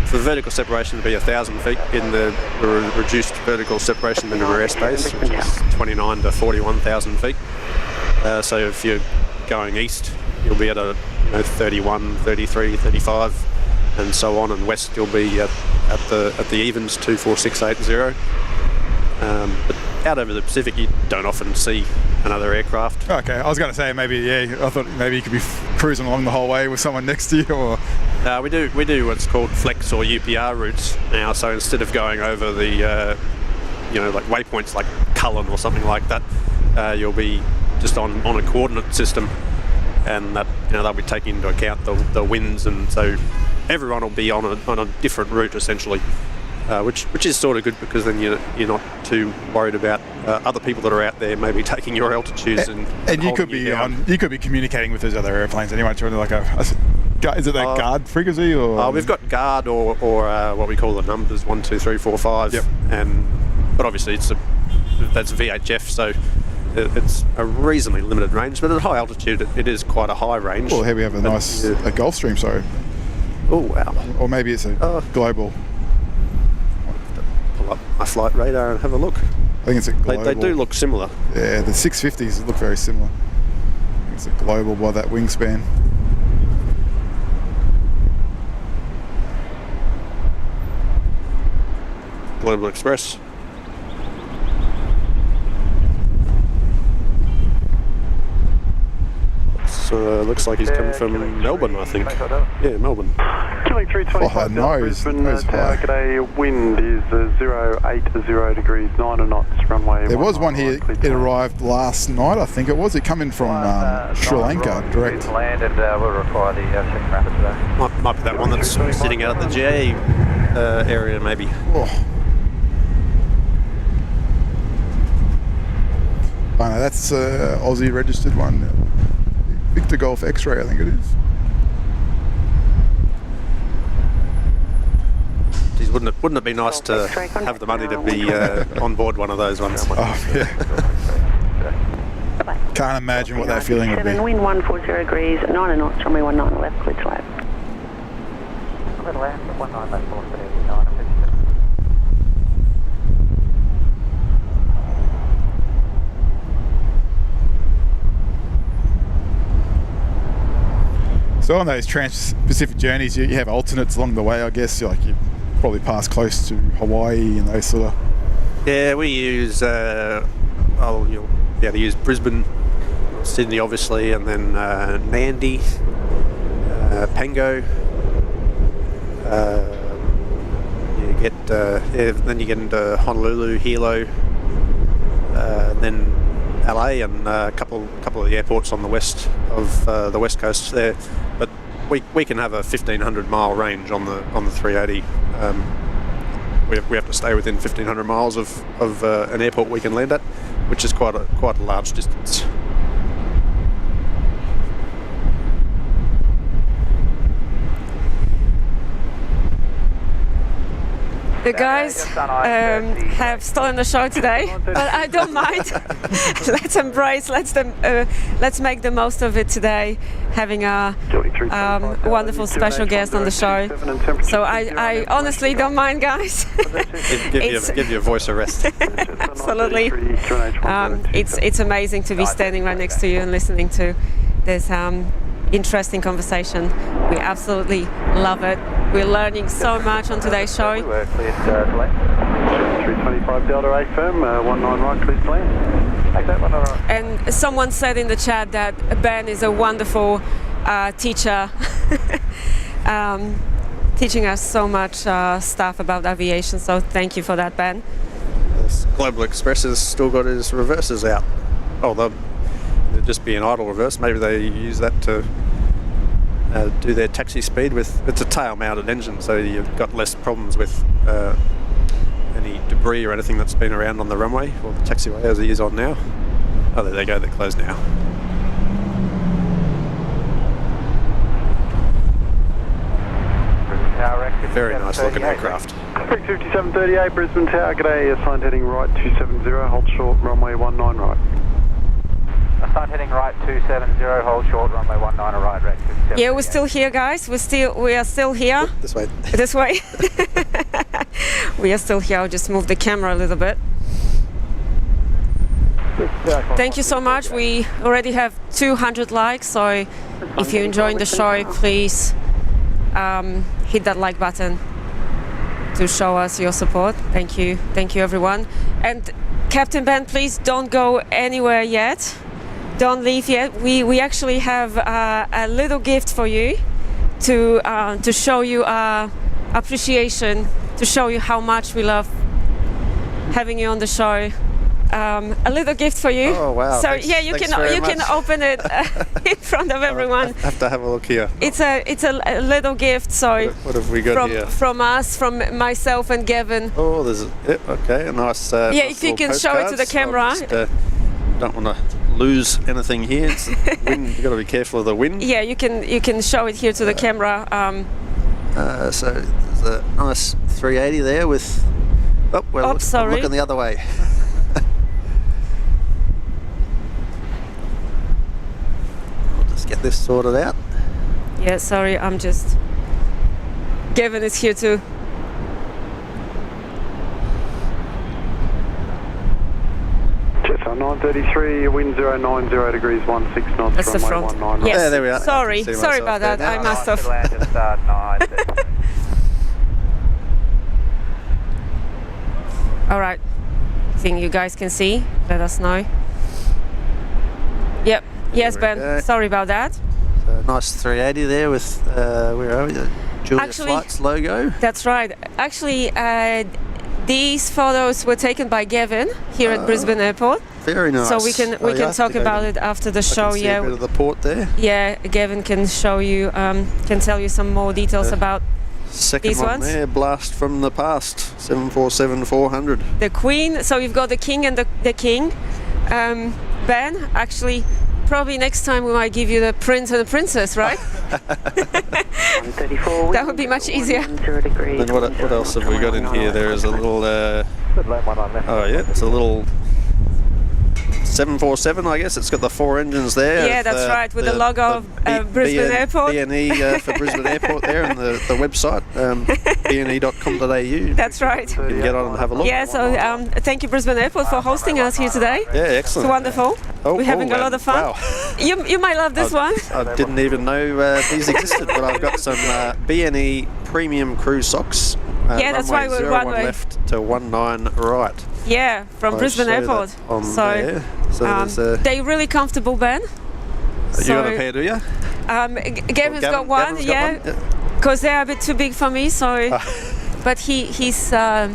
for vertical separation, it'll be 1,000 feet in the reduced vertical separation in the rear airspace, which is 29 to 41,000 feet. So if you're going east, you'll be at a 31, 33, 35, and so on. And west, you'll be at the evens 24680. But out over the Pacific, you don't often see another aircraft. Okay, I was going to say maybe I thought maybe you could be cruising along the whole way with someone next to you, or. We do what's called flex or UPR routes now. So instead of going over the like waypoints like Cullen or something like that, you'll be just on a coordinate system, and that they'll be taking into account the winds, and so everyone will be on a different route essentially. Which is sort of good, because then you're not too worried about other people that are out there maybe taking your altitudes and you could be communicating with those other airplanes anyway. Like is it that guard frequency, or we've got guard or what we call the numbers 1, 2, 3, 4, 5. Yep. But obviously that's VHF, so it's a reasonably limited range. But at high altitude, it is quite a high range. Well, here we have a nice a Gulfstream, so. Oh wow! Or maybe it's a global. Pull up my Flight Radar and have a look. I think it's a global. They do look similar. Yeah, the 650s look very similar. I think it's a global by that wingspan. Global Express. So looks like he's coming from Melbourne, I think. Yeah, Melbourne. Killing 325 down Brisbane, tower, g'day. Wind is 080 degrees, 9 knots, runway. There was one here, it arrived last night, I think it was. It coming from Sri Lanka, direct. Land, and we'll require the second rapid today. Might be that one that's sitting out at the GA area, maybe. Oh. Oh no, that's Aussie registered one. Victor Golf X-Ray, I think it is. Geez, wouldn't it be nice to have the money to be on board one of those ones? Oh yeah. Can't imagine what that feeling would be. Wind 140 degrees, 9 knots, runway 19 left, clear to land. Clear to land, 19 left, 439. So on those trans-Pacific journeys, you have alternates along the way, I guess. Like you probably pass close to Hawaii and those sort of. Yeah, we use. You'll be able to use Brisbane, Sydney, obviously, and then Nandi, Pango. Then you get into Honolulu, Hilo, then LA, and a couple of the airports on the west of the west coast there. But we can have a 1,500 mile range on the 380. We have to stay within 1,500 miles of an airport we can land at, which is quite a large distance. The guys have stolen the show today, but I don't mind. Let's embrace. Let's make the most of it today, having a wonderful special guest on the show. So I honestly don't mind, guys. give your voice a rest. Absolutely. It's amazing to be standing right next to you and listening to this interesting conversation. We absolutely love it. We're learning so much on today's show. 325 Delta A firm, 19 right, clear to land. Take that one, all right. And someone said in the chat that Ben is a wonderful teacher, teaching us so much stuff about aviation. So thank you for that, Ben. Yes. Global Express has still got his reverses out. Oh, they'll just be an idle reverse. Maybe they use that to do their taxi speed with. It's a tail-mounted engine, so you've got less problems with any debris or anything that's been around on the runway or the taxiway as it is on now. Oh, there they go. They're closed now. Very nice looking aircraft. 5738 Brisbane Tower, g'day, assigned heading right 270, hold short, runway 19 right. Assigned heading right 270, hold short, runway 19 right, rec 57. Yeah, we're still here, guys. We are still here. This way. This way. We are still here. I'll just move the camera a little bit. Thank you so much. We already have 200 likes, so if you're enjoying the show, please hit that like button to show us your support. Thank you everyone. And Captain Ben, please don't go anywhere yet. Don't leave yet. We actually have a little gift for you to show you our appreciation, to show you how much we love having you on the show. A little gift for you. Oh wow! So thanks, yeah, you can open it in front of everyone. I have to have a look here. It's a little gift. So what have we got here? From us, from myself and Gavin. Oh, there's okay, a nice. Yeah, nice if you can show it to the camera. Just, don't want to lose anything here. It's wind. You've got to be careful of the wind. Yeah, you can show it here to the camera. So there's a nice 380 there with. Oh, well, I'm looking the other way. Get this sorted out. Yeah, sorry, I'm just. Gavin is here too. Jetstar 933, wind 090 degrees 16 knots. That's the front. 19 right. Yes. Yeah, there we are. Sorry about that. I must have. All right. I think you guys can see. Let us know. Yep. Yes, Ben. Sorry about that. So nice 380 there with where are we? The Julia Flights logo. That's right. Actually, these photos were taken by Gavin here at Brisbane Airport. Very nice. So we can talk about it after the show. I can see a bit of the port there. Yeah, Gavin can show you, can tell you some more details about second these one ones. there, blast from the past, 747-400. The Queen. So you've got the King and the King. Ben, actually. Probably next time we might give you the Prince and the Princess, right? That would be much easier. Then what else have we got in here? There is a little, oh yeah, it's a little 747, I guess. It's got the 4 engines there. Yeah, that's right, with the logo of Brisbane Airport. BNE for Brisbane Airport there, and the website, bne.com.au. That's right. You can get on and have a look. Yeah, so thank you Brisbane Airport for hosting us here today. Yeah, excellent. It's wonderful. We're having a lot of fun. Wow. You might love this one. I didn't even know these existed, but I've got some BNE premium crew socks. Yeah, that's why we're one way left to 19 right. Yeah, from Brisbane Airport. So they're really comfortable, Ben. You got a pair, do you? Gavin's got one, yeah, because they're a bit too big for me. So, but he said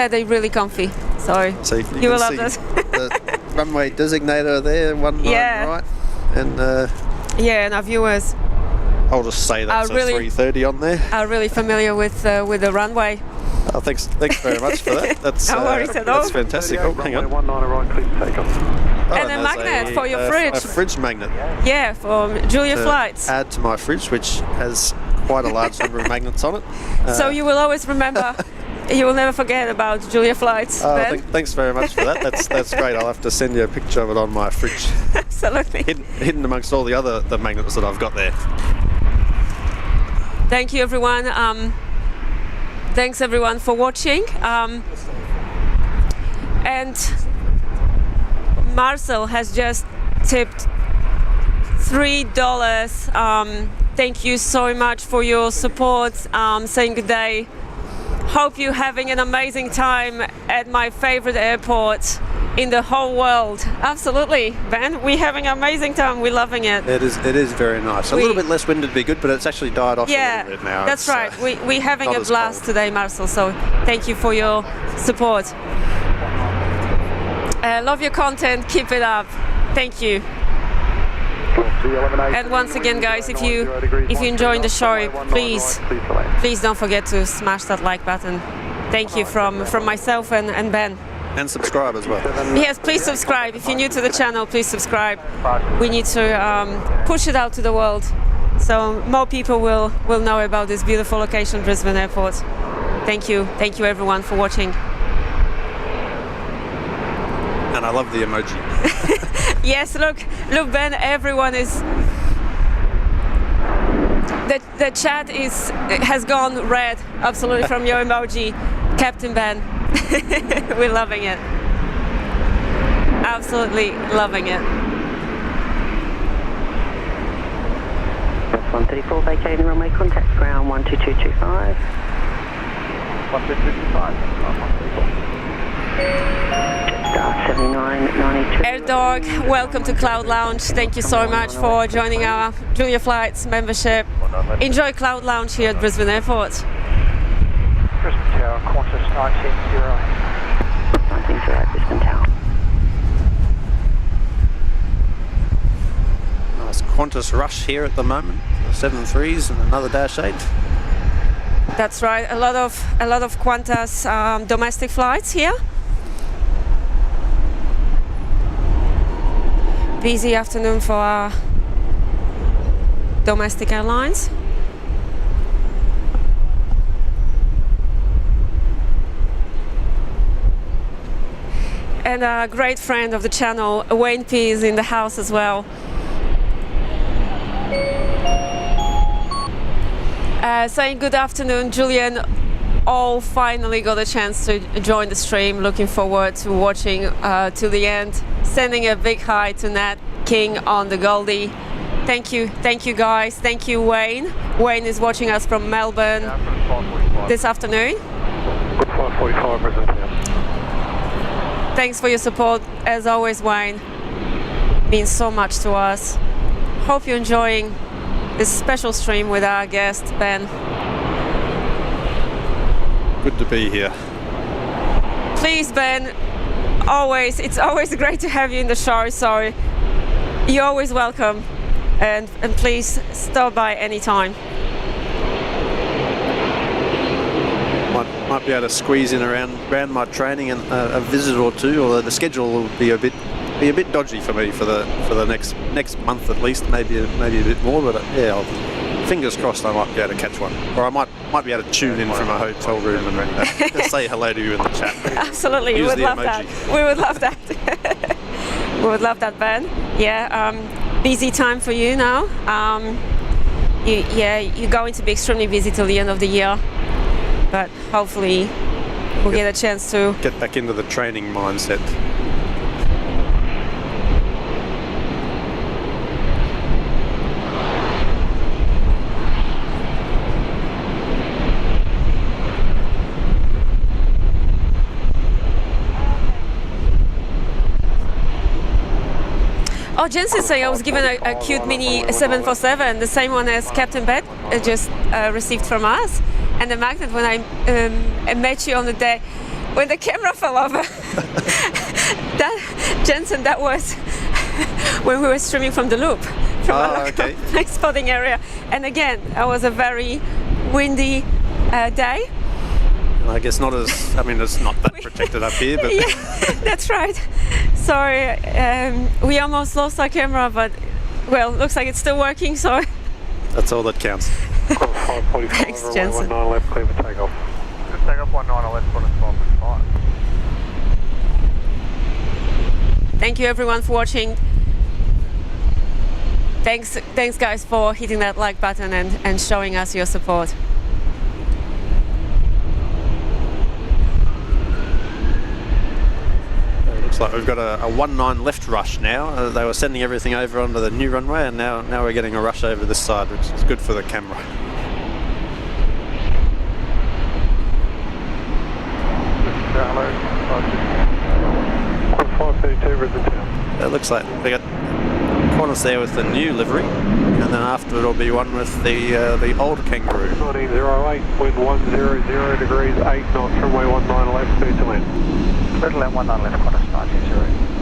they're really comfy. So you will love this. The runway designator there, 19 right, and yeah, and our viewers. I'll just say that's a 330 on there. Are really familiar with the runway. Oh, thanks very much for that. That's no worries at all. That's fantastic. Oh, hang on. 19 right, clear to take off. And a magnet for your fridge. A fridge magnet. Yeah, for Julia Flights. Add to my fridge, which has quite a large number of magnets on it. So you will always remember. You will never forget about Julia Flights. Thanks very much for that. That's great. I'll have to send you a picture of it on my fridge. Absolutely. Hidden amongst all the magnets that I've got there. Thank you, everyone. Thanks, everyone, for watching. And Marcel has just tipped $3. Thank you so much for your support. Saying good day. Hope you're having an amazing time at my favorite airport in the whole world. Absolutely, Ben. We're having an amazing time. We're loving it. It is very nice. A little bit less wind would be good, but it's actually died off a little bit now. That's right. We're having a blast today, Marcel. So thank you for your support. Love your content. Keep it up. Thank you. And once again, guys, if you enjoyed the show, please don't forget to smash that like button. Thank you from myself and Ben. And subscribe as well. Yes, please subscribe. If you're new to the channel, please subscribe. We need to push it out to the world so more people will know about this beautiful location, Brisbane Airport. Thank you everyone for watching. And I love the emoji. Yes, look Ben, everyone is... The chat has gone red, absolutely, from your emoji, Captain Ben. We're loving it. Absolutely loving it. That's 134 vacating the runway, contact ground 12225. 7992. Air Dog, welcome to Cloud Lounge. Thank you so much for joining our Junior Flights membership. Enjoy Cloud Lounge here at Brisbane Airport. Brisbane Tower, Qantas 1908. 1908, Brisbane Tower. Nice Qantas rush here at the moment. 7.3s and another Dash 8. That's right. A lot of Qantas domestic flights here. Busy afternoon for our domestic airlines. And a great friend of the channel, Wayne P, is in the house as well. Saying good afternoon, Julian. All finally got a chance to join the stream. Looking forward to watching till the end. Sending a big hi to Nat King on the Goldie. Thank you guys. Thank you, Wayne. Wayne is watching us from Melbourne this afternoon. 545 Brisbane. Thanks for your support, as always, Wayne. Means so much to us. Hope you're enjoying this special stream with our guest, Ben. Good to be here. Please, Ben, it's always great to have you in the show, so you're always welcome. And please stop by anytime. Might be able to squeeze in around my training and a visit or two, although the schedule will be a bit dodgy for me for the next month at least, maybe a bit more. But yeah, fingers crossed I might be able to catch one, or I might be able to tune in from a hotel room and say hello to you in the chat. Absolutely, we would love that. We would love that. We would love that, Ben. Yeah, busy time for you now. You're going to be extremely busy till the end of the year, but hopefully we'll get a chance to get back into the training mindset. Oh, Jensen's saying I was given a cute mini 747, the same one as Captain Bet just received from us. And the magnet, when I met you on the day when the camera fell over. Jensen, that was when we were streaming from the Loop, from our plane spotting area. And again, it was a very windy day. I guess not as, I mean, it's not that protected up here, but... Yeah, that's right. Sorry, we almost lost our camera, but, well, looks like it's still working, so... That's all that counts. Thanks, Jensen. 19 left, clear for takeoff. Just take off 19 left, for 12.5. Thank you, everyone, for watching. Thanks, guys, for hitting that like button and showing us your support. Looks like we've got a 19 left rush now. They were sending everything over onto the new runway, and now we're getting a rush over this side, which is good for the camera. Hello. 532 Brisbane Town. It looks like we got Qantas there with the new livery, and then after it'll be one with the old Kangaroo. 1908, wind 100 degrees, 8 knots, runway 19 left, clear to land. Clear to land 19 left, Qantas 1908.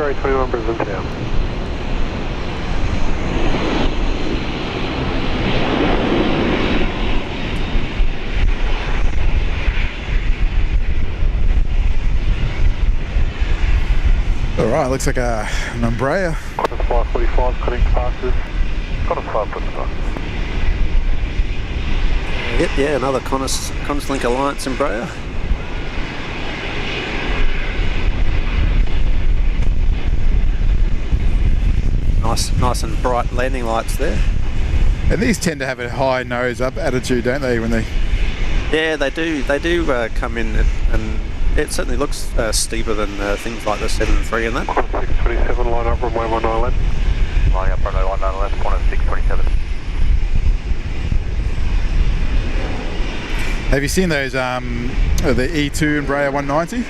6021 Brisbane Tower. All right, looks like an Umbrella. Qantas 545, connect departures. Qantas 545. Yep, yeah, another Qantas Link Alliance Embraer. Nice and bright landing lights there. And these tend to have a high nose up attitude, don't they? When they Yeah, they do. They do come in, and it certainly looks steeper than things like the 7.3 and that. Qantas 627, line up runway 19 left. Lining up runway 19 left, Qantas 627. have you seen those the E2 Embraer 190,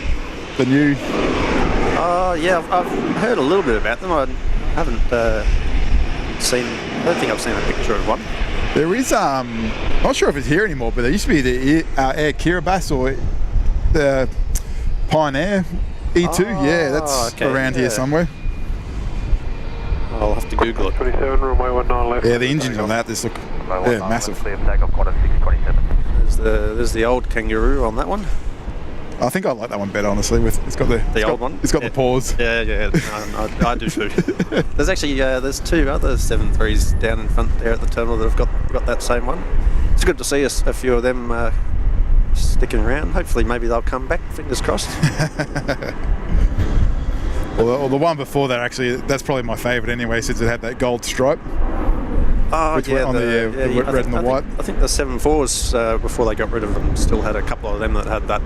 the new? Oh yeah, I've heard a little bit about them. I haven't seen. I don't think I've seen a picture of one. There is not sure if it's here anymore, but there used to be the Air Kiribati or the Pioneer E2. Yeah, that's okay, around here somewhere. I'll have to Google it. 27, runway 19 left. Yeah, the engines on that just look massive. Clear for takeoff, Qantas 627. There's the old Kangaroo on that one. I think I like that one better, honestly. It's got the old one. It's got the paws. Yeah. No, I do too. There's actually there's two other 7.3s down in front there at the terminal that have got that same one. It's good to see a few of them sticking around. Hopefully, maybe they'll come back. Fingers crossed. Well, the one before that, actually, that's probably my favourite anyway, since it had that gold stripe. Oh, Which went on the red and the white. I think the 7.4s, before they got rid of them, still had a couple of them that had that.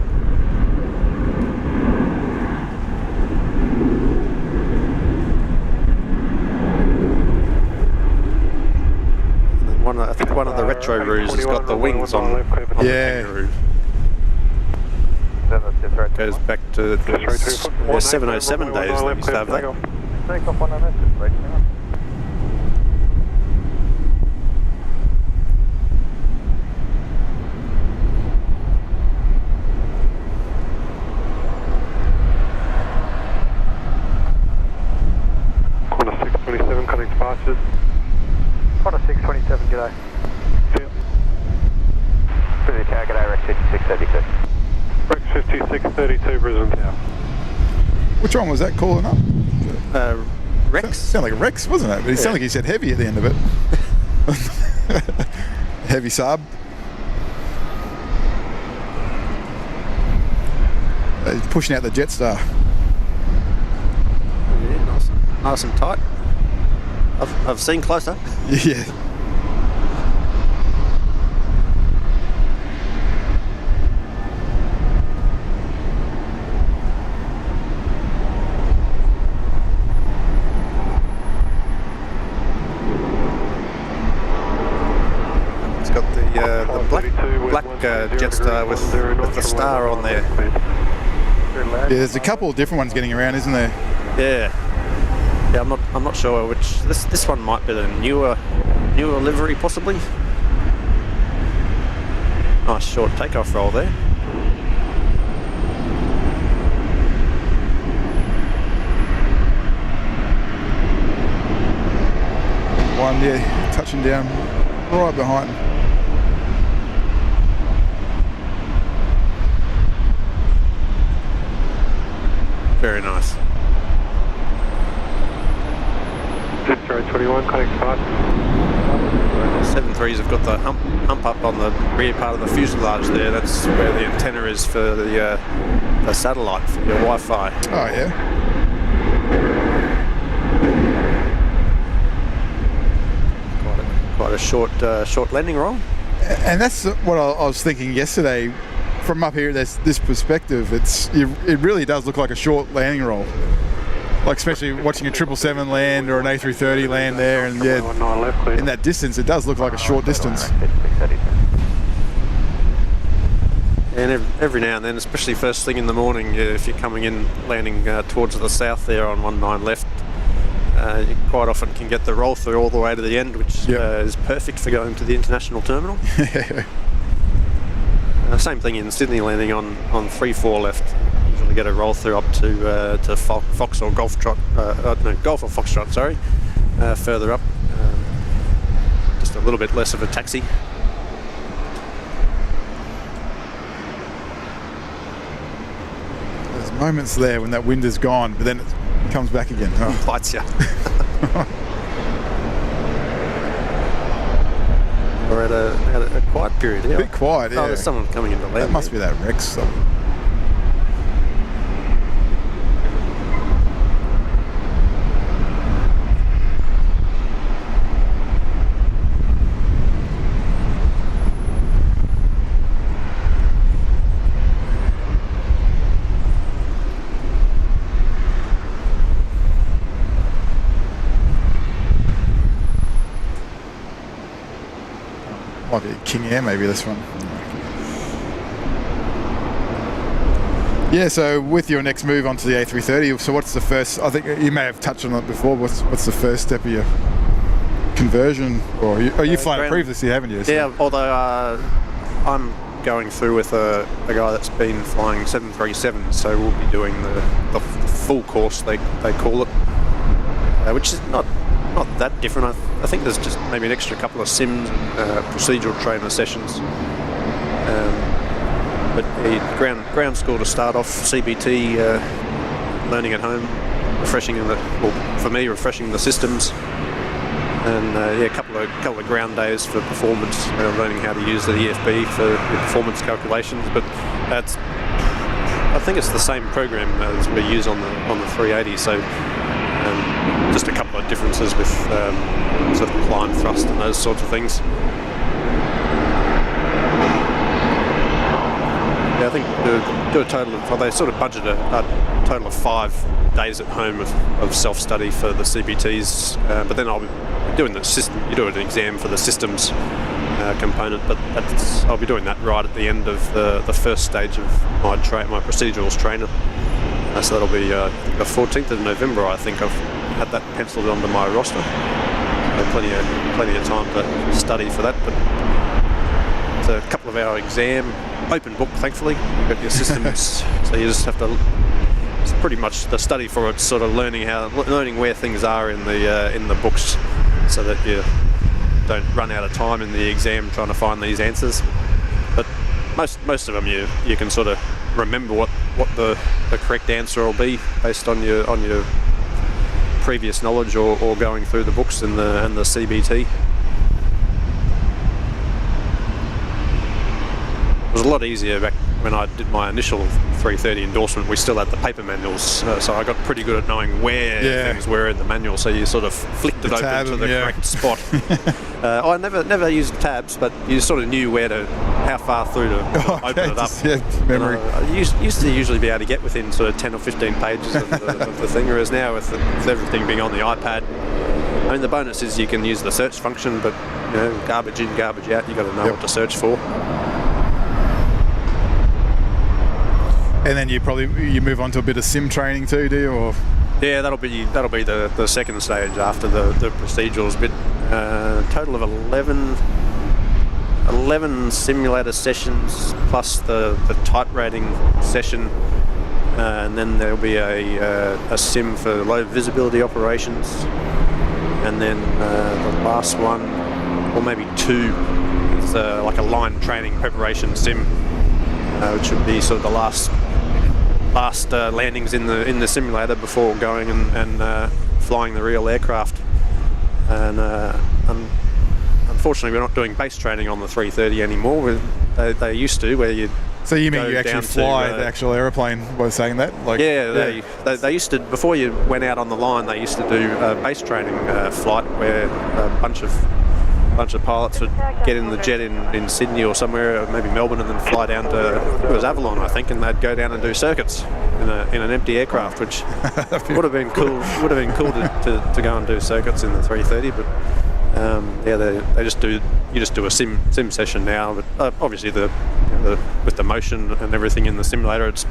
I think one of the retro roos has got the wings on the Kangaroo. Goes back to the 707 days they used to have that. Takeoff 1 just breaking out. Qantas 627, connect departures. Qantas 627, g'day. See ya. Brisbane Tower, g'day, Rex 5632. Rex 5632, Brisbane Tower. Which one was that calling up? Rex? Sounded like Rex, wasn't it? But it sounded like he said heavy at the end of it. Heavy sub. He's pushing out the Jetstar. Yeah, nice and tight. I've seen closer. Yeah. It's got the black Jetstar with the star on there. Yeah, there's a couple of different ones getting around, isn't there? Yeah. Yeah, I'm not sure which. This one might be the newer livery, possibly. Nice short takeoff roll there. One, yeah, touching down right behind. Very nice. 21, connect departures. 7.3s have got the hump up on the rear part of the fuselage there. That's where the antenna is for the satellite for your Wi-Fi. Oh yeah. Quite a short landing roll. And that's what I was thinking yesterday. From up here, there's this perspective. It really does look like a short landing roll. Like especially watching a 777 land or an A330 land there, and yeah, in that distance, it does look like a short distance. And every now and then, especially first thing in the morning, if you're coming in, landing towards the south there on 19 left, you quite often can get the roll through all the way to the end, which is perfect for going to the international terminal. Same thing in Sydney, landing on 3-4 left. able to get a roll through up to Fox or Golf Trot, Golf or Foxtrot, sorry, further up. Just a little bit less of a taxi. There's moments there when that wind is gone, but then it comes back again. Oh. Bites you. We're at a quiet period here. A bit quiet, yeah. Oh, there's someone coming into land. That must be that Rex stuff. Might be King Air, maybe this one. Yeah, so with your next move onto the A330, so what's the first, I think you may have touched on it before, what's the first step of your conversion? Or you've flown it previously, haven't you? So. Yeah, although I'm going through with a guy that's been flying 737, so we'll be doing the full course, they call it, which is not that different. I think there's just maybe an extra couple of sims and procedural trainer sessions. But the ground school to start off, CBT, learning at home, refreshing the systems, and a couple of ground days for performance, learning how to use the EFB for your performance calculations. But I think it's the same program as we use on the 380. So. Just a couple of differences with sort of climb thrust and those sorts of things. Yeah, I think do a total of, they sort of budget a total of 5 days at home of self-study for the CBTs, but then I'll be doing the system. You do an exam for the systems component, but I'll be doing that right at the end of the first stage of my procedurals trainer. So that'll be the 14th of November, I think. I've had that penciled onto my roster. So plenty of time to study for that. But it's a couple of hour exam, open book, thankfully. You've got your systems, so you just have to. It's pretty much the study for it, sort of learning where things are in the books, so that you don't run out of time in the exam trying to find these answers. But most of them you can sort of remember what the correct answer will be based on your previous knowledge or going through the books and the CBT. It was a lot easier back when I did my initial 330 endorsement. We still had the paper manuals, so I got pretty good at knowing where things were in the manual, so you sort of flicked it open to the correct spot. I never used tabs, but you sort of knew how far through to open it up. Memory. I used to usually be able to get within sort of 10 or 15 pages of the thing, whereas now with everything being on the iPad, I mean, the bonus is you can use the search function, but garbage in, garbage out, you've got to know what to search for. And then you move on to a bit of sim training too, do you? Or? Yeah, that'll be the second stage after the procedurals bit. Total of 11 simulator sessions plus the type rating session, and then there'll be a sim for low visibility operations, and then the last one, or maybe two, is like a line training preparation sim, which would be sort of the last landings in the simulator before going and flying the real aircraft. And unfortunately, we're not doing base training on the 330 anymore. They used to, where you. So you mean you actually fly the actual airplane by saying that? They used to, before you went out on the line, they used to do a base training flight where a bunch of pilots would get in the jet in Sydney or somewhere, or maybe Melbourne, and then fly down to, it was Avalon, I think, and they'd go down and do circuits in an empty aircraft, which would have been cool. Would have been cool to go and do circuits in the 330, but you just do a sim session now. But obviously with the motion and everything in the simulator, it's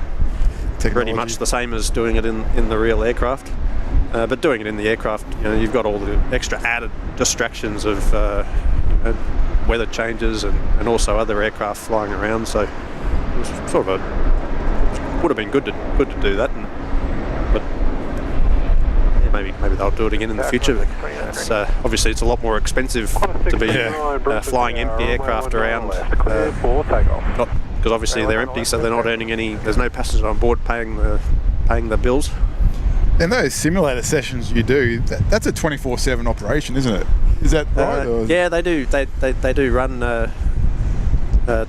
pretty much the same as doing it in the real aircraft. But doing it in the aircraft, you've got all the extra added distractions of weather changes and also other aircraft flying around. So it's sort of would have been good to do that, but yeah, maybe they'll do it again in the future. But it's, obviously, it's a lot more expensive to be flying empty aircraft around. Because obviously they're empty, so they're not earning any. There's no passengers on board paying the bills. And those simulator sessions you do, that's a 24/7 operation, isn't it? Is that right? Yeah, they do. They do run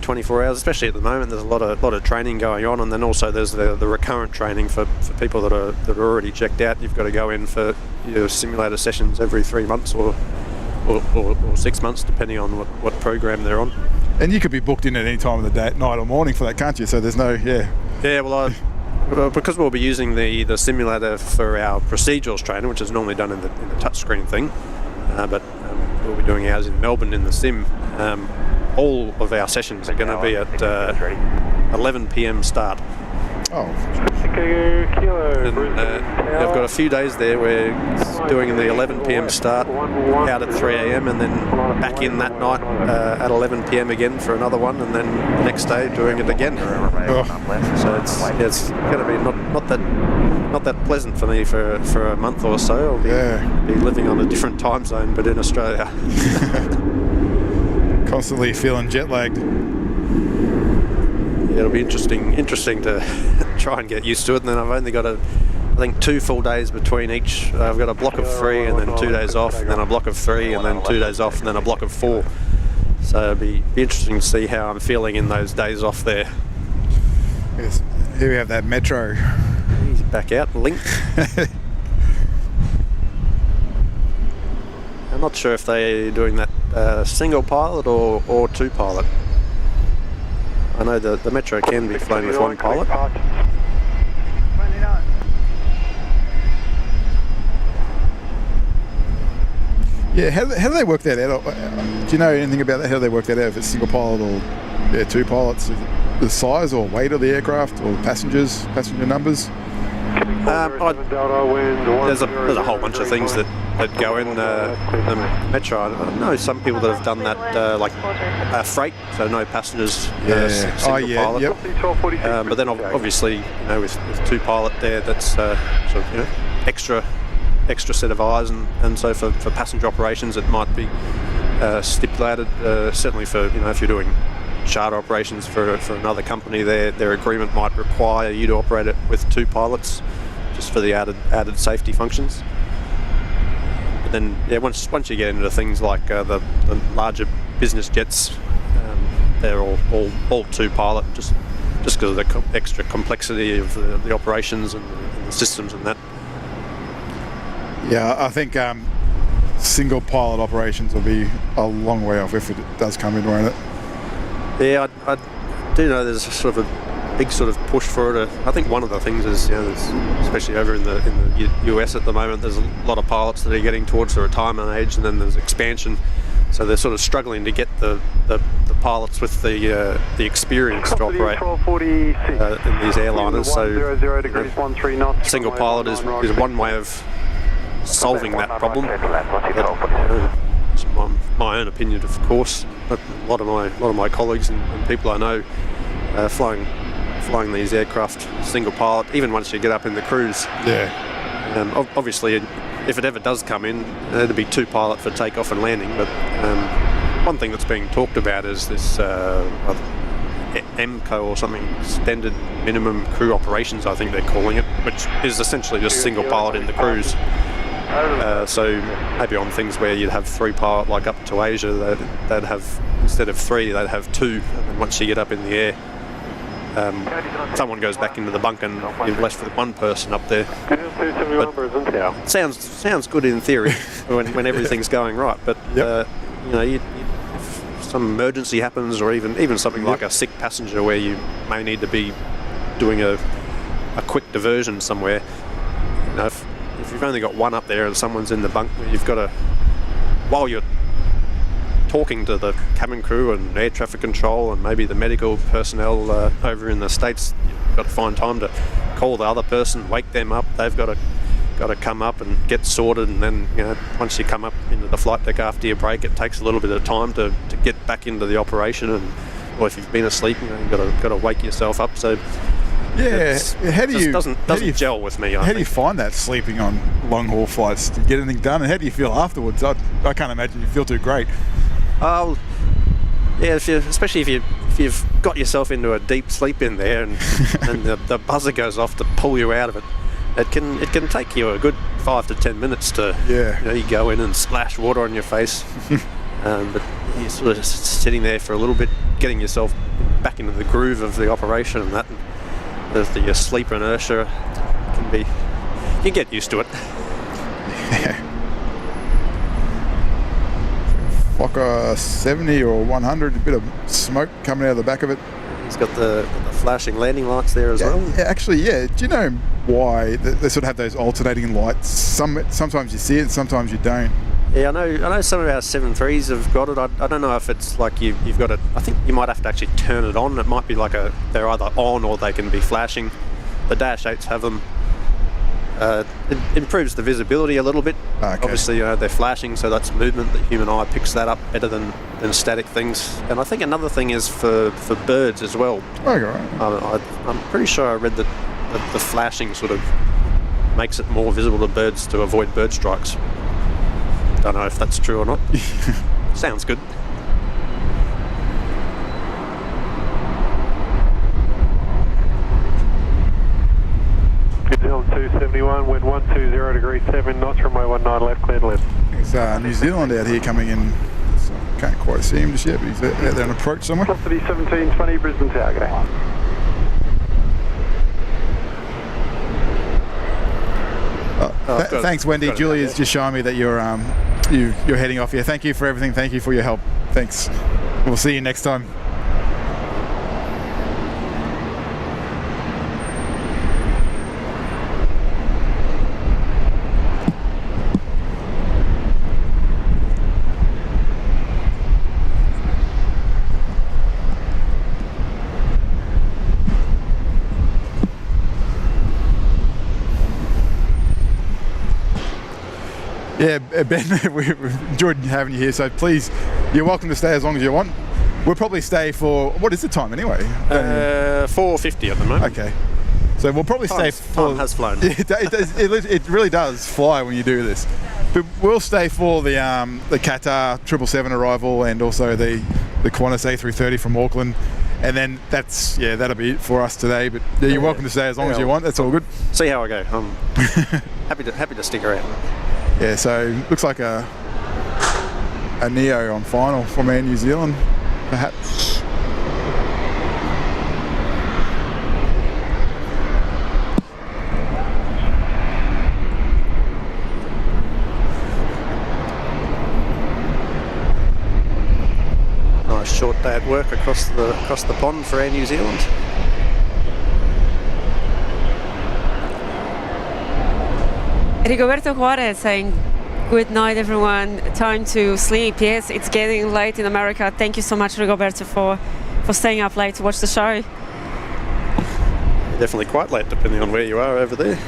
24 hours, especially at the moment. There's a lot of training going on, and then also there's the recurrent training for people that are already checked out. You've got to go in for your simulator sessions every 3 months or 6 months, depending on what program they're on. And you could be booked in at any time of the day, night or morning for that, can't you? So there's no, Yeah, well, because we'll be using the simulator for our procedurals training, which is normally done in the touchscreen thing, but we'll be doing ours in Melbourne in the sim. All of our sessions are going to be at 11 p.m. start. Oh. And, I've got a few days there where it's doing the 11 p.m. start, out at 3 a.m. and then back in that night at 11 p.m. again for another one, and then the next day doing it again. Oh. So it's going to be not that pleasant for me for a month or so. I'll be living on a different time zone, but in Australia. Constantly feeling jet lagged. Yeah, it'll be interesting to try and get used to it. And then I've only got I think 2 full days between each. I've got a block of 3 and then 2 days off, and then a block of 3 and then 2 days off, and then a block of 4. So it'll be interesting to see how I'm feeling in those days off there. Yes. Here we have that Metro. He's back out, Link. I'm not sure if they're doing that single pilot or 2 pilot. I know the Metro can be flown with 1 pilot. Yeah, how do they work that out? Do you know anything about that? How do they work that out? If it's single pilot or 2 pilots? Is it the size or weight of the aircraft or passenger numbers? There's a whole bunch of things that go in the Metro. I know some people that have done that like freight, so no passengers, single pilot. Yep. But then obviously, with 2 pilot there, that's sort of extra set of eyes, and so for passenger operations it might be stipulated. Certainly for if you're doing charter operations for another company, their agreement might require you to operate it with 2 pilots, just for the added safety functions. But then, once you get into things like the larger business jets, they're all 2 pilot, just because of the extra complexity of the operations and the systems and that. Yeah, I think single pilot operations will be a long way off if it does come in, won't it? Yeah, I do know there's sort of a big sort of push for it. I think one of the things is, especially over in the US at the moment, there's a lot of pilots that are getting towards the retirement age, and then there's expansion. So they're sort of struggling to get the pilots with the experience to operate in these airliners. So single pilot is one way of solving that problem. It's my own opinion, of course. But a lot of my colleagues and people I know flying these aircraft single pilot, even once you get up in the cruise. Yeah. Obviously, if it ever does come in, it'll be 2 pilot for takeoff and landing. But one thing that's being talked about is this MCO or something, extended minimum crew operations, I think they're calling it, which is essentially just single pilot in the cruise. So maybe on things where you'd have 3 pilot, like up to Asia, they'd have, instead of 3, they'd have 2. And then once you get up in the air, someone goes back into the bunk and you're left with 1 person up there. But sounds good in theory when everything's going right. But if some emergency happens, or even something like a sick passenger where you may need to be doing a quick diversion somewhere, if you've only got 1 up there and someone's in the bunk, you've got to, while you're talking to the cabin crew and air traffic control and maybe the medical personnel over in the States, you've got to find time to call the other person, wake them up. They've got to come up and get sorted, and then once you come up into the flight deck after your break, it takes a little bit of time to get back into the operation, or if you've been asleep, you've got to wake yourself up. So Yeah, how do you doesn't gel with me. How do you find that sleeping on long haul flights? Do you get anything done, and how do you feel afterwards? I can't imagine you feel too great. Oh, yeah. Especially if you've got yourself into a deep sleep in there, and the buzzer goes off to pull you out of it. It can take you a good 5 to 10 minutes to you go in and splash water on your face, but you're sort of sitting there for a little bit, getting yourself back into the groove of the operation, and that the sleep inertia you get used to it. Fokker 70 or 100, a bit of smoke coming out of the back of it. It's got the flashing landing lights there as well. Yeah, actually, yeah. Do you know why they sort of have those alternating lights? Sometimes you see it, sometimes you don't. Yeah, I know some of our 7.3s have got it. I don't know if it's like you've got it. I think you might have to actually turn it on. It might be like they're either on or they can be flashing. The Dash 8s have them. It improves the visibility a little bit. Okay. Obviously, they're flashing, so that's movement. The human eye picks that up better than static things. And I think another thing is for birds as well. Okay, right. I'm pretty sure I read that the flashing sort of makes it more visible to birds to avoid bird strikes. Don't know if that's true or not. Sounds good. New Zealand 271, wind 120 degrees 7 knots, runway 19 left, clear to land. It's New Zealand out here coming in. So can't quite see him just yet, but he's out there on approach somewhere. Velocity 1720, Brisbane Tower, good day. Thanks, Wendy. Julie is just showing me that you're heading off here. Thank you for everything. Thank you for your help. Thanks. We'll see you next time. Yeah, Ben, we enjoyed having you here, so please, you're welcome to stay as long as you want. We'll probably stay for, what is the time anyway? 4:50 at the moment. Okay. So we'll probably stay for... Time has flown. It really does fly when you do this. But we'll stay for the Qatar 777 arrival and also the Qantas A330 from Auckland. And then that'll be it for us today. But yeah, you're welcome to stay as long as you want. That's all good. See how I go. I'm happy to stick around. Yeah, so looks like a Neo on final from Air New Zealand, perhaps. Nice short day at work across the pond for Air New Zealand. Rigoberto Juarez saying, good night everyone, time to sleep. Yes, it's getting late in America. Thank you so much, Rigoberto, for staying up late to watch the show. Definitely quite late depending on where you are over there.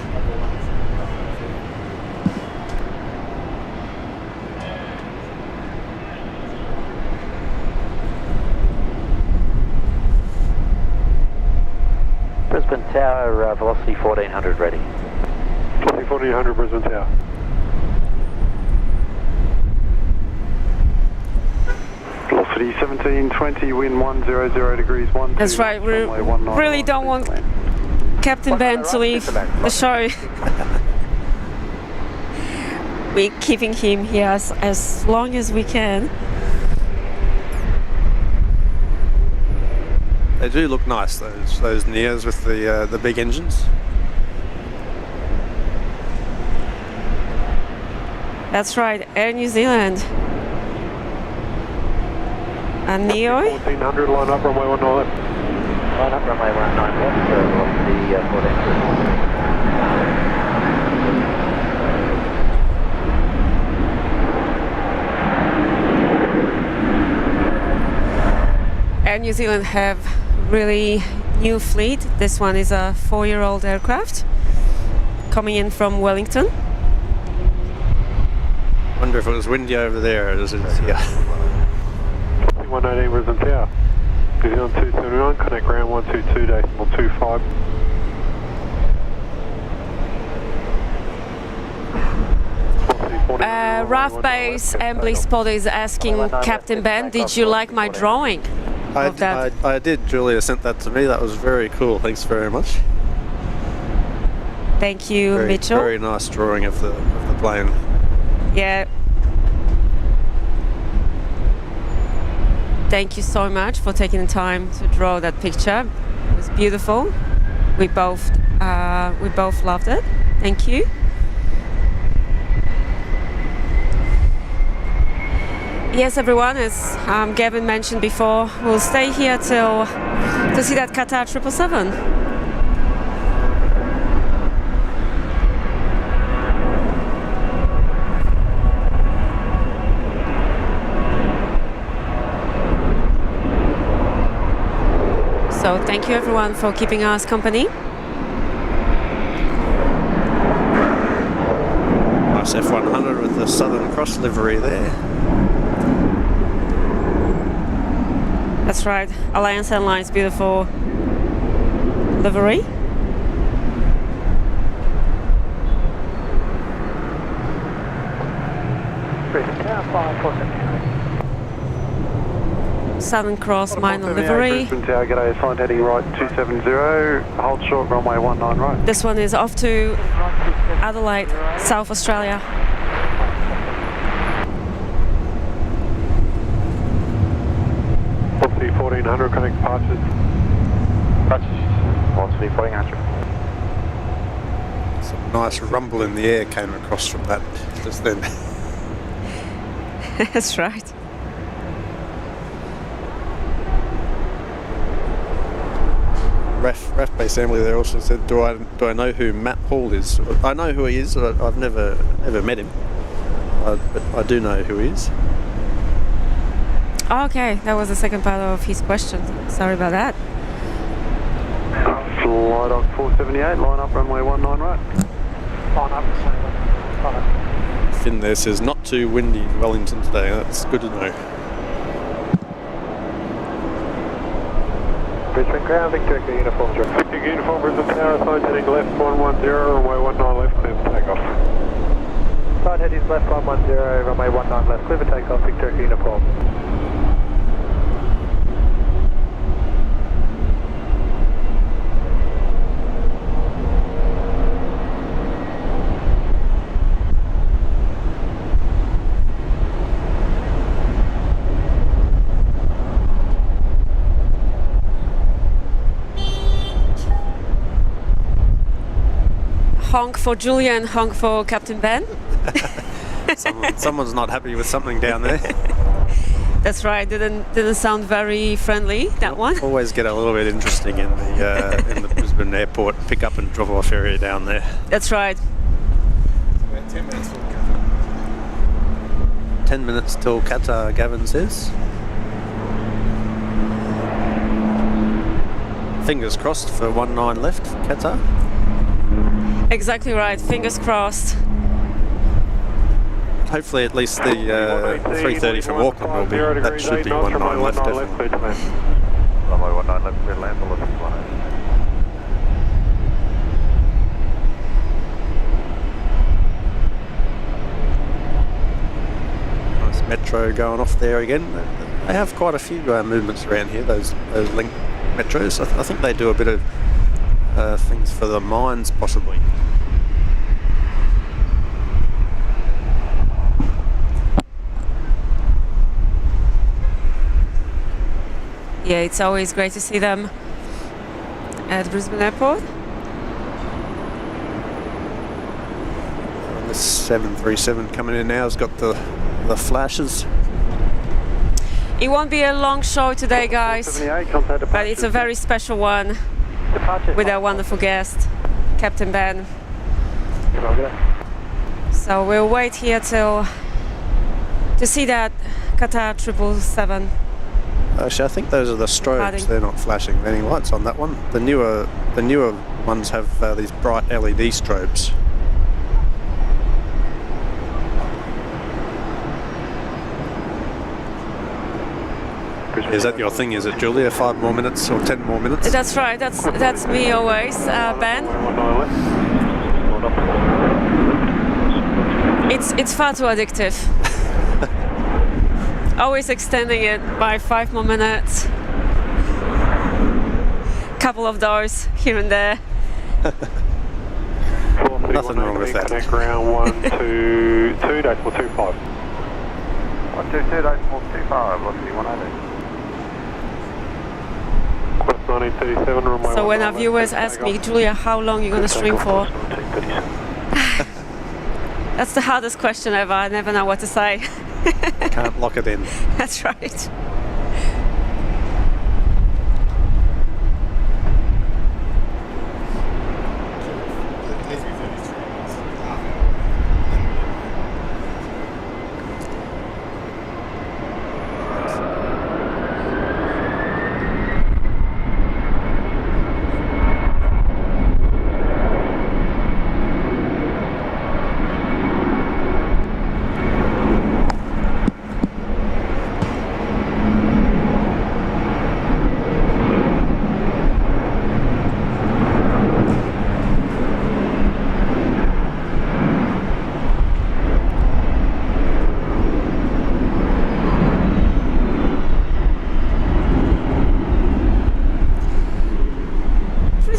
Brisbane Tower, velocity 1400 ready. 1400 Brisbane Tower. Velocity 1720, wind 100 degrees 12. That's right, we really don't want Captain Ben to leave the show. We're keeping him here as long as we can. They do look nice, those Neos with the big engines. That's right, Air New Zealand. And Neo. 1400, line up, runway 19 left. Line up, runway 19 left, velocity 1400. Air New Zealand have really new fleet. This one is a 4-year-old aircraft coming in from Wellington. Wonder if it was windy over there. Is it? Yeah. 118 Brisbane Tower. New Zealand 279, connect ground 122.25. RAF Base Embley Spot is asking Captain Ben, did you like my drawing of that? I did. Julia sent that to me. That was very cool. Thanks very much. Thank you, Mitchell. Very nice drawing of the plane. Yeah. Thank you so much for taking the time to draw that picture. It was beautiful. We both loved it. Thank you. Yes, everyone, as Gavin mentioned before, we'll stay here to see that Qatar 777. So thank you everyone for keeping us company. Nice F100 with the Southern Cross livery there. That's right, Alliance Airlines beautiful livery. Southern Cross minor livery. Brisbane Tower, g'day, assigned heading right 270, hold short, runway 19 right. This one is off to Adelaide, South Australia. Velocity 1400, connect departures. Velocity 1400. Some nice rumble in the air came across from that just then. That's right. RAF Base Assembly there also said, do I know who Matt Hall is? I know who he is, but I've never met him. But I do know who he is. Okay, that was the second part of his question. Sorry about that. Fly dog 478, line up, runway 19 right. Line up, line up. Finn there says, not too windy in Wellington today. That's good to know. Brisbane ground, Victor uniform, Victor uniform, Brisbane Tower, assigned heading left 110, runway 19 left, clear for takeoff. Side heading left 110, runway 19 left, clear for takeoff, Victor uniform. Honk for Julian, honk for Captain Ben. Someone's not happy with something down there. That's right. Didn't sound very friendly, that one. Always get a little bit interesting in the Brisbane airport pick up and drop off area down there. That's right. 10 minutes till 10 minutes till Qatar, Gavin says. Fingers crossed for 19 left, Qatar. Exactly right. Fingers crossed. Hopefully at least the 330 from Auckland will be, that should be 19 left definitely. Runway 19 left, clear land, velocity 18. Nice metro going off there again. They have quite a few movements around here, those link metros. I think they do a bit of things for the mines possibly. Yeah, it's always great to see them at Brisbane Airport. And this 737 coming in now has got the flashes. It won't be a long show today, guys, but it's a very special one with our wonderful guest, Captain Ben. So we'll wait here to see that Qatar 777. Actually, I think those are the strobes. They're not flashing any lights on that one. The newer ones have these bright LED strobes. Is that your thing? Is it, Julia? 5 more minutes or 10 more minutes? That's right. That's me always, Ben. It's far too addictive. Always extending it by 5 more minutes. Couple of doors here and there. Nothing wrong with that. Connect ground 122, decimal 25. 122, decimal 25, Velocity 180. Quest 1937, runway So when our 19 viewers left, ask me, Julia, how long you're going to stream for? That's the hardest question ever. I never know what to say. Can't lock it in. That's right.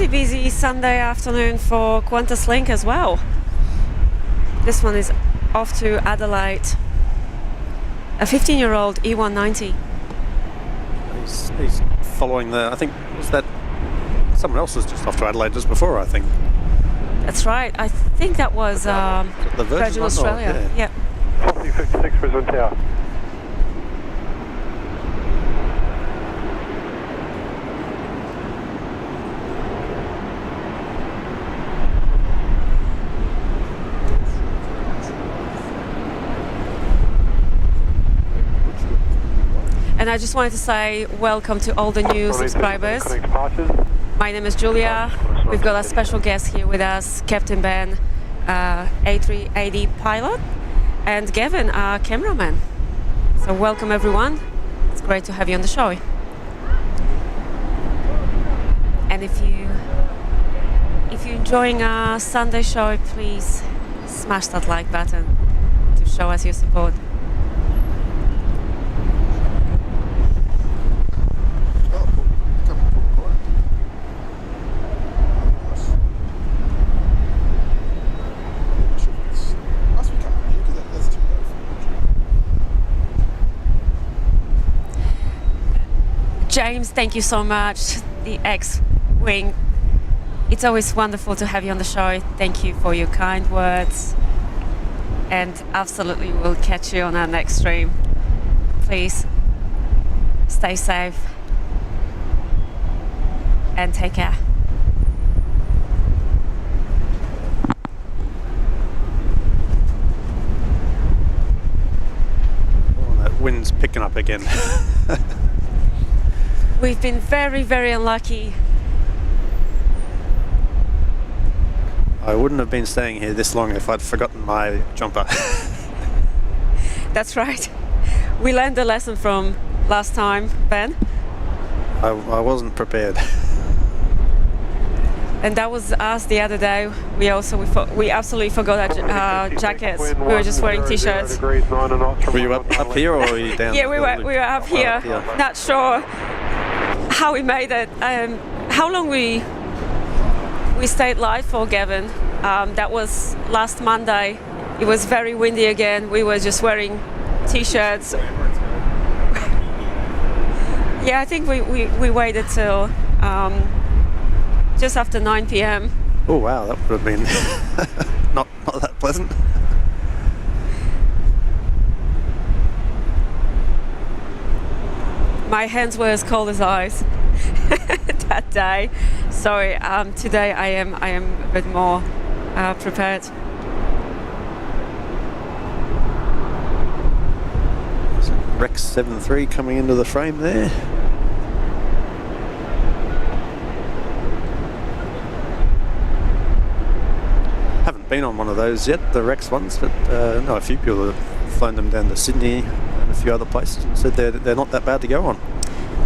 Busy Sunday afternoon for Qantas Link as well. This one is off to Adelaide. A 15-year-old E190. He's following the, I think, was that someone else was just off to Adelaide just before, I think. That's right. I think that was the Virgin Australia. Yeah. Velocity 56, Brisbane Tower. And I just wanted to say welcome to all the new subscribers. My name is Julia. We've got a special guest here with us, Captain Ben, A380 pilot, and Gavin, our cameraman. So welcome everyone. It's great to have you on the show. And if you're enjoying our Sunday show, please smash that like button to show us your support. James, thank you so much. The X-Wing. It's always wonderful to have you on the show. Thank you for your kind words. And absolutely we'll catch you on our next stream. Please stay safe and take care. Oh, that wind's picking up again. We've been very, very unlucky. I wouldn't have been staying here this long if I'd forgotten my jumper. That's right. We learned the lesson from last time, Ben. I wasn't prepared. And that was us the other day. We absolutely forgot our jackets. We were just wearing t-shirts. Were you up here or were you down? Yeah, we were up here. Yeah. Not sure how we made it. How long we stayed live for, Gavin? That was last Monday. It was very windy again. We were just wearing t-shirts. Yeah, I think we waited till just after 9 p.m. Oh wow, that would have been not that pleasant. My hands were as cold as ice that day. So today I am a bit more prepared. Rex 73 coming into the frame there. Haven't been on one of those yet, the Rex ones, but no, a few people have flown them down to Sydney and a few other places and said they're not that bad to go on.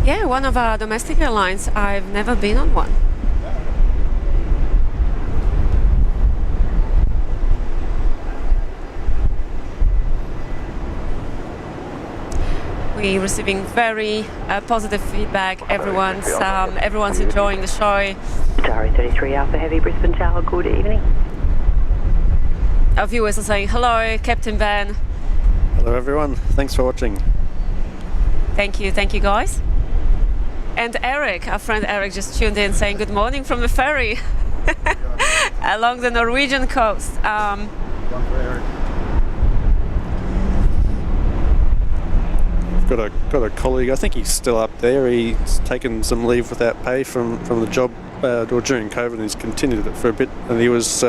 Yeah, one of our domestic airlines. I've never been on one. We're receiving very positive feedback. Everyone's enjoying the show. Dari 33 Alpha Heavy, Brisbane Tower, good evening. Our viewers are saying hello, Captain Ben. Hello everyone, thanks for watching. Thank you guys. And Eric, our friend Eric, just tuned in saying good morning from the ferry along the Norwegian coast. One for Eric. I've got a colleague, I think he's still up there. He's taken some leave without pay from the job or during COVID, and he's continued it for a bit. And he was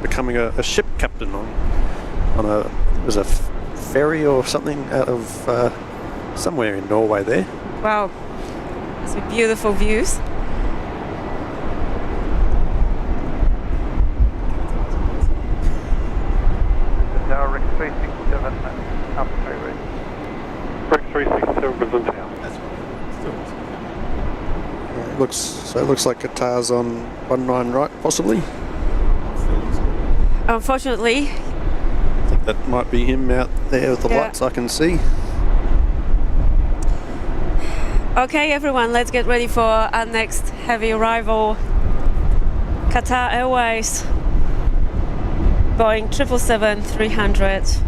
becoming a ship captain on a ferry or something out of somewhere in Norway there. Wow, these are beautiful views. Tower, Rick 367, up freeway. Rick 367, Brisbane Tower. It looks like Qatar's on 19 right, possibly. Unfortunately, I think that might be him out there with the lights I can see. okay everyone, let's get ready for our next heavy arrival. Qatar Airways, Boeing 777-300.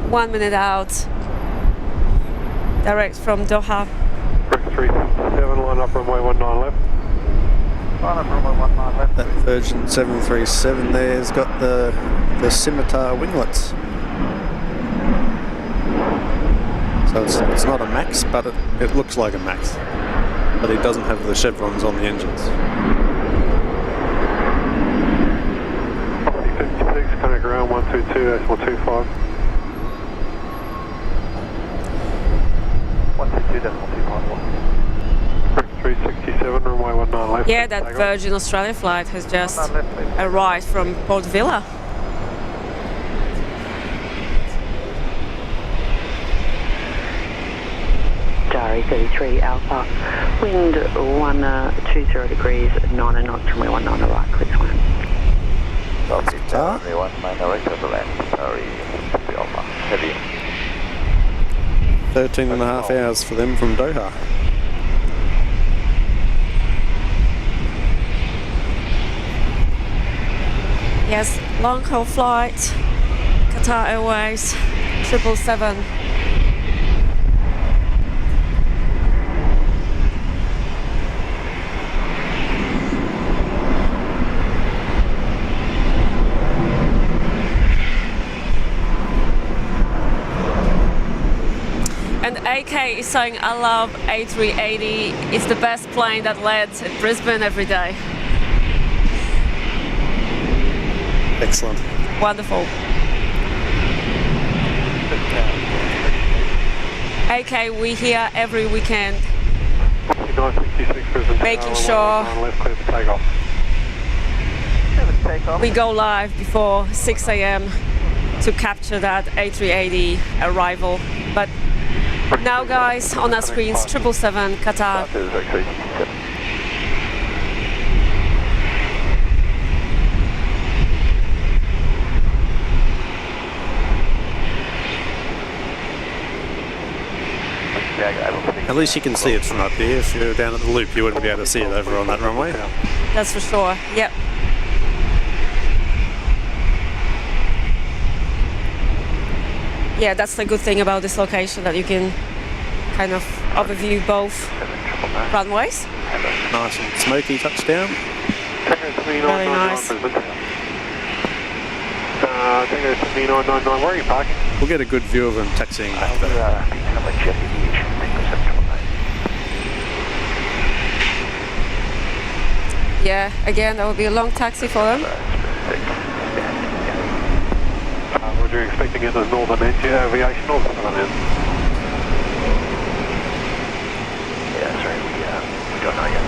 1 minute out, direct from Doha. Rick 367, line up runway 19 left. Line up runway 19 left. That Virgin 737 there's got the scimitar winglets. So it's not a Max, but it looks like a Max. But it doesn't have the chevrons on the engines. 56, connect around 122.25. 122.25. Rick 367, runway 19 left. Yeah, that Virgin Australia flight has just arrived from Port Vila. Dari 33 Alpha, wind 120 degrees, 9 knots, runway 19 right, clear to land. South East Tower, runway 19 direct to the land. Sorry, Alpha, heavy. 13 and a half hours for them from Doha. Yes, long haul flight, Qatar Airways 777. And AK is saying, I love A380. It's the best plane that lands at Brisbane every day. Excellent. Wonderful. AK, we here every weekend, 966, Brisbane Tower, making sure 19 left, clear for takeoff. we go live before 6 a.m. to capture that A380 arrival. But now, guys, on our screens, 777 Qatar. At least you can see it from up here. If you're down at the loop, you wouldn't be able to see it over on that runway. That's for sure. Yep. Yeah, that's the good thing about this location, that you can kind of overview both runways. Nice and smoky touchdown. Very nice. Tango 7999, where are you parking? We'll get a good view of them taxiing back there. Yeah, again, that will be a long taxi for them. Roger, expecting it as northern end, Aviation or southern end? Yeah, that's right, we don't know yet.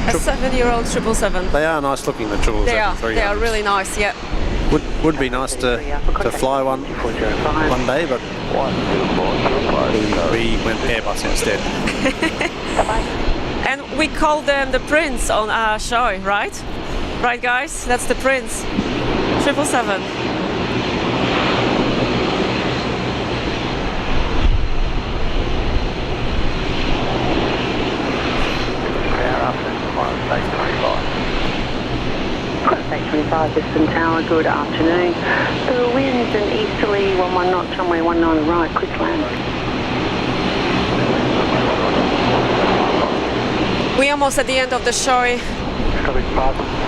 A 7-year-old 777. They are nice looking, the 777-300s. They are really nice, yeah. Would be nice to fly one day, but we went Airbus instead. And we called them the Prince on our show, right? Right, guys, that's the Prince. 777. Contact 25, Brisbane Tower, good afternoon. The wind's an easterly 11 knots, runway 19 right, quick land. We're almost at the end of the show. Coming past.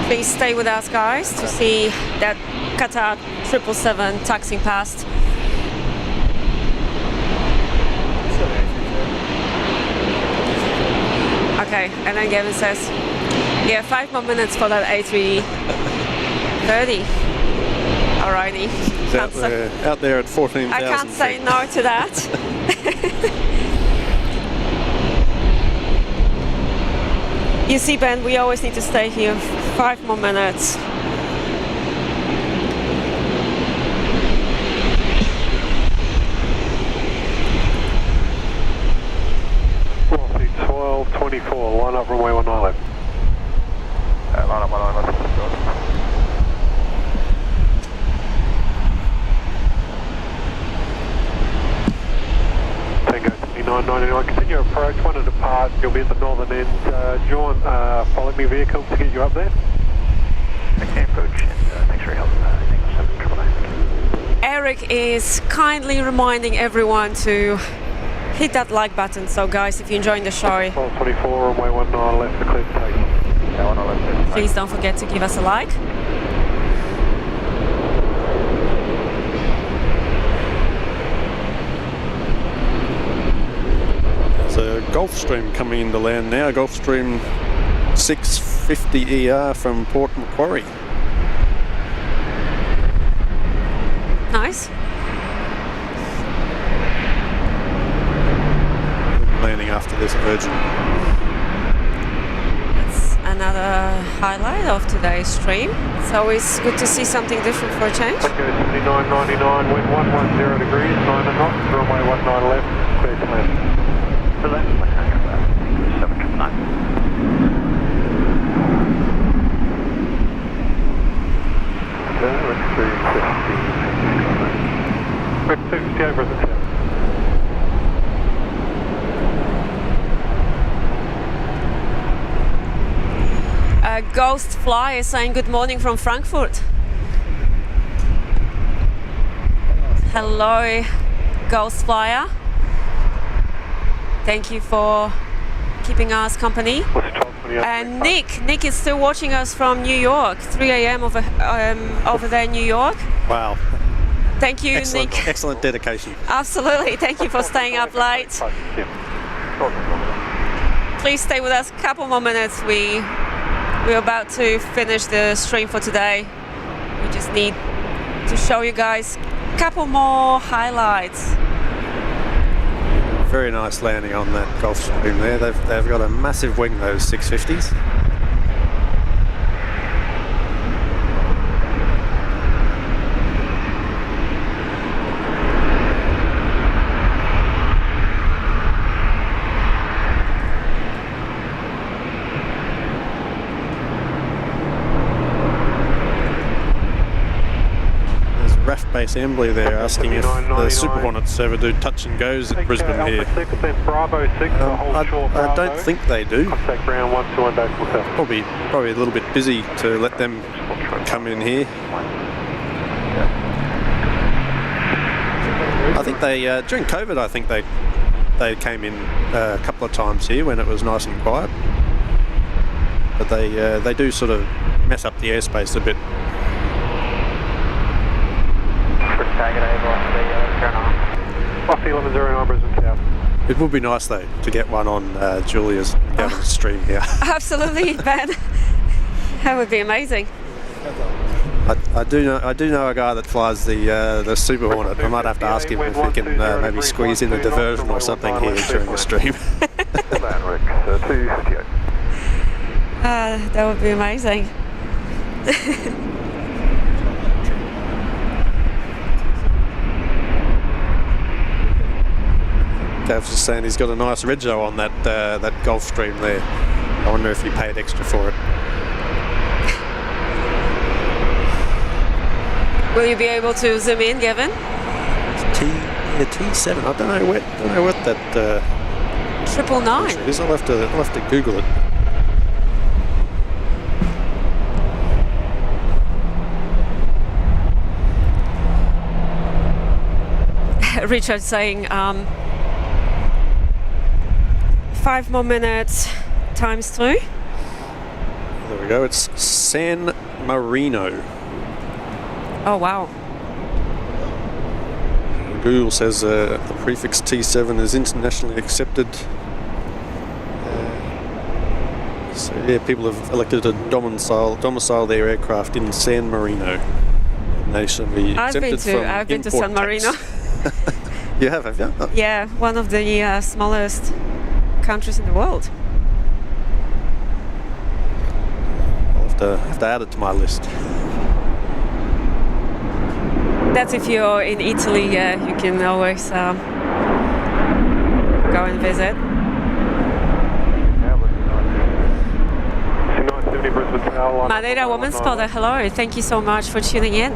Please stay with us, guys, to see that Qatar 777 taxiing past. Okay, and then Gavin says, yeah, 5 more minutes for that A330. Alrighty. It's out there at 14,000. I can't say no to that. You see, Ben, we always need to stay here 5 more minutes. Velocity 1224, line up runway 19 left. Line up 19 left. Tango 2999, continue approach, one to depart, you'll be at the northern end. Do you want follow me vehicle to get you up there? Okay, approach and thanks for your help. Eric is kindly reminding everyone to hit that like button. So guys, if you're enjoying the show, 1224, runway 19 left, the clear to take off. Yeah, 19 left. please don't forget to give us a like. There's a Gulfstream coming into land now, Gulfstream 650 ER from Port Macquarie. Nice. Landing after this Virgin. That's another highlight of today's stream. It's always good to see something different for a change. Tango 7999, wind 110 degrees, 9 knots, runway 19 left, clear to land. The left, 799. Let's 350. Quick 250 over the town. Ghost Fly is saying good morning from Frankfurt. Hello, Ghost Flyer. Thank you for keeping us company. What's the 1228? And Nick is still watching us from New York, 3 a.m. over there in New York. Wow. Thank you, Excellent, Nick. excellent dedication. Absolutely. Thank you for staying up late. Please stay with us a couple more minutes. We're about to finish the stream for today. We just need to show you guys a couple more highlights. Very nice landing on that Gulfstream there. They've got a massive wing, those 650s. Base Embley there asking if the Super Hornets ever do touch and goes at Brisbane here. Bravo 6, I don't think they do. Contact ground 121 Dacimal South. Probably a little bit busy to let them come in here. I think they during COVID, I think they came in a couple of times here when it was nice and quiet. But they do sort of mess up the airspace a bit. Velocity 1109 Brisbane South. It would be nice though to get one on Julia's Gavin's stream here. Absolutely, Ben. That would be amazing. I do know a guy that flies the Super Hornet. I might have to ask him if he can maybe squeeze in a diversion or something here during the stream. That would be amazing. Dav's just saying he's got a nice rego on that Gulfstream there. I wonder if he paid extra for it. Will you be able to zoom in, Gavin? T7. I don't know what that 999. is. I'll have to Google it. Richard saying 5 more minutes times 2. There we go. It's San Marino. Oh wow. Google says the prefix T7 is internationally accepted. So yeah, people have elected to domicile their aircraft in San Marino. And they should be exempted from I've been to import San Marino. tax. You have you? Oh. Yeah, one of the smallest countries in the world. I'll have to add it to my list. That's if you're in Italy, you can always go and visit. 970 Brisbane Tower. Madeira Woman Spotter, hello. Thank you so much for tuning in.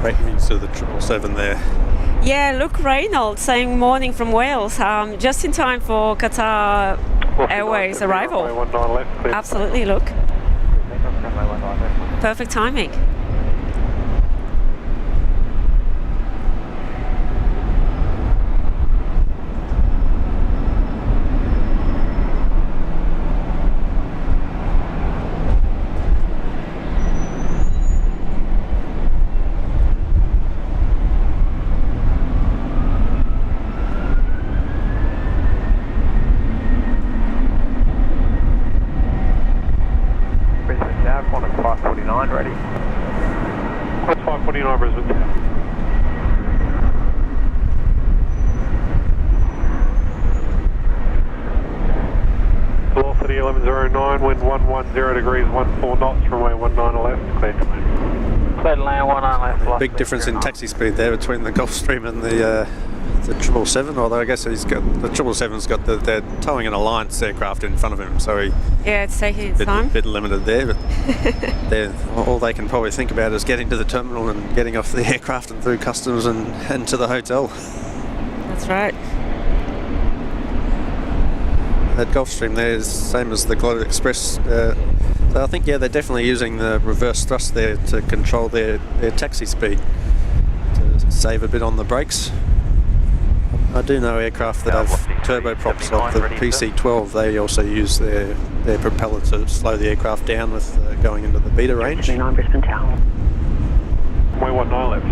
Great views of the 777 there. Yeah, Luke Reynolds saying morning from Wales. Just in time for Qatar Airways arrival. Absolutely, Luke. Perfect timing. Ready. That's 549 Brisbane Tower. Velocity 1109, wind 110 degrees, 14 knots, runway 19 left, clear to land. Clear to land, 19 left. Velocity Big difference in taxi speed there between the Gulfstream and the 777, although I guess the 777's got they're towing an Alliance aircraft in front of him, so Yeah, it's taking its time. bit limited there, but all they can probably think about is getting to the terminal and getting off the aircraft and through customs and to the hotel. That's right. That Gulfstream there is the same as the Global Express. So I think, yeah, they're definitely using the reverse thrust there to control their taxi speed, to save a bit on the brakes. I do know aircraft that have turboprops like the PC-12, they also use their propeller to slow the aircraft down with going into the beta range. 39 Brisbane Tower. Runway 19 left.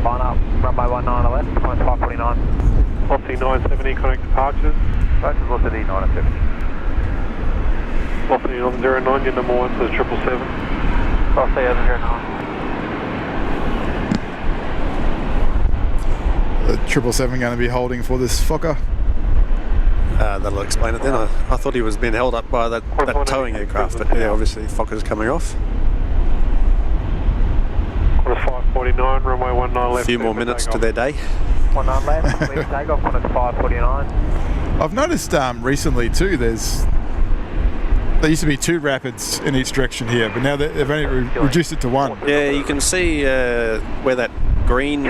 Line up, runway 19 left, climb 549. Velocity 970, connect departures. Right, velocity 970. Velocity 1109, your number 1 to the 777. Velocity 1109. The 777 going to be holding for this Fokker. That'll explain it then. I thought he was being held up by that towing aircraft, but yeah, obviously Fokker's coming off. Quarter 549, runway 19 left. A few more minutes to their day. 19 left, clear to take off, quarter 549. I've noticed recently too, there used to be 2 rapids in each direction here, but now they've only reduced it to 1. Yeah, you can see where that green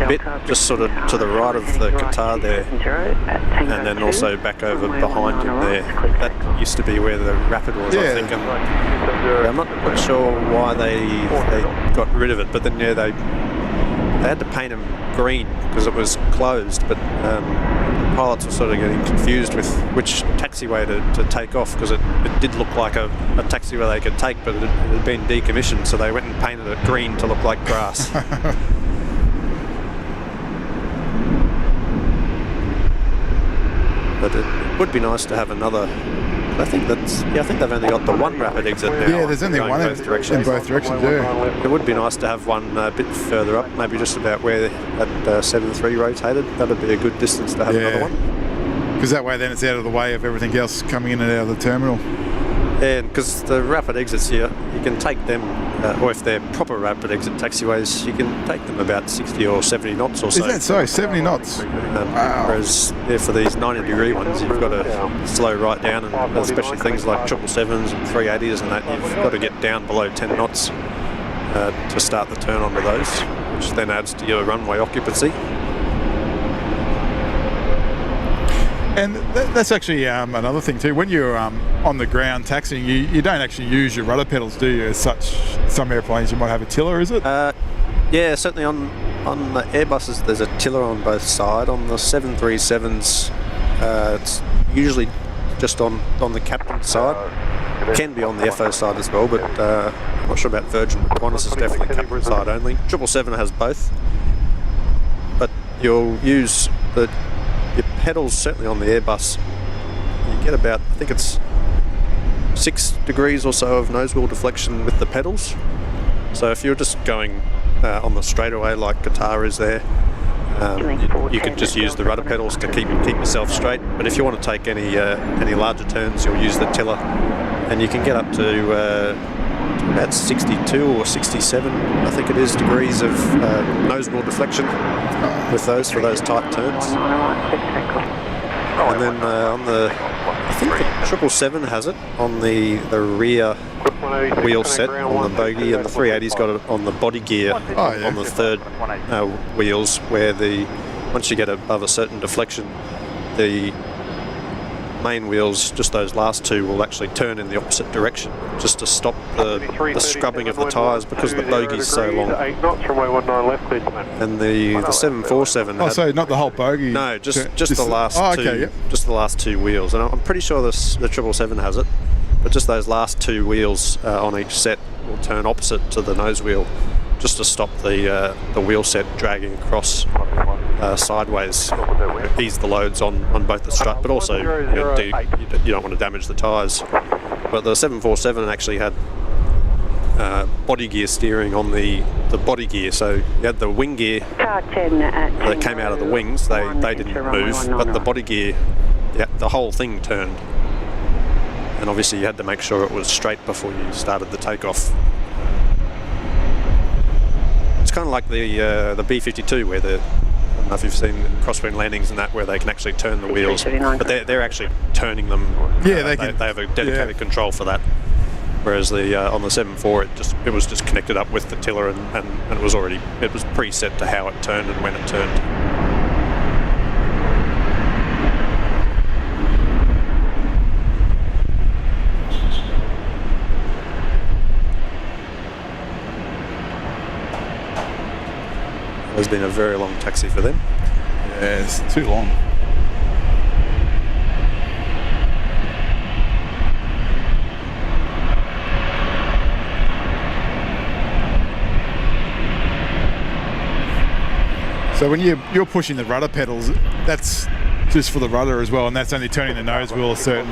bit just sort of to the right of the Qatar there, and then also back over behind him there. That used to be where the rapid was, I think. And I'm not sure why they got rid of it, but then yeah, they had to paint them green because it was closed, but the pilots were sort of getting confused with which taxiway to take off, because it did look like a taxiway they could take, but it had been decommissioned, so they went and painted it green to look like grass. But it would be nice to have another. I think they've only got the one rapid exit now. Yeah, there's only one in both directions. Yeah. It would be nice to have one a bit further up, maybe just about where that 73 rotated. That'd be a good distance to have another one. Because that way then it's out of the way of everything else coming in and out of the terminal. Yeah, because the rapid exits here, you can take them or if they're proper rapid exit taxiways, you can take them about 60 or 70 knots or so. Is that so? 70 knots? Wow. Whereas for these 90-degree ones, you've got to slow right down, and especially things like 777s and 380s and that, you've got to get down below 10 knots to start the turn onto those, which then adds to your runway occupancy. And that's actually another thing too. When you're on the ground taxiing, you don't actually use your rudder pedals, do you? As such, some airplanes you might have a tiller, is it? Yeah, certainly on the Airbuses there's a tiller on both sides. On the 737s, it's usually just on the captain's side. It can be on the FO side as well, but I'm not sure about Virgin. Qantas is definitely captain's side only. 777 has both, but you'll use your pedals, certainly on the Airbus, you get about, I think it's 6 degrees or so of nose wheel deflection with the pedals. So if you're just going on the straightaway like Qatar is there, you could just use the rudder pedals to keep yourself straight. But if you want to take any larger turns, you'll use the tiller, and you can get up to about 62 or 67, I think it is, degrees of nose wheel deflection with those for those tight turns. And then on the, I think the 777 has it on the rear wheel set on the bogie, and the 380's got it on the body gear on the third wheels, where once you get above a certain deflection, the main wheels, just those last two, will actually turn in the opposite direction, just to stop the scrubbing of the tyres, because the bogey's so long. 8 knots, runway 19 left, clear to land. And the 747. So not the whole bogey. No, just the last two. Okay, yep. Just the last two wheels, and I'm pretty sure the 777 has it, but just those last two wheels on each set will turn opposite to the nose wheel, just to stop the wheel set dragging across sideways, ease the loads on both the strut, but also you don't want to damage the tyres. But the 747 actually had body gear steering on the body gear, so you had the wing gear that came out of the wings, they didn't move, but the body gear, the whole thing turned. And obviously you had to make sure it was straight before you started the takeoff. It's kind of like the B-52, where I don't know if you've seen crosswind landings and that, where they can actually turn the wheels, but they're actually turning them. Yeah, they have a dedicated control for that. Whereas on the 74, it was just connected up with the tiller, and it was preset to how it turned and when it turned. It's been a very long taxi for them. Yeah, it's too long. So when you're pushing the rudder pedals, that's just for the rudder as well, and that's only turning the nose wheel a certain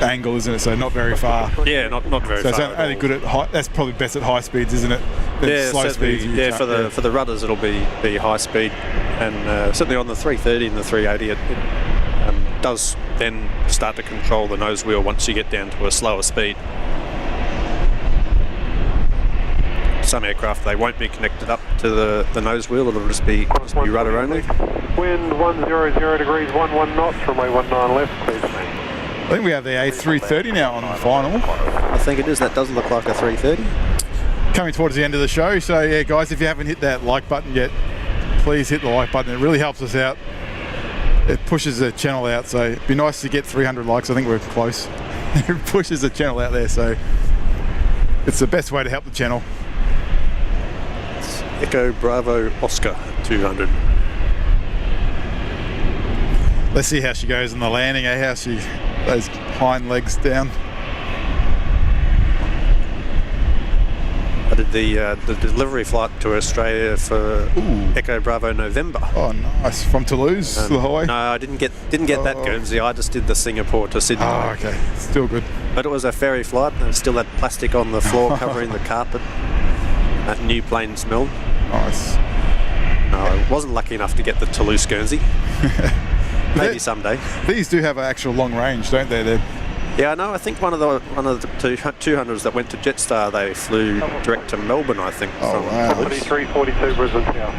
angle, isn't it? So not very far. Yeah, not very far. So it's only good at high. That's probably best at high speeds, isn't it? Yeah, slow speeds. Yeah, for the rudders it'll be high speed, and certainly on the 330 and the 380 it does then start to control the nose wheel once you get down to a slower speed. Some aircraft, they won't be connected up to the nose wheel, it'll just be rudder only. Wind 100 degrees, 11 knots, runway 19 left, clear to land. I think we have the A330 now on the final. I think it is, that does look like a 330. Coming towards the end of the show, so yeah guys, if you haven't hit that like button yet, please hit the like button, it really helps us out. It pushes the channel out, so it'd be nice to get 300 likes, I think we're close. It pushes the channel out there, so it's the best way to help the channel. Echo Bravo Oscar 200. Let's see how she goes in the landing, how she, those hind legs down. I did the delivery flight to Australia for Echo Bravo November. Oh nice, from Toulouse to the highway? No, I didn't get that Guernsey, I just did the Singapore to Sydney. Oh okay, still good. But it was a ferry flight and it still had plastic on the floor covering the carpet. That new plane smell. Nice. No, I wasn't lucky enough to get the Toulouse Guernsey. Maybe someday. These do have an actual long range, don't they? Yeah, I know. I think one of the 200s that went to Jetstar, they flew direct to Melbourne, I think. Oh, wow. 2342 Brisbane Tower.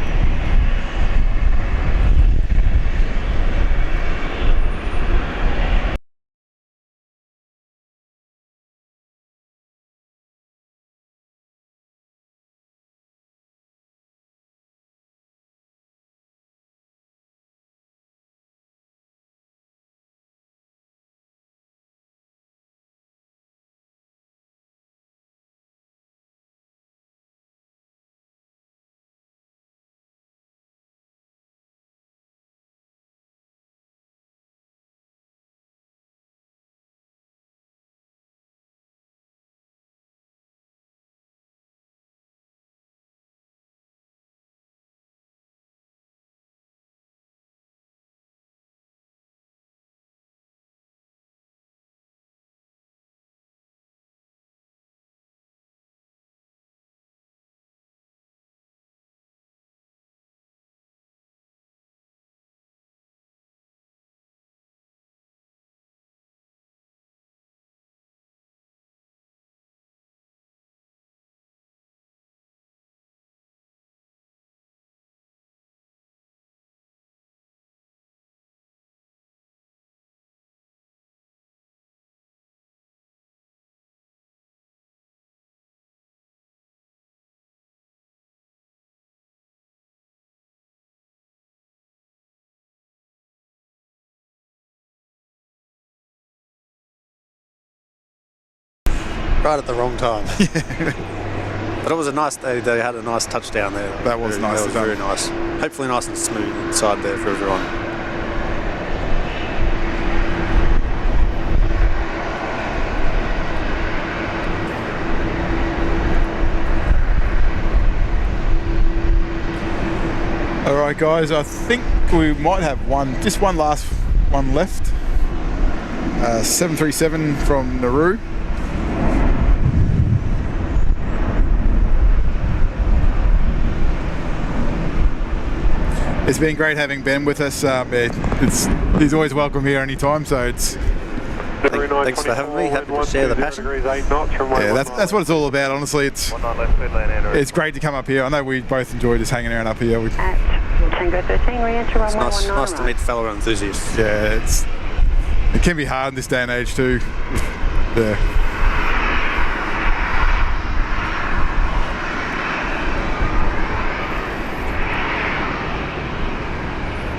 Right at the wrong time. But it was a nice day. They had a nice touchdown there. That was nice. That was very nice. Hopefully nice and smooth inside there for everyone. All right, guys. I think we might have just one last one left. 737 from Nauru. It's been great having Ben with us. He's always welcome here anytime, so it's... Thanks for having me. Happy to share the passion. Yeah, that's what it's all about, honestly. It's great to come up here. I know we both enjoy just hanging around up here. At Tango 13, re-enter runway 19 Nice to right. meet fellow enthusiasts. Yeah, it can be hard in this day and age too. Yeah.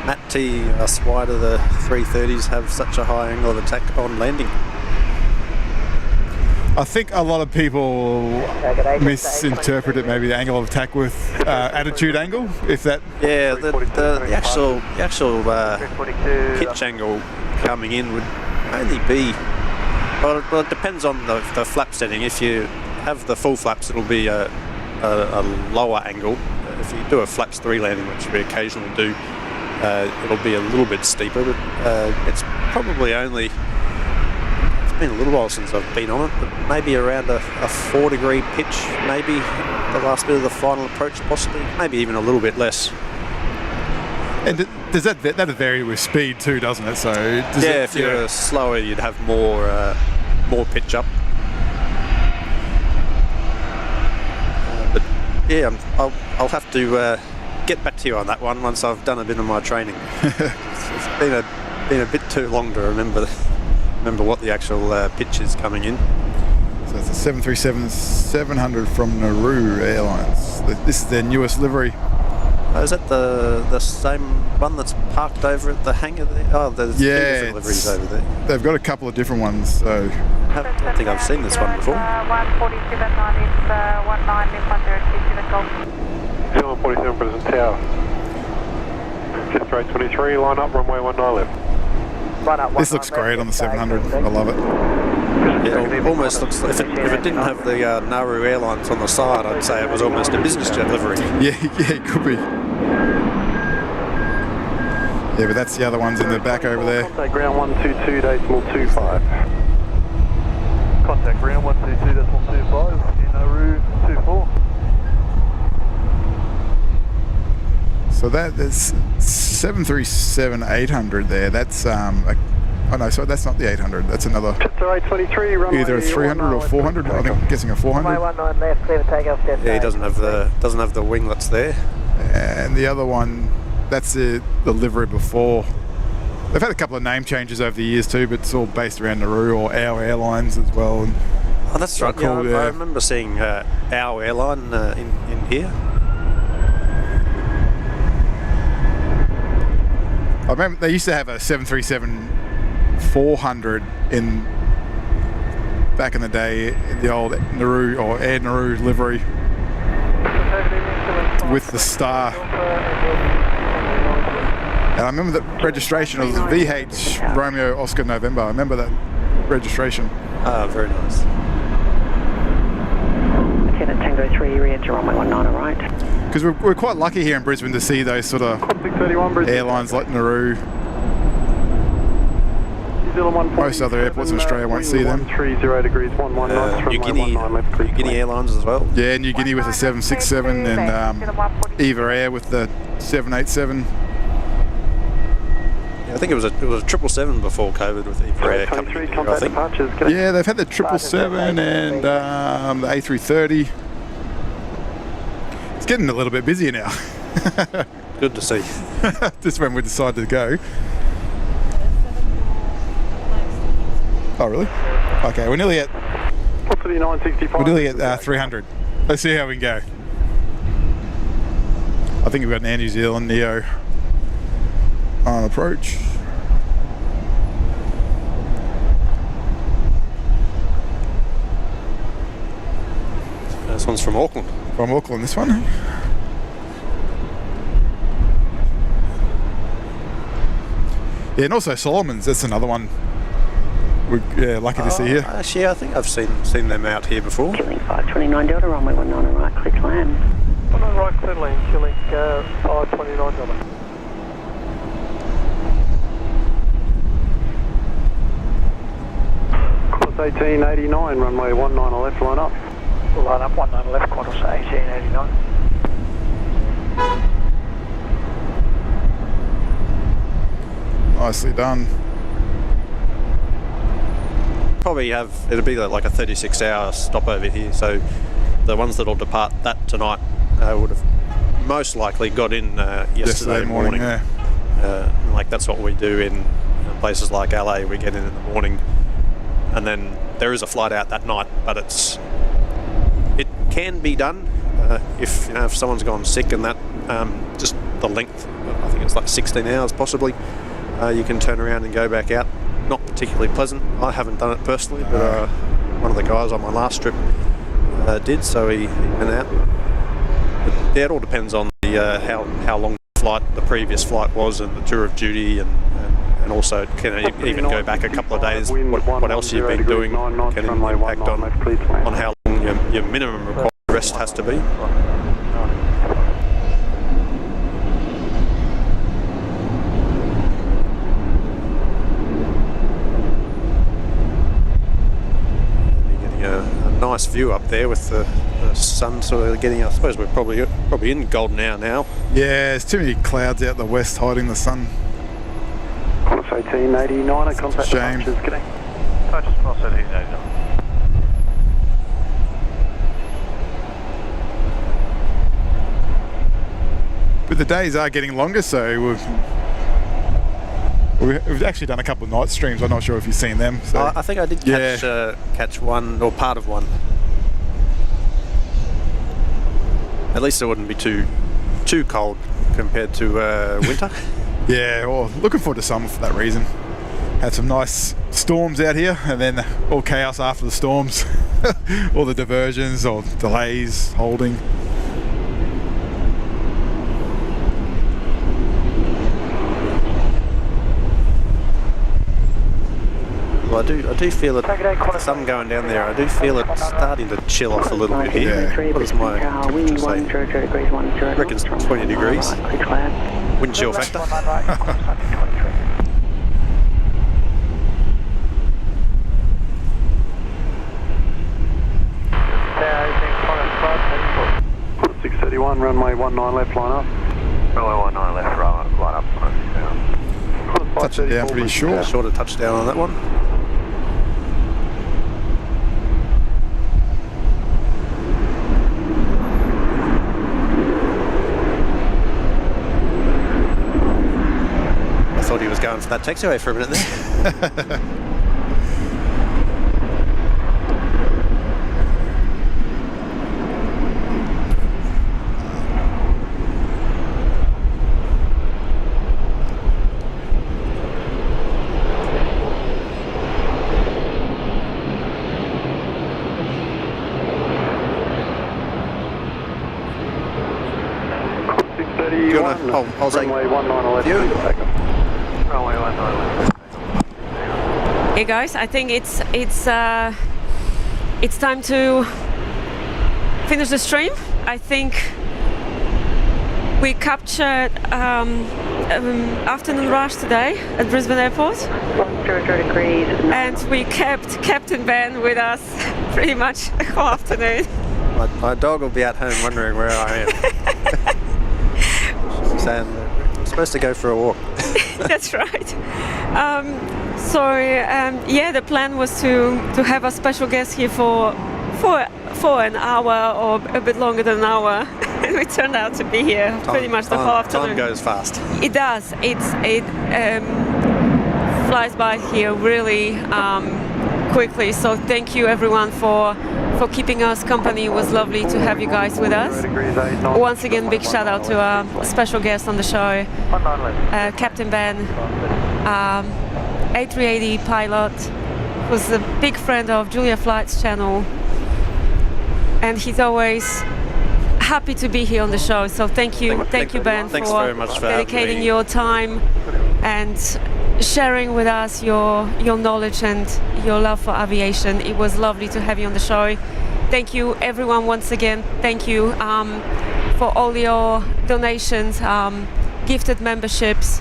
Matt T asked, why do the 330s have such a high angle of attack on landing? I think a lot of people misinterpret it, maybe the angle of attack with attitude angle, if that... Yeah, the actual pitch angle coming in would only be... Well, it depends on the flap setting. If you have the full flaps, it'll be a lower angle. If you do a flaps 3 landing, which we occasionally do, it'll be a little bit steeper, but it's probably only... It's been a little while since I've been on it, but maybe around a 4-degree pitch, maybe the last bit of the final approach, possibly, maybe even a little bit less. And does that vary with speed too, doesn't it? So if you're slower, you'd have more pitch up. But yeah, I'll have to get back to you on that one once I've done a bit of my training. It's been a bit too long to remember what the actual pitch is coming in. So it's a 737-700 from Nauru Airlines. This is their newest livery. Is that the same one that's parked over at the hangar there? Oh, there's two different liveries over there. They've got a couple of different ones, so... I don't think I've seen this one before. 147 is 19 Golf. 047 Brisbane Tower. Just rate 23, line up, runway 19 left. This looks great on the 700. I love it. Yeah, it almost looks like if it didn't have the Nauru Airlines on the side, I'd say it was almost a business jet livery. Yeah, it could be. Yeah, but that's the other ones in the back over there. Contact ground 122, decimal 25. Contact ground 122, decimal 25, in Nauru 24. So that is 737-800 there. That's a Oh no, sorry, that's not the 800. That's another. Chester 823, runway Either a 300 or 400. I think I'm guessing a 400. 19 left, clear for takeoff. Yeah, he doesn't have the winglets there. And the other one, that's the livery before. They've had a couple of name changes over the years too, but it's all based around Nauru or Our Airlines as well. And Oh, that's right. cool, I remember seeing Our Airline in here. I remember they used to have a 737-400 in back in the day in the old Nauru or Air Nauru livery with the star. And I remember the registration was VH Romeo Oscar November. I remember that registration. Ah, very nice. Lieutenant Tango 3, re-enter runway 19 right. Because we're quite lucky here in Brisbane to see those sort of 631 Brisbane. airlines like Nauru. Most other airports in Australia won't see them. 130 degrees, 11 knots, New runway Guinea, 19 left, clear New Guinea Airlines as well. Yeah, New Guinea with the 767 and Eva Air with the 787. Yeah, I think it was a 777 before COVID with Eva Air coming in here, I think. Yeah, they've had the 777 and the A330. It's getting a little bit busier now. Good to see. Just when we decided to go. Oh really? Okay, we're nearly at 300. Let's see how we can go. I think we've got an Air New Zealand Neo on approach. This one's from Auckland. From Auckland, this one. Yeah, and also Solomon's, that's another one we're lucky to see here. Actually, I think I've seen them out here before. Killing 529 Delta, runway 19 right, clear to land. 19 right, clear to land, killing 529 Delta. Course 1889, runway 19 left, line up. Line up, 19 left, Qantas 1889. Nicely done. Probably it'll be like a 36-hour stopover here, so the ones that'll depart that tonight would have most likely got in yesterday morning. Yeah. Like that's what we do in places like LA. We get in the morning, and then there is a flight out that night, but it can be done if someone's gone sick and that just the length. I think it's like 16 hours possibly. You can turn around and go back out. Not particularly pleasant. I haven't done it personally, but one of the guys on my last trip did, so he went out. But yeah, it all depends on the how long the previous flight was, and the tour of duty, and also can even go back a couple of days. What else you've been doing can impact on how long your minimum required rest has to be. Nice view up there with the sun sort of getting. I suppose we're probably in golden hour now. Yeah, there's too many clouds out the west hiding the sun. Qantas 1889, a contact Shame. departures, g'day. Purchase Qantas 1889. But the days are getting longer, so we've actually done a couple of night streams. I'm not sure if you've seen them. So. I think I did catch one or part of one. At least it wouldn't be too cold compared to winter. Yeah, well, looking forward to summer for that reason. Had some nice storms out here, and then all chaos after the storms. All the diversions or delays, holding. Well, I do feel it. The sun going down there. I do feel it starting to chill off a little bit here. Yeah. What does my temperature say? I reckon it's 20 degrees. Wind chill factor. Qantas 631, runway 19 left, line up. Runway 19 left, line up. Qantas touching down pretty short. Short of touchdown on that one. I thought he was going for that taxiway for a minute there. I'll take runway 19 left. you. Runway 19 left. Hey guys, I think it's time to finish the stream. I think we captured afternoon rush today at Brisbane Airport, 0 degrees. and we kept Captain Ben with us pretty much the whole afternoon. My dog will be at home wondering where I am. Saying I'm supposed to go for a walk. That's right. Yeah, the plan was to have a special guest here for an hour or a bit longer than an hour, and we turned out to be here pretty much the whole afternoon. Time goes fast. It does. It flies by here really quickly. So thank you everyone for keeping us company. It was lovely to have you guys with us. Once again, big shout out to our special guest on the show, Captain Ben, A380 pilot, who's a big friend of Julia Flight's channel, and he's always happy to be here on the show. So thank you Ben, Thanks for very much for dedicating having me. your time and sharing with us your knowledge and your love for aviation. It was lovely to have you on the show. Thank you everyone once again. Thank you for all your donations, gifted memberships,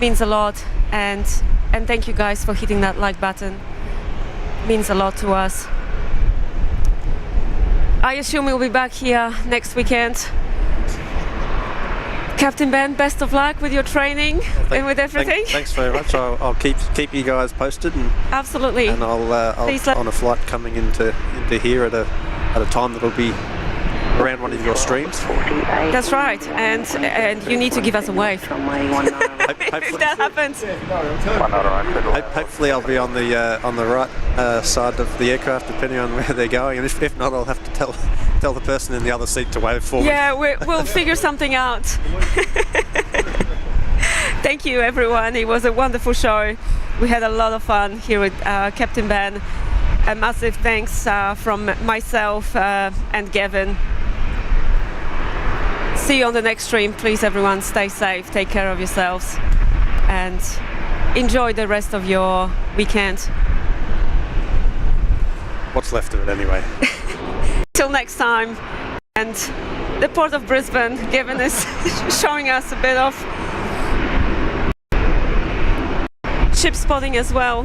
means a lot, and thank you guys for hitting that like button. Means a lot to us. I assume we'll be back here next weekend. Captain Ben, best of luck with your training and with everything. Thanks very much. I'll keep you guys posted, and Absolutely. and I'll on a flight coming into here at a time that'll be around one of your streams. That's right, and you need to give us a wave. Runway 19 left. If that happens. Hopefully I'll be on the right side of the aircraft, depending on where they're going, and if not, I'll have to tell the person in the other seat to wave for me. Yeah, we'll figure something out. Thank you everyone, it was a wonderful show. We had a lot of fun here with Captain Ben. A massive thanks from myself and Gavin. See you on the next stream. Please everyone, stay safe, take care of yourselves, and enjoy the rest of your weekend. What's left of it anyway. Till next time. And the Port of Brisbane, Gavin is showing us a bit of ship spotting as well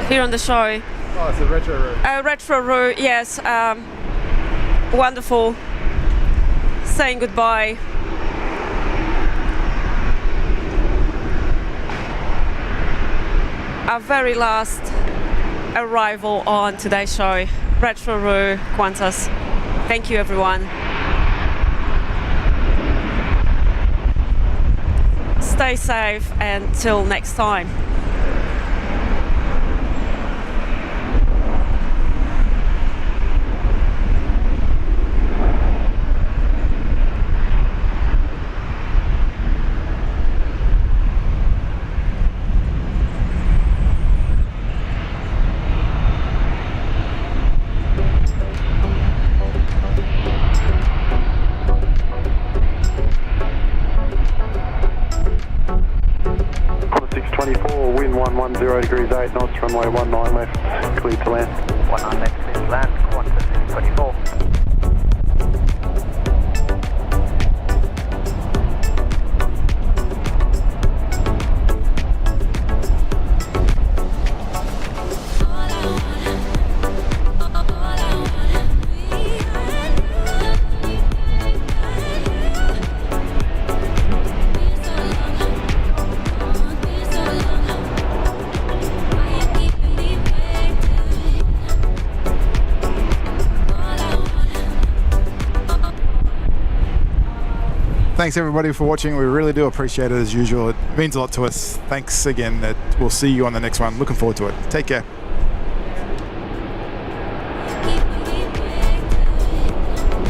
here on the show. Oh, it's a retro route. Retro route, yes. Wonderful. Saying goodbye. Our very last arrival on today's show, Retro route, Qantas. Thank you everyone. Stay safe and till next time. Wind 110 degrees 8 knots, runway 19 left, cleared to land. 19 left, clear to land, Qantas 624. Thanks everybody for watching. We really do appreciate it as usual. It means a lot to us. Thanks again. We'll see you on the next one. Looking forward to it. Take care.